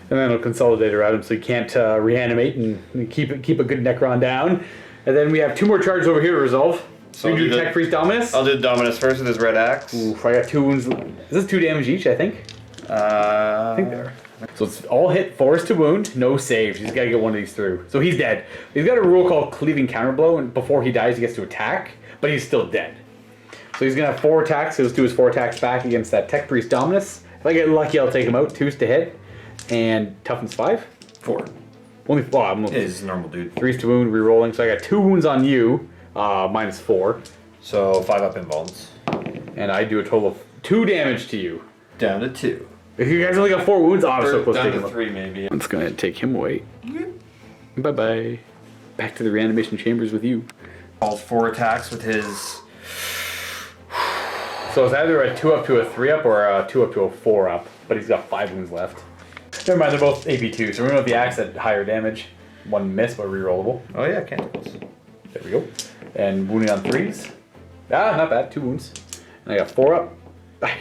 And then it'll consolidate around him so he can't reanimate and keep a good Necron down. And then we have 2 more charges over here to resolve. So you do Tech Priest Dominus? I'll do Dominus first with his red axe. Oof, I got 2 wounds. Is this 2 damage each, I think? I think they are. So it's all hit, 4s to wound, no saves. He's got to get one of these through. So he's dead. He's got a rule called Cleaving Counterblow, and before he dies, he gets to attack, but he's still dead. So he's going to have 4 attacks, so let's do his 4 attacks back against that Tech Priest Dominus. If I get lucky, I'll take him out. 2s to hit, and toughness 5? 4. Only, well, I'm He's a normal dude. 3s to wound, re-rolling. So I got 2 wounds on you, minus 4. So 5 up invulns. And I do a total of 2 damage to you. Down to 2. If you guys only got 4 wounds, I'm so close to Down taking to him. 3 maybe. I'm just gonna take him away. Bye-bye. Back to the reanimation chambers with you. Calls 4 attacks with his So it's either a 2 up to a 3 up or a 2 up to a 4 up, but he's got 5 wounds left. Never mind, they're both AP2, so we're going with the axe at higher damage. 1 miss, but rerollable. Oh yeah, canticles. There we go. And wounding on 3s. Ah, not bad, 2 wounds. And I got 4 up.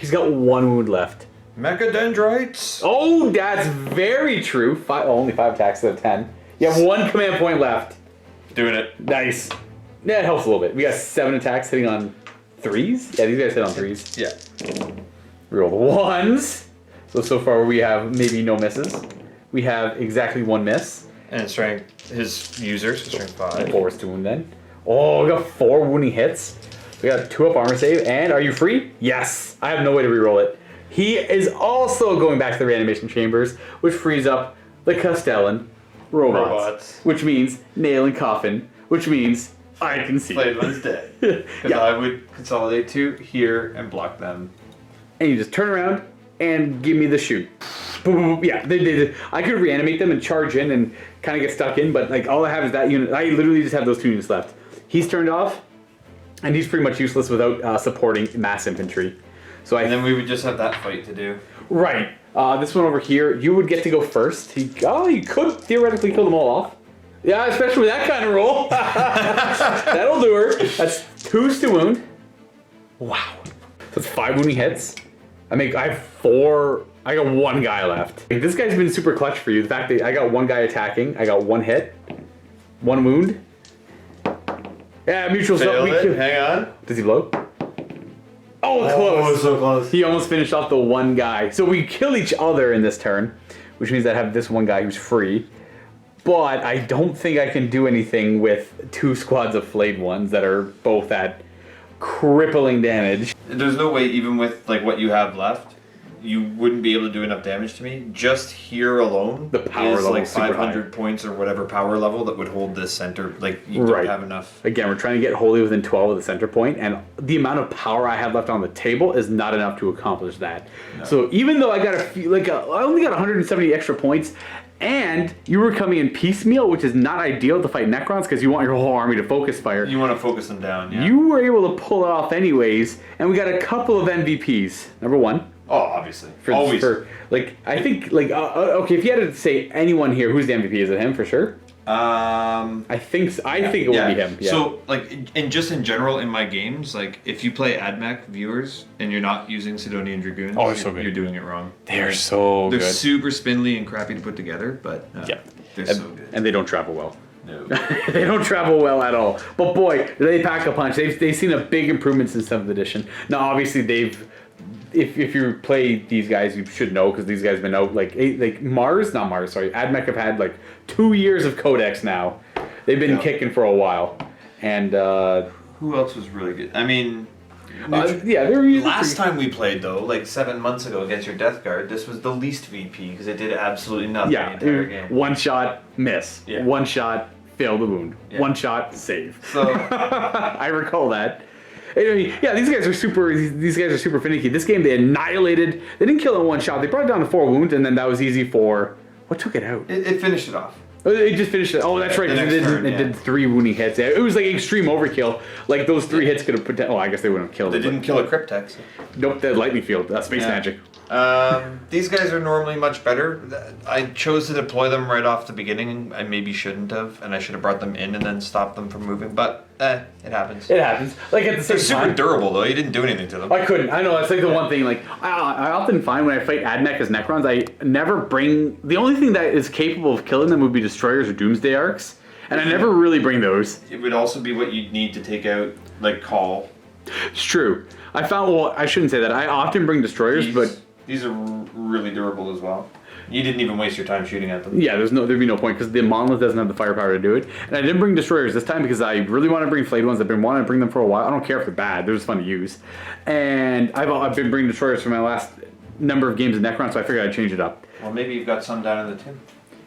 He's got 1 wound left. Mechadendrites. Oh, that's very true. Only 5 attacks out of 10. You have 1 command point left. Doing it. Nice. Yeah, it helps a little bit. We got 7 attacks hitting on 3s. Yeah, these guys hit on 3s. Yeah. Reroll the 1s. So far we have maybe no misses. We have exactly 1 miss. And strength, his user, so strength 5. 4 is to wound then. Oh, we got 4 wounding hits. We got 2 up armor save. And are you free? Yes. I have no way to reroll it. He is also going back to the reanimation chambers, which frees up the Castellan robots. Which means nail and coffin, which means I can see. Blade one's dead. Because Yeah. I would consolidate 2 here and block them. And you just turn around and give me the shoot. Boom, boom, boom. Yeah, I could reanimate them and charge in and kind of get stuck in, but like all I have is that unit. I literally just have those 2 units left. He's turned off, and he's pretty much useless without supporting mass infantry. So And then we would just have that fight to do. right. This one over here, you would get to go first. You could theoretically kill them all off. Yeah, especially with that kind of roll. That'll do her. That's 2s to wound. Wow. That's 5 wounding hits. I have 4. I got 1 guy left. Like, this guy's been super clutch for you. The fact that I got 1 guy attacking, I got 1 hit, 1 wound. Yeah, mutual. Hang on. Does he blow? Oh, close. so close. He almost finished off the 1 guy. So we kill each other in this turn, which means I have this 1 guy who's free. But I don't think I can do anything with 2 squads of flayed ones that are both at crippling damage. There's no way, even with like what you have left, you wouldn't be able to do enough damage to me. Just here alone, The power is level like is super 500 points or whatever power level that would hold this center. Like you don't have enough. Again, we're trying to get wholly within 12 of the center point, and the amount of power I have left on the table is not enough to accomplish that. No. So even though I got I only got 170 extra points, and you were coming in piecemeal, which is not ideal to fight Necrons because you want your whole army to focus fire. You want to focus them down. Yeah. You were able to pull it off anyways, and we got a couple of MVPs. Number 1. Oh, obviously. Always. I think, okay, if you had to say anyone here, who's the MVP? Is it him for sure? I think it would be him. Yeah. So, in general, in my games, like, if you play AdMech viewers and you're not using Sidonian Dragoons, they're so good. You're doing it wrong. They're so good. They're super spindly and crappy to put together, but they're so good. And they don't travel well. No. They don't travel well at all. But boy, they pack a punch. They've seen a big improvement since 7th edition. Now, obviously, if you play these guys, you should know because these guys have been out AdMech have had like 2 years of Codex now. They've been kicking for a while. And who else was really good? I mean, they're usually last time we played though, like 7 months ago against your Death Guard, this was the least VP because it did absolutely nothing the entire game. 1 shot, miss. Yeah. 1 shot, fail the wound. Yeah. 1 shot, save. So I recall that. These guys are super finicky. This game they annihilated. They didn't kill in 1 shot. They brought it down to 4 wounds, and then that was easy for what took it out. It finished it off. It just finished it. Oh, that's right. It did 3 wounding hits. It was like extreme overkill. Like those 3 hits could have put. Oh, I guess they wouldn't have killed. They didn't kill a Cryptex. Nope, that lightning field. Space magic. These guys are normally much better. I chose to deploy them right off the beginning. I maybe shouldn't have, and I should have brought them in and then stopped them from moving. But it happens. It happens. Like at the same They're time, super durable though. You didn't do anything to them. I couldn't. I know. That's like the one thing. Like I often find when I fight AdMech as Necrons, I never bring. The only thing that is capable of killing them would be destroyers or doomsday arcs, and I never really bring those. It would also be what you'd need to take out like Cawl. It's true. I found. Well, I shouldn't say that. I often bring destroyers, but these are really durable as well. You didn't even waste your time shooting at them. Yeah, there'd be no point because the monolith doesn't have the firepower to do it. And I didn't bring destroyers this time because I really want to bring flayed ones. I've been wanting to bring them for a while. I don't care if they're bad; they're just fun to use. And I've been bringing destroyers for my last number of games of Necron, so I figured I'd change it up. Well, maybe you've got some down in the tomb.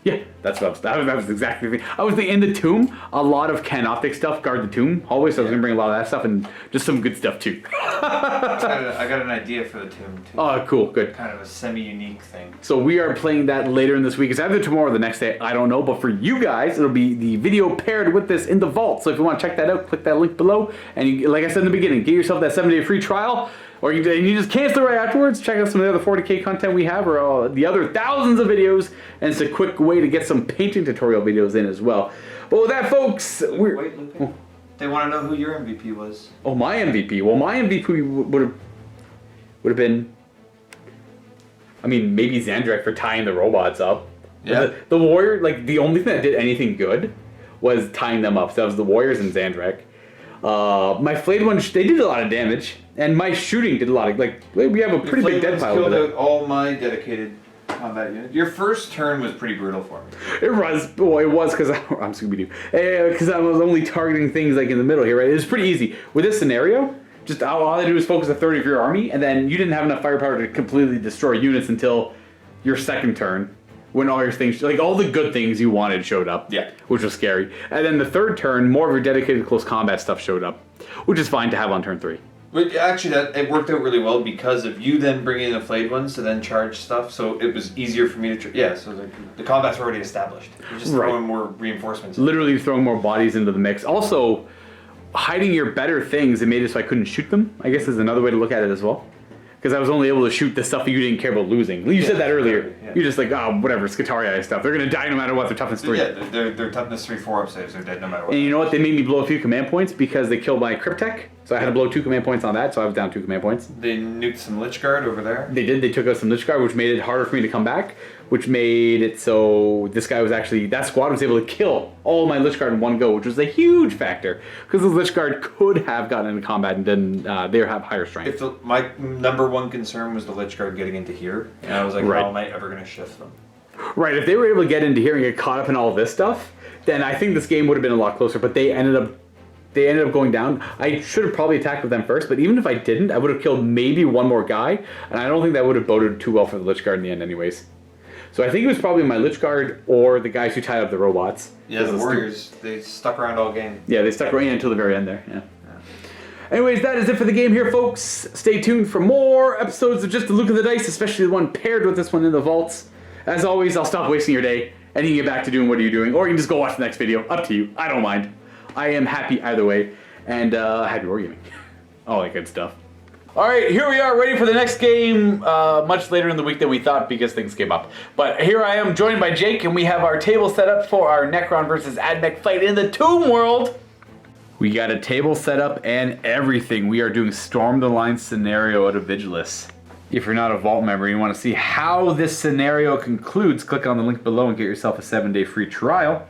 Yeah, that's what that was exactly the thing. I was in the tomb. A lot of canoptic stuff guard the tomb hallway, so I was gonna bring a lot of that stuff and just some good stuff too. I got an idea for the tomb too. Oh, cool, good. Kind of a semi-unique thing. So we are playing that later in this week. It's either tomorrow or the next day, I don't know. But for you guys, it'll be the video paired with this in the vault. So if you want to check that out, click that link below. And you, like I said in the beginning, get yourself that 7-day free trial. Or you just cancel right afterwards. Check out some of the other 40K content we have, or the other thousands of videos. And it's a quick way to get some painting tutorial videos in as well. But with that, folks, Wait, Luka. They want to know who your MVP was. Oh, my MVP. Well, my MVP would have been, I mean, maybe Zahndrekh for tying the robots up. Yeah. The warrior, like, the only thing that did anything good was tying them up. So that was the warriors and Zahndrekh. My flayed one, they did a lot of damage, and my shooting did a lot of, like, we have a pretty big dead pile killed over out there. all my dedicated combat units. Your first turn was pretty brutal for me. It was, well, it was because I'm Scooby-Doo. Because I was only targeting things like in the middle here, right? It was pretty easy. With this scenario, just all I had to do was focus a third of your army, and then you didn't have enough firepower to completely destroy units until your second turn, when all your things, like all the good things you wanted showed up. Yeah. Which was scary. And then the third turn, more of your dedicated close combat stuff showed up, which is fine to have on turn 3. But actually, it worked out really well because of you then bringing in the flayed ones to then charge stuff. So it was easier for me to. So the combats were already established. You're just throwing more reinforcements. Literally throwing more bodies into the mix. Also, hiding your better things, it made it so I couldn't shoot them, I guess is another way to look at it as well. Because I was only able to shoot the stuff that you didn't care about losing. You said that earlier. Yeah. You're just like, oh, whatever, Scutarii stuff. They're going to die no matter what. They're toughness 3. Yeah, their toughness 3/4 up saves. They're dead no matter what. And you know what? They made me blow a few command points because they killed my Cryptek. So I had to blow 2 command points on that, so I was down 2 command points. They nuked some Lich Guard over there. They did. They took out some Lich Guard, which made it harder for me to come back, which made it so this guy was actually, that squad was able to kill all my Lich Guard in one go, which was a huge factor, because the Lich Guard could have gotten into combat and then they have higher strength. My number one concern was the Lich Guard getting into here, and I was like, Right. how am I ever going to shift them? Right, if they were able to get into here and get caught up in all this stuff, then I think this game would have been a lot closer, but they ended up going down. I should have probably attacked with them first, but even if I didn't, I would have killed maybe one more guy, and I don't think that would have boded too well for the Lich Guard in the end anyways. So I think it was probably my Lich Guard or the guys who tied up the robots. Yeah, the Warriors, they stuck around all game. Yeah, they stuck right in until the very end there, yeah. Anyways, that is it for the game here, folks. Stay tuned for more episodes of Just the Luke of the Dice, especially the one paired with this one in the vaults. As always, I'll stop wasting your day, and you can get back to doing what are you doing, or you can just go watch the next video. Up to you. I don't mind. I am happy either way, and happy wargaming. All that good stuff. All right, here we are, ready for the next game, much later in the week than we thought because things came up. But here I am, joined by Jake, and we have our table set up for our Necron versus Admech fight in the Tomb World. We got a table set up and everything. We are doing Storm the Line scenario out of Vigilus. If you're not a Vault member and you want to see how this scenario concludes, click on the link below and get yourself a 7-day free trial.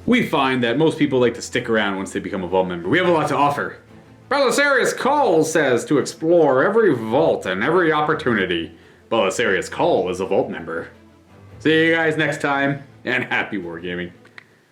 We find that most people like to stick around once they become a Vault member. We have a lot to offer. Belisarius Cawl says to explore every vault and every opportunity. Belisarius Cawl is a Vault member. See you guys next time, and happy wargaming.